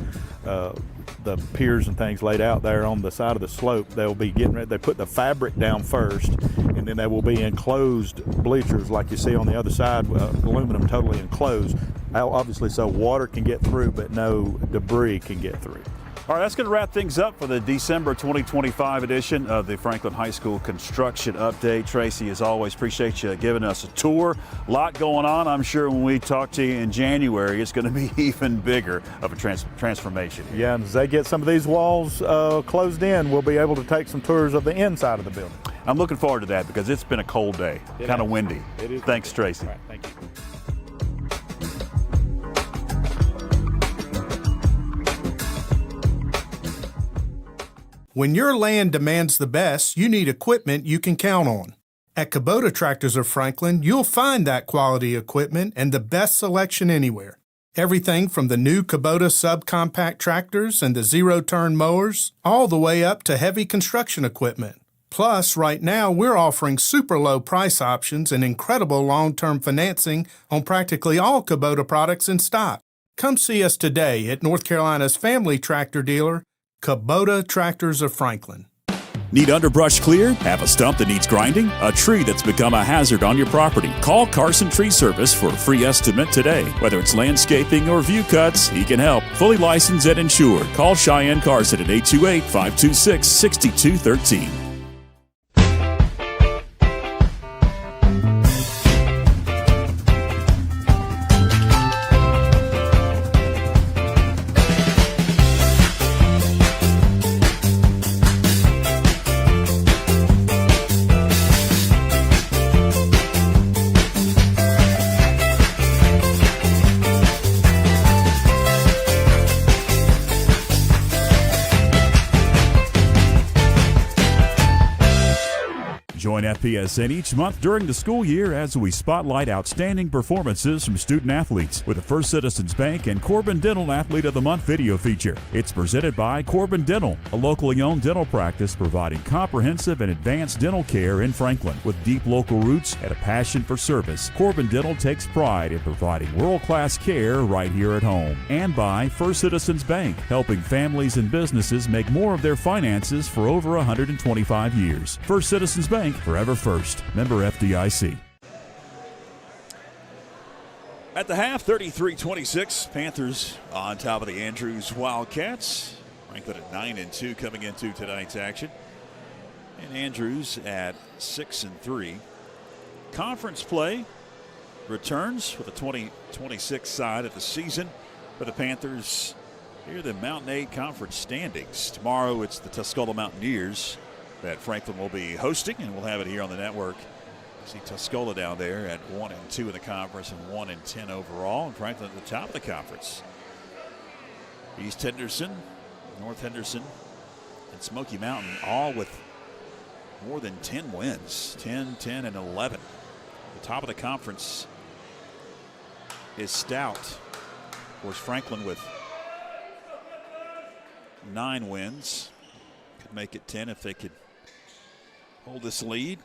piers and things laid out there on the side of the slope. They'll be getting ready. They put the fabric down first, and then they will be enclosed bleachers like you see on the other side, aluminum totally enclosed, obviously so water can get through, but no debris can get through. All right, that's going to wrap things up for the December 2025 edition of the Franklin High School Construction Update. Tracy, as always, appreciate you giving us a tour. A lot going on. I'm sure when we talk to you in January, it's going to be even bigger of a transformation. Yeah, and as they get some of these walls closed in, we'll be able to take some tours of the inside of the building. I'm looking forward to that because it's been a cold day, kind of windy. It is. Thanks, Tracy. All right, thank you. When your land demands the best, you need equipment you can count on. At Kubota Tractors of Franklin, you'll find that quality equipment and the best selection anywhere. Everything from the new Kubota subcompact tractors and the zero-turn mowers, all the way up to heavy construction equipment. Plus, right now, we're offering super low price options and incredible long-term financing on practically all Kubota products in stock. Come see us today at North Carolina's family tractor dealer, Kubota Tractors of Franklin. Need underbrush cleared? Have a stump that needs grinding? A tree that's become a hazard on your property? Call Carson Tree Service for a free estimate today. Whether it's landscaping or view cuts, he can help. Fully licensed and insured. Call Cheyenne Carson at 828-526-6213. Join FPSN each month during the school year as we spotlight outstanding performances from student athletes with the First Citizens Bank and Corbin Dental Athlete of the Month video feature. It's presented by Corbin Dental, a locally owned dental practice providing comprehensive and advanced dental care in Franklin. With deep local roots and a passion for service, Corbin Dental takes pride in providing world-class care right here at home. And by First Citizens Bank, helping families and businesses make more of their finances for over 125 years. First Citizens Bank, forever first. Member FDIC. At the half, 33-26, Panthers on top of the Andrews Wildcats. Franklin at 9-2 coming into tonight's action. And Andrews at 6-3. Conference play returns for the 2026 side of the season for the Panthers. Here are the Mountain 8 Conference standings. Tomorrow it's the Tuscola Mountaineers that Franklin will be hosting, and we'll have it here on the network. See Tuscola down there at 1-2 in the conference and 1-10 overall, and Franklin at the top of the conference. East Henderson, North Henderson, and Smoky Mountain all with more than 10 wins, 10, 10, and 11. The top of the conference is stout. Of course, Franklin with 9 wins could make it 10 if they could hold this lead.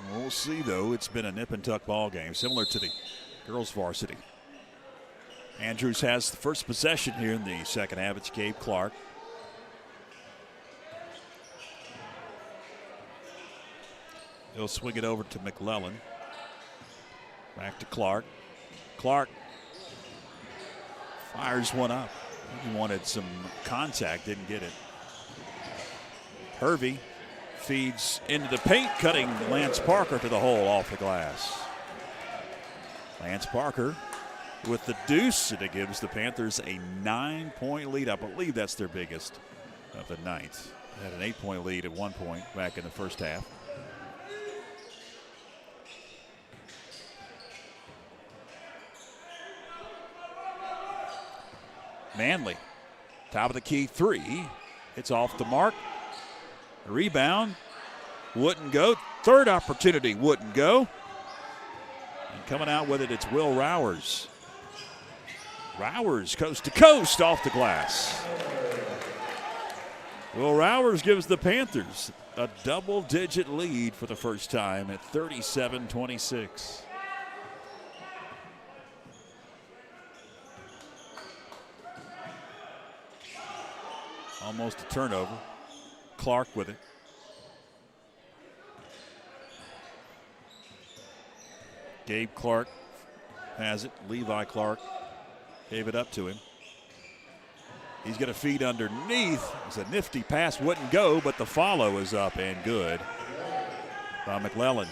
And we'll see, though. It's been a nip and tuck ball game, similar to the girls' varsity. Andrews has the first possession here in the second half. It's Gabe Clark. He'll swing it over to McClellan. Back to Clark. Clark fires one up. He wanted some contact, didn't get it. Hervey feeds into the paint, cutting Lance Parker to the hole off the glass. Lance Parker with the deuce, and it gives the Panthers a 9-point lead. I believe that's their biggest of the night. They had an 8-point lead at one point back in the first half. Manley, top of the key three. It's off the mark. Rebound wouldn't go. Third opportunity wouldn't go. And coming out with it, it's Will Rowers. Rowers coast to coast off the glass. Will Rowers gives the Panthers a double-digit lead for the first time at 37-26. Almost a turnover. Clark with it. Gabe Clark has it. Levi Clark gave it up to him. He's going to feed underneath. It's a nifty pass, wouldn't go, but the follow is up and good by McClellan.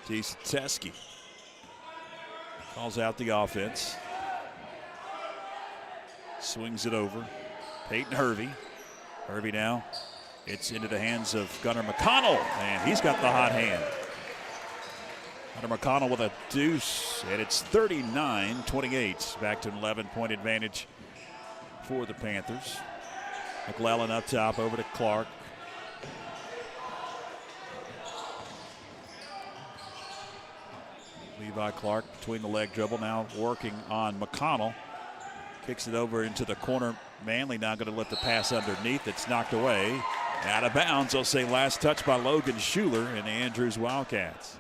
Teske calls out the offense. Swings it over. Peyton Hervey. Hervey now. It's into the hands of Gunnar McConnell, and he's got the hot hand. Gunnar McConnell with a deuce, and it's 39-28. Back to an 11-point advantage for the Panthers. McClellan up top over to Clark. Levi Clark between the leg dribble, now working on McConnell. Kicks it over into the corner. Manley now going to let the pass underneath. It's knocked away. Out of bounds, they'll say last touch by Logan Schuler and the Andrews Wildcats.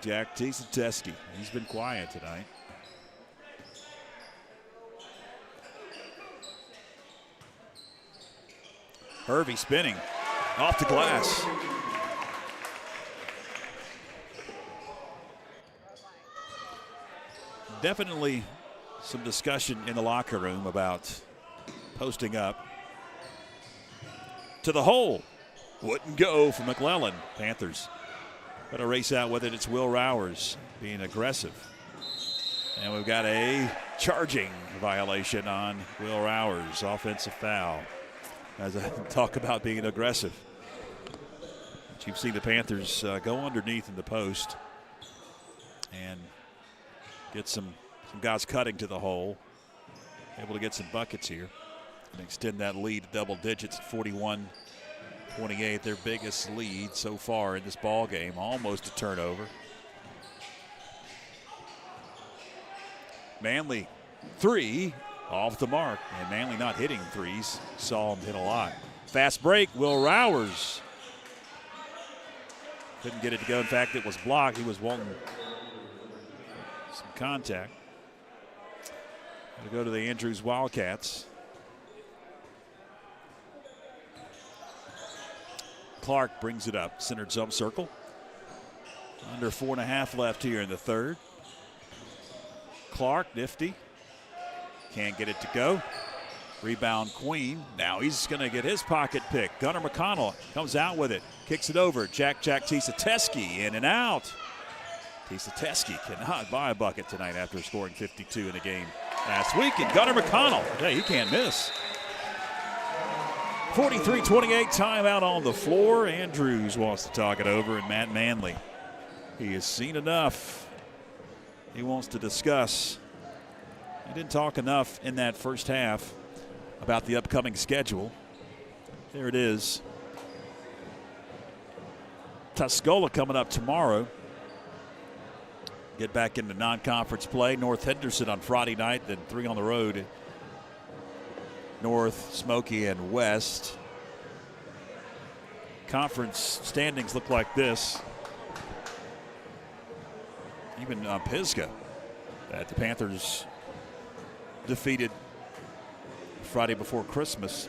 Jack Teske. He's been quiet tonight. Hervey spinning off the glass. Definitely some discussion in the locker room about posting up to the hole. Wouldn't go for McClellan. Panthers going to race out with it. It's Will Rowers being aggressive. And we've got a charging violation on Will Rowers. Offensive foul. As I talk about being aggressive. But you've seen the Panthers go underneath in the post and get some guys cutting to the hole. Able to get some buckets here and extend that lead to double digits at 41-28. Their biggest lead so far in this ball game. Almost a turnover. Manley, three off the mark. And Manley not hitting threes. Saw him hit a lot. Fast break, Will Rowers. Couldn't get it to go. In fact, it was blocked. He was wanting some contact. We'll go to the Andrews Wildcats. Clark brings it up. Centered jump circle. Under 4.5 left here in the third. Clark, nifty. Can't get it to go. Rebound Queen. Now he's going to get his pocket pick. Gunnar McConnell comes out with it. Kicks it over. Jack Teske in and out. Teske cannot buy a bucket tonight after scoring 52 in the game last week. And Gunnar McConnell, hey, he can't miss. 43-28, timeout on the floor. Andrews wants to talk it over, and Matt Manley. He has seen enough. He wants to discuss. He didn't talk enough in that first half about the upcoming schedule. There it is. Tuscola coming up tomorrow. Get back into non-conference play. North Henderson on Friday night, then 3 on the road. North, Smoky, and West. Conference standings look like this. Even Pisgah, that the Panthers defeated Friday before Christmas.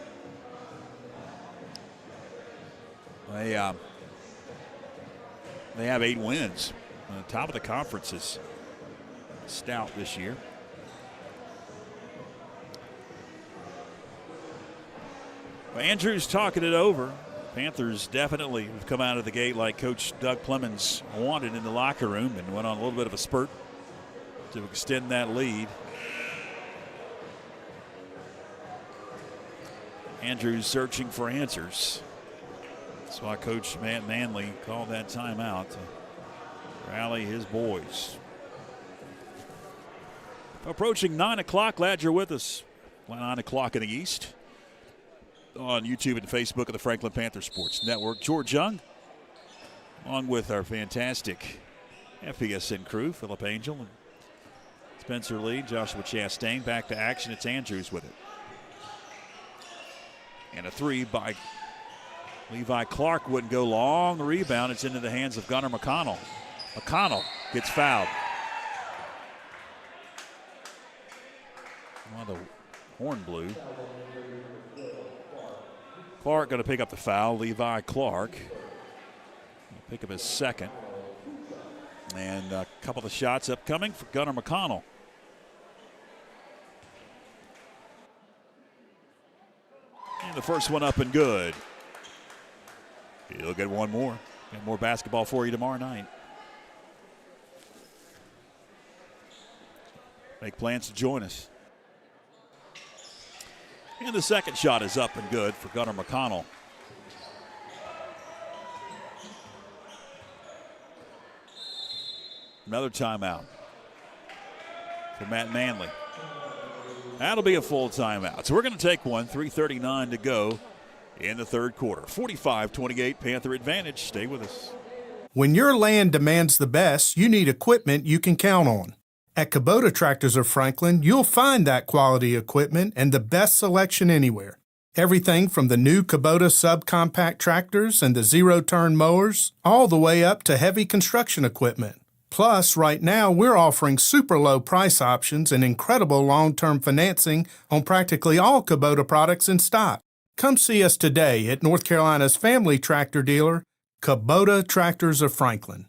They have 8 wins. The top of the conference is stout this year. Well, Andrews talking it over. Panthers definitely have come out of the gate like Coach Doug Clemens wanted in the locker room and went on a little bit of a spurt to extend that lead. Andrews searching for answers. That's why Coach Matt Manley called that timeout to rally his boys. Approaching 9 o'clock. Glad you're with us. 9 o'clock in the East. on YouTube and Facebook of the Franklin Panther Sports Network. George Young, along with our fantastic FPSN crew, Philip Angel and Spencer Lee, Joshua Chastain. Back to action. It's Andrews with it. And a three by Levi Clark wouldn't go long. The rebound, it's into the hands of Gunnar McConnell. McConnell gets fouled. Well, the horn blew. Clark going to pick up the foul. Levi Clark pick up his second. And a couple of shots upcoming for Gunnar McConnell. And the first one up and good. He'll get one more. Got more basketball for you tomorrow night. Make plans to join us. And the second shot is up and good for Gunnar McConnell. Another timeout for Matt Manley. That'll be a full timeout. So we're going to take one. 3:39 to go in the third quarter. 45-28 Panther advantage. Stay with us. When your land demands the best, you need equipment you can count on. At Kubota Tractors of Franklin, you'll find that quality equipment and the best selection anywhere. Everything from the new Kubota subcompact tractors and the zero-turn mowers, all the way up to heavy construction equipment. Plus, right now, we're offering super low price options and incredible long-term financing on practically all Kubota products in stock. Come see us today at North Carolina's family tractor dealer, Kubota Tractors of Franklin.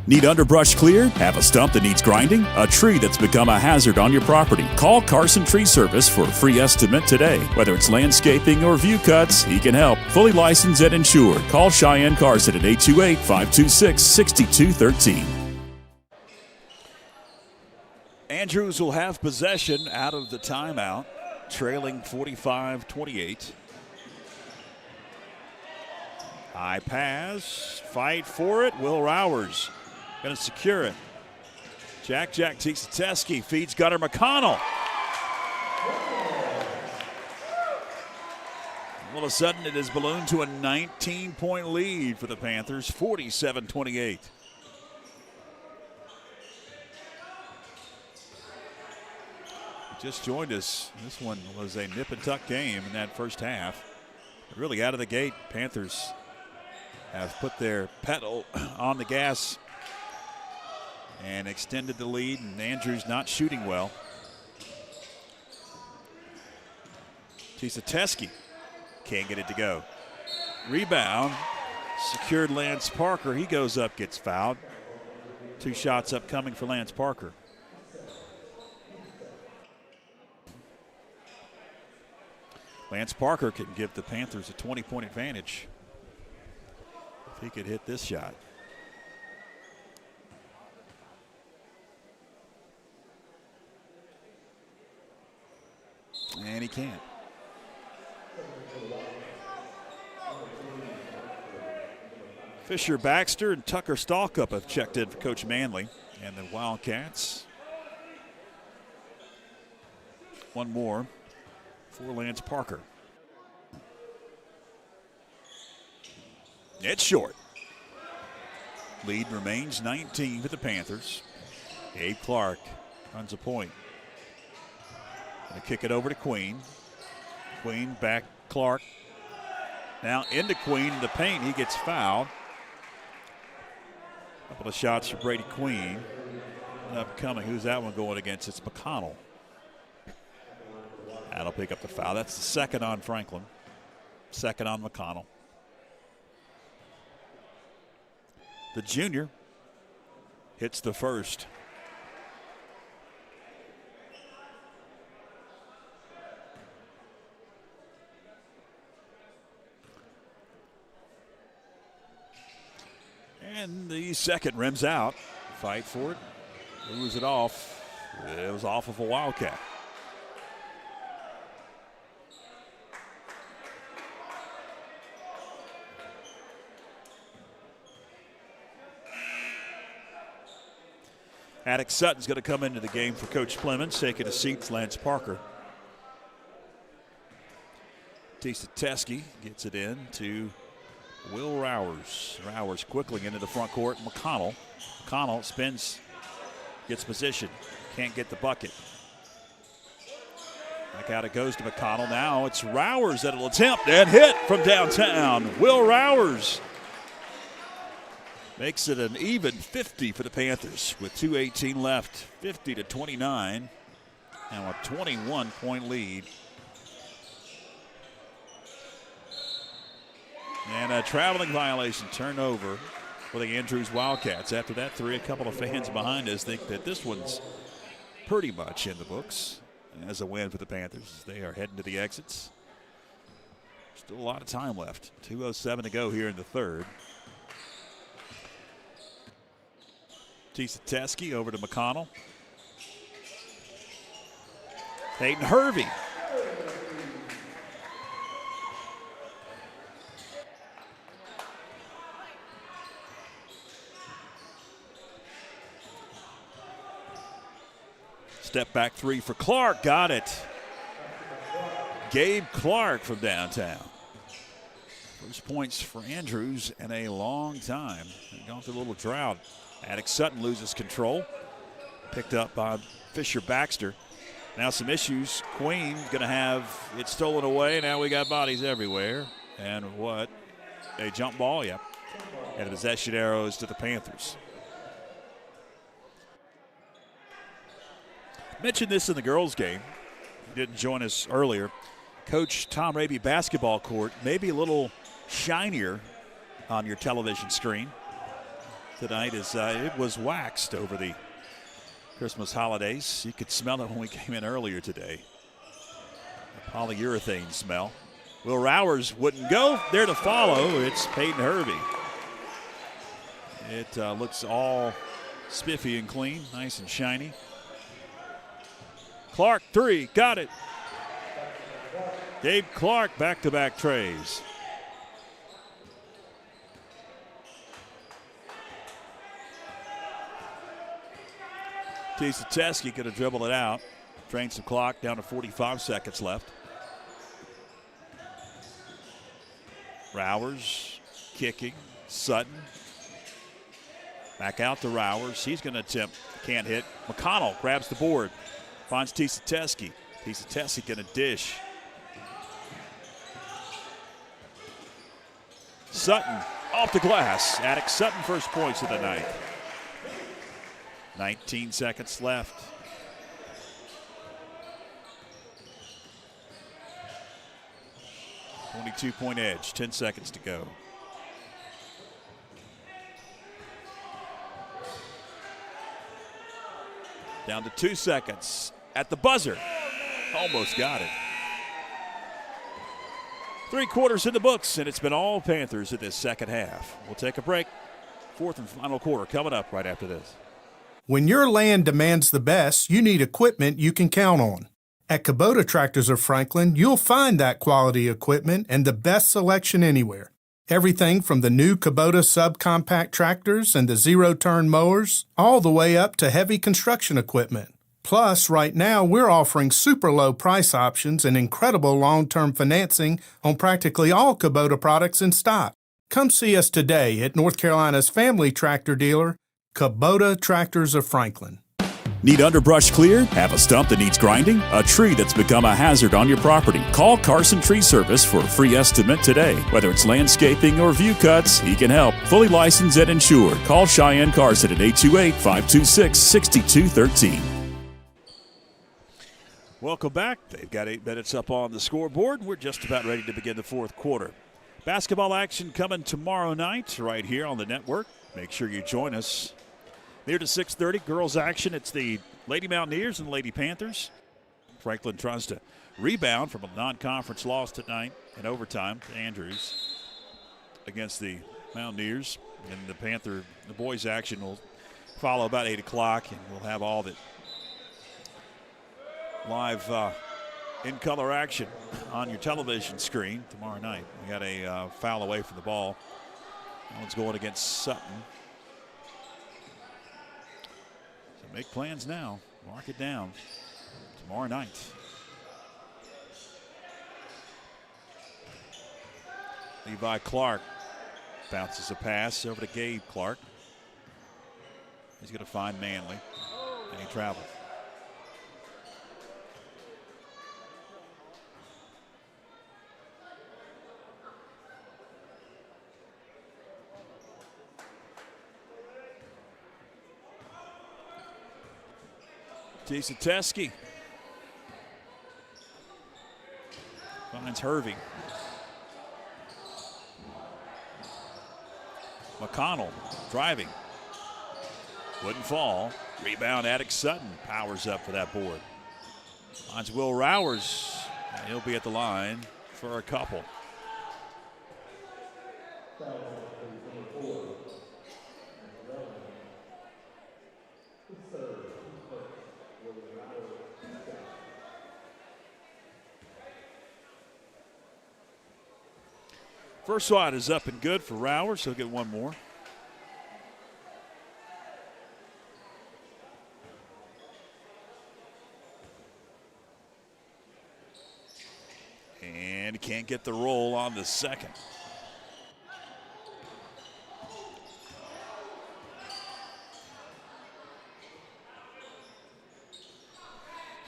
Need underbrush cleared? Have a stump that needs grinding? A tree that's become a hazard on your property? Call Carson Tree Service for a free estimate today. Whether it's landscaping or view cuts, he can help. Fully licensed and insured. Call Cheyenne Carson at 828-526-6213. Andrews will have possession out of the timeout, trailing 45-28. High pass, fight for it. Will Rowers going to secure it. Jack Tieseteski feeds Gunnar McConnell. All of a sudden, it has ballooned to a 19-point lead for the Panthers, 47-28. Just joined us. This one was a nip and tuck game in that first half. Really out of the gate, Panthers have put their pedal on the gas and extended the lead, and Andrews not shooting well. Tieseteski can't get it to go. Rebound, secured Lance Parker. He goes up, gets fouled. 2 shots upcoming for Lance Parker. Lance Parker can give the Panthers a 20-point advantage if he could hit this shot. And he can't. Fisher Baxter and Tucker Stalkup have checked in for Coach Manley and the Wildcats. One more for Lance Parker. It's short. Lead remains 19 for the Panthers. Gabe Clark runs a point. Gonna kick it over to Queen. Queen back Clark. Now into Queen in the paint. He gets fouled. Couple of shots for Brady Queen. Upcoming. Who's that one going against? It's McConnell. That'll pick up the foul. That's the second on Franklin. Second on McConnell. The junior hits the first. And the second rims out. Fight for it. Lose it off. It was off of a Wildcat. Attic Sutton's going to come into the game for Coach Clemens, taking a seat, Lance Parker. Teskey gets it in to Will Rowers. Rowers quickly into the front court. McConnell spins, gets position, can't get the bucket. Back out it goes to McConnell. Now it's Rowers that'll attempt and hit from downtown. Will Rowers makes it an even 50 for the Panthers with 2:18 left, 50-29. Now a 21-point lead. And a traveling violation, turnover for the Andrews Wildcats. After that three, a couple of fans behind us think that this one's pretty much in the books as a win for the Panthers. They are heading to the exits. Still a lot of time left. 2:07 to go here in the third. Teskey over to McConnell. Peyton Hervey. Step back three for Clark. Got it. Gabe Clark from downtown. First points for Andrews in a long time. They've gone through a little drought. Attic Sutton loses control. Picked up by Fisher Baxter. Now some issues. Queen going to have it stolen away. Now we got bodies everywhere. And what? A jump ball, yep. And the possession arrows to the Panthers. Mentioned this in the girls' game. You didn't join us earlier. Coach Tom Raby basketball court may be a little shinier on your television screen tonight as it was waxed over the Christmas holidays. You could smell it when we came in earlier today. The polyurethane smell. Will Rowers wouldn't go. There to follow, it's Peyton Hervey. It looks all spiffy and clean, nice and shiny. Clark, three, got it. Gabe Clark, back-to-back trays. Teskey could have dribbled it out. Drains the clock down to 45 seconds left. Rowers kicking. Sutton. Back out to Rowers. He's going to attempt. Can't hit. McConnell grabs the board. Finds Teskey. Teskey going to dish. Sutton off the glass. Attic Sutton first points of the night. 19 seconds left. .22 edge. 10 seconds to go. Down to 2 seconds. At the buzzer. Almost got it. 3 quarters in the books, and it's been all Panthers in this second half. We'll take a break. Fourth and final quarter coming up right after this. When your land demands the best, you need equipment you can count on. At Kubota Tractors of Franklin, you'll find that quality equipment and the best selection anywhere. Everything from the new Kubota subcompact tractors and the zero-turn mowers, all the way up to heavy construction equipment. Plus, right now, we're offering super low price options and incredible long-term financing on practically all Kubota products in stock. Come see us today at North Carolina's family tractor dealer, Kubota Tractors of Franklin. Need underbrush cleared? Have a stump that needs grinding? A tree that's become a hazard on your property? Call Carson Tree Service for a free estimate today. Whether it's landscaping or view cuts, he can help. Fully licensed and insured. Call Cheyenne Carson at 828-526-6213. Welcome back. They've got 8 minutes up on the scoreboard. We're just about ready to begin the fourth quarter. Basketball action coming tomorrow night right here on the network. Make sure you join us. Near to 6:30, girls action. It's the Lady Mountaineers and Lady Panthers. Franklin tries to rebound from a non-conference loss tonight in overtime to Andrews against the Mountaineers. And the boys action will follow about 8 o'clock, and we'll have all the live in-color action on your television screen tomorrow night. We got a foul away from the ball. That one's going against Sutton. So make plans now. Mark it down. Tomorrow night. Levi Clark bounces a pass over to Gabe Clark. He's going to find Manley, and he travels. Teske finds Hervey. McConnell driving. Wouldn't fall. Rebound, Attic Sutton powers up for that board. Finds Will Rowers, and he'll be at the line for a couple. First shot is up and good for Rowers. He'll get one more. And he can't get the roll on the second.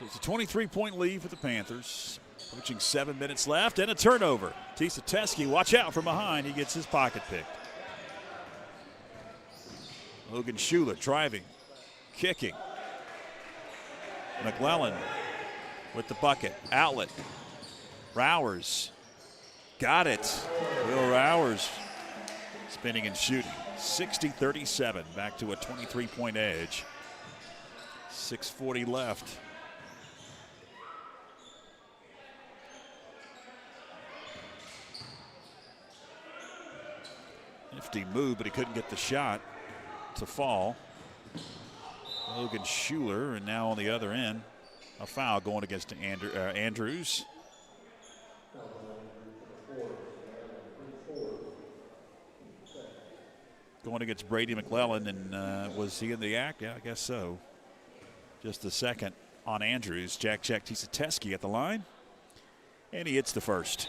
So it's a 23-point lead for the Panthers. Approaching 7 minutes left, and a turnover. Teske, watch out from behind. He gets his pocket picked. Logan Schuler driving, kicking. McClellan with the bucket. Outlet. Rowers. Got it. Will Rowers spinning and shooting. 60-37. Back to a 23-point edge. 6:40 left. Nifty move, but he couldn't get the shot to fall. Logan Schuler, and now on the other end, a foul going against Andrews. Going against Brady McClellan, and was he in the act? Yeah, I guess so. Just a second on Andrews. Jack Teske at the line, and he hits the first.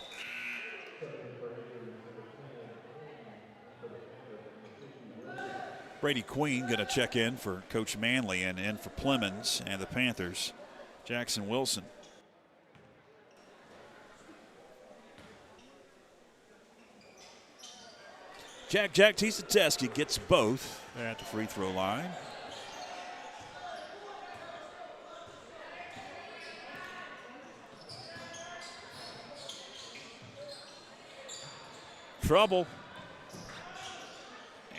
Brady Queen going to check in for Coach Manley and in for Plemons and the Panthers. Jackson Wilson. Jack Teske gets both at the free throw line. Trouble.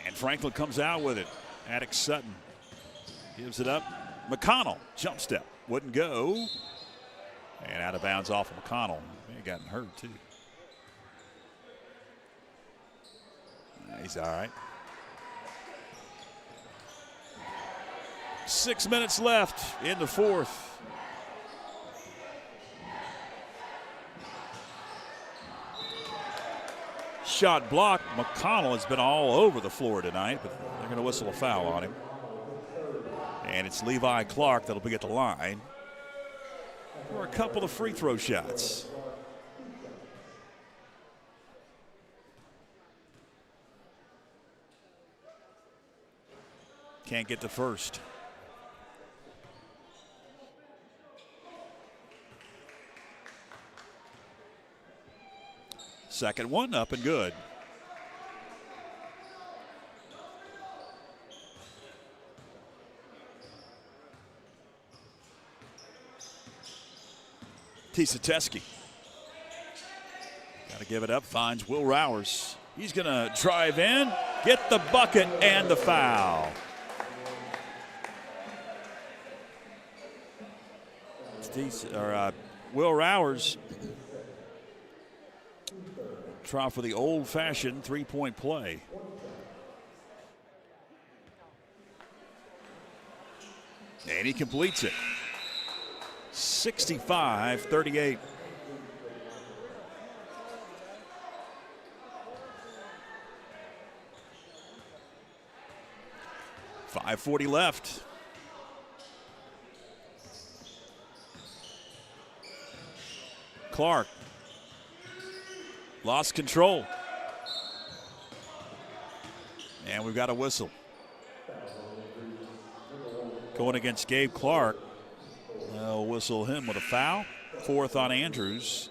And Franklin comes out with it. Attic Sutton gives it up. McConnell, jump step, wouldn't go. And out of bounds off of McConnell. He gotten hurt too. He's all right. 6 minutes left in the fourth. Shot blocked. McConnell has been all over the floor tonight, but they're going to whistle a foul on him. And it's Levi Clark that'll be at the line for a couple of free throw shots. Can't get the first. Second one up and good. Teske. Got to give it up. Finds Will Rowers. He's going to drive in, get the bucket, and the foul. Will Rowers try for the old-fashioned three-point play. And he completes it. 65-38. .540 left. Clark lost control. And we've got a whistle. Going against Gabe Clark. They'll whistle him with a foul. 4th on Andrews.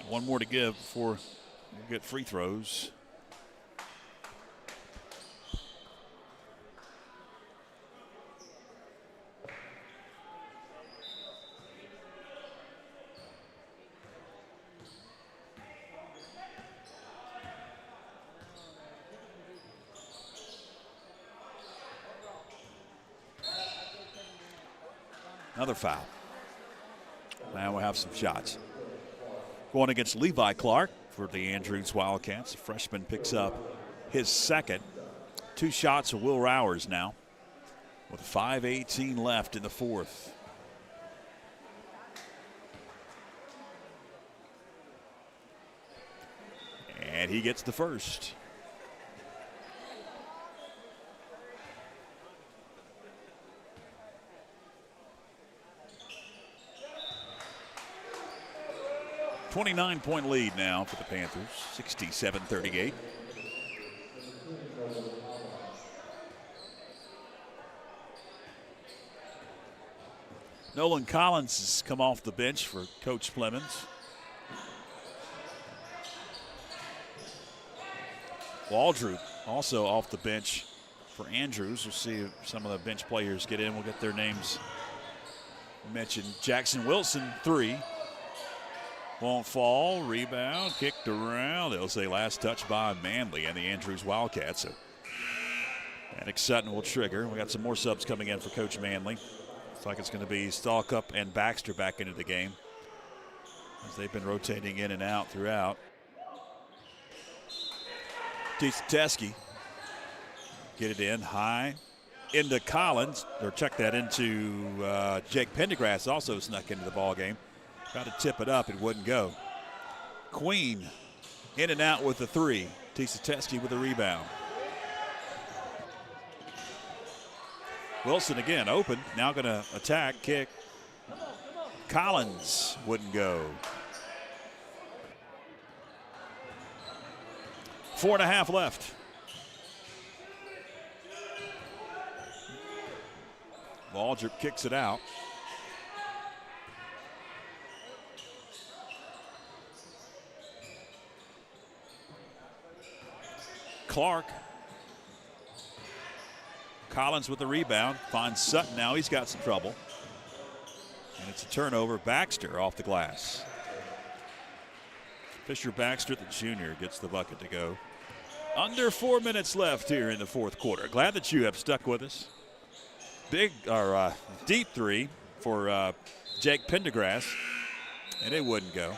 One more to give before we get free throws. Another foul. Now we'll have some shots. Going against Levi Clark for the Andrews Wildcats. The freshman picks up his second. 2 shots of Will Rowers now with 5:18 left in the 4th. And he gets the first. .9 lead now for the Panthers, 67-38. Nolan Collins has come off the bench for Coach Plemons. Waldrew also off the bench for Andrews. We'll see if some of the bench players get in. We'll get their names mentioned. Jackson Wilson, 3. Won't fall, rebound, kicked around. They'll say last touch by Manley and the Andrews Wildcats. So Attic Sutton will trigger. We got some more subs coming in for Coach Manley. Looks like it's going to be Stalkup and Baxter back into the game as they've been rotating in and out throughout. Teskey get it in high into Collins, or check that into Jake Pendergrass, also snuck into the ball game. Tried to tip it up, it wouldn't go. Queen in and out with the 3. Teskey with a rebound. Wilson again open, now going to attack, kick. Collins wouldn't go. 4.5 left. Waldrop kicks it out. Clark. Collins with the rebound. Finds Sutton now. He's got some trouble. And it's a turnover. Baxter off the glass. Fisher Baxter, the junior, gets the bucket to go. Under 4 minutes left here in the 4th quarter. Glad that you have stuck with us. Deep 3 for Jake Pendergrass. And it wouldn't go.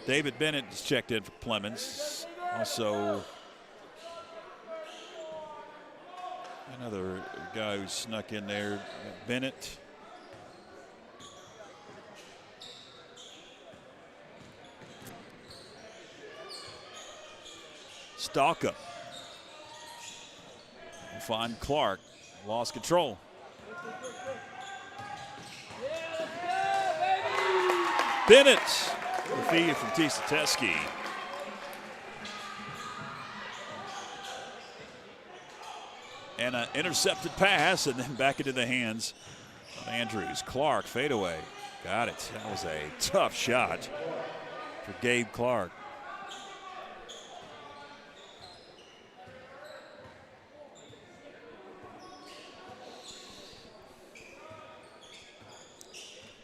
David Bennett is checked in for Plemons. Also, another guy who snuck in there, Bennett. Stalkup. We'll find Clark. Lost control. Bennett. The feed from Teskey. And an intercepted pass, and then back into the hands of Andrews. Clark, fadeaway. Got it. That was a tough shot for Gabe Clark.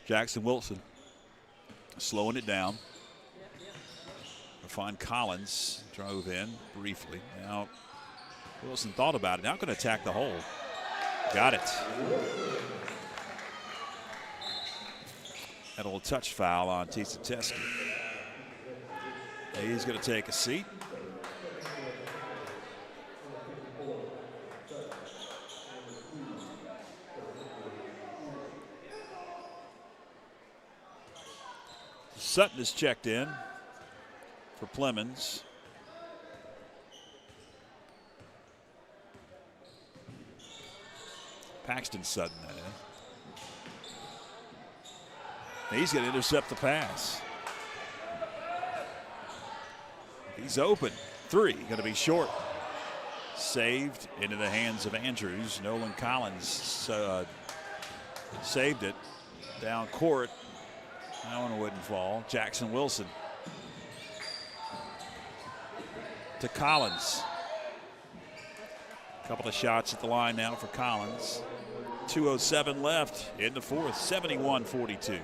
Jackson Wilson slowing it down. We'll find Collins, drove in briefly. Now Wilson thought about it. Now going to attack the hole. Got it. Had a little touch foul on Teskey. He's going to take a seat. Sutton is checked in for Plemons. Paxton Sutton, that is. He's going to intercept the pass. He's open. Three, going to be short. Saved into the hands of Andrews. Nolan Collins saved it down court. That one wouldn't fall. Jackson Wilson to Collins. A couple of shots at the line now for Collins. 2:07 left in the fourth, 71-42.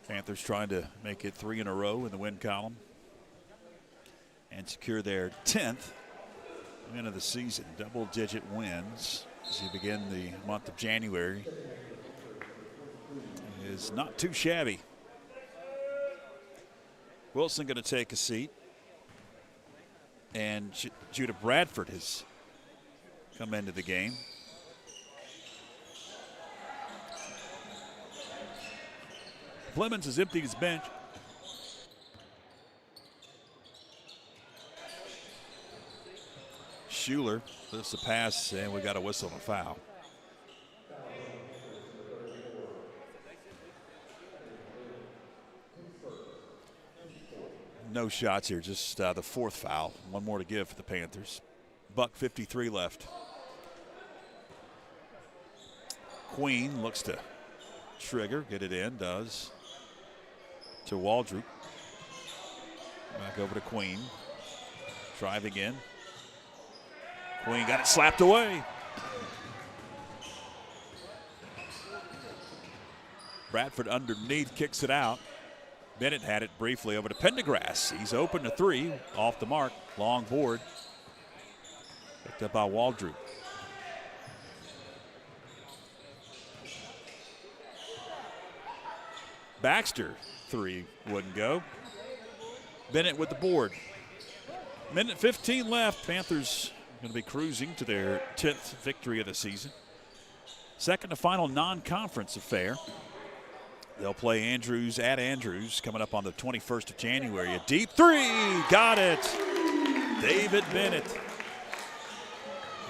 Panthers trying to make it 3 in a row in the win column and secure their 10th win of the season. Double-digit wins as you begin the month of January is not too shabby. Wilson going to take a seat, and Judah Bradford has come into the game. Clemens has emptied his bench. Schuler lifts the pass, and we got a whistle and a foul. No shots here, just the fourth foul. One more to give for the Panthers. $1:53 left. Queen looks to trigger, get it in, does. To Waldrop. Back over to Queen. Driving in. Queen got it slapped away. Bradford underneath, kicks it out. Bennett had it briefly over to Pendergrass. He's open to three, off the mark, long board. Picked up by Waldrop. Baxter, three, wouldn't go. Bennett with the board. Minute 15 left. Panthers going to be cruising to their 10th victory of the season. Second to final non-conference affair. They'll play Andrews at Andrews coming up on the 21st of January. A deep three, got it. David Bennett.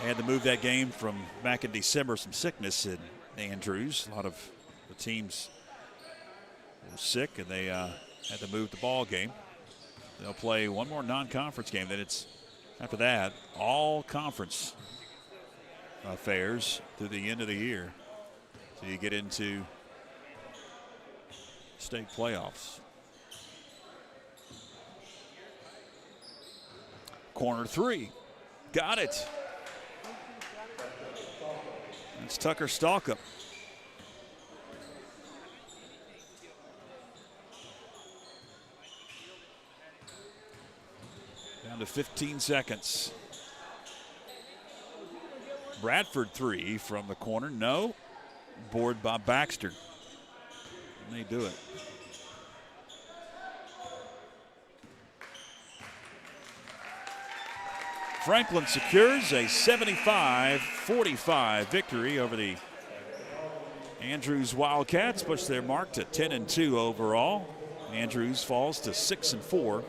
Had to move that game from back in December, some sickness in Andrews. A lot of the teams were sick, and they had to move the ball game. They'll play one more non-conference game. Then it's, after that, all conference affairs through the end of the year. So you get into state playoffs. Corner three, got it. That's Tucker Stalkup. Down to 15 seconds. Bradford three from the corner, no. Board by Baxter. And they do it. Franklin secures a 75-45 victory over the Andrews Wildcats, push their mark to 10-2 overall. Andrews falls to 6-4.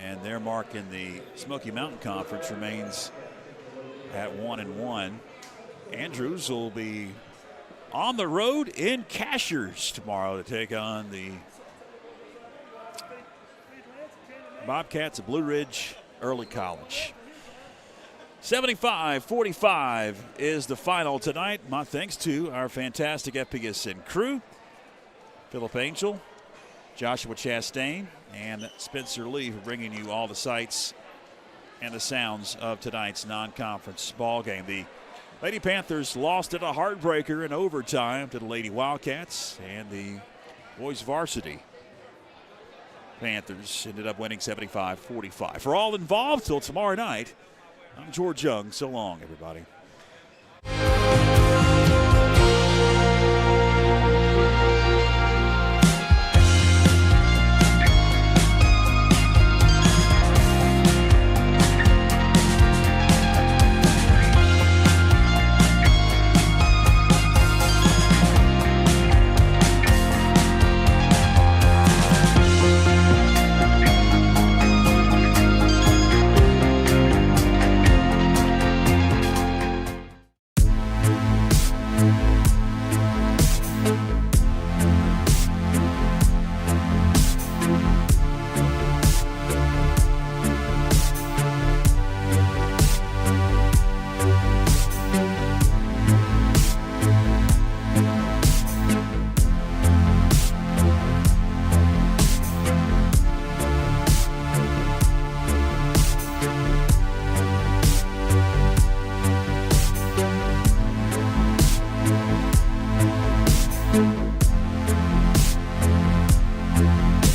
And their mark in the Smoky Mountain Conference remains at 1-1. Andrews will be on the road in Cashiers tomorrow to take on the Bobcats of Blue Ridge Early College. 75-45 is the final tonight. My thanks to our fantastic FPSN crew, Philip Angel, Joshua Chastain, and Spencer Lee for bringing you all the sights and the sounds of tonight's non-conference ball game. The Lady Panthers lost at a heartbreaker in overtime to the Lady Wildcats, and the boys varsity Panthers ended up winning 75-45. For all involved, till tomorrow night, I'm George Young. So long, everybody.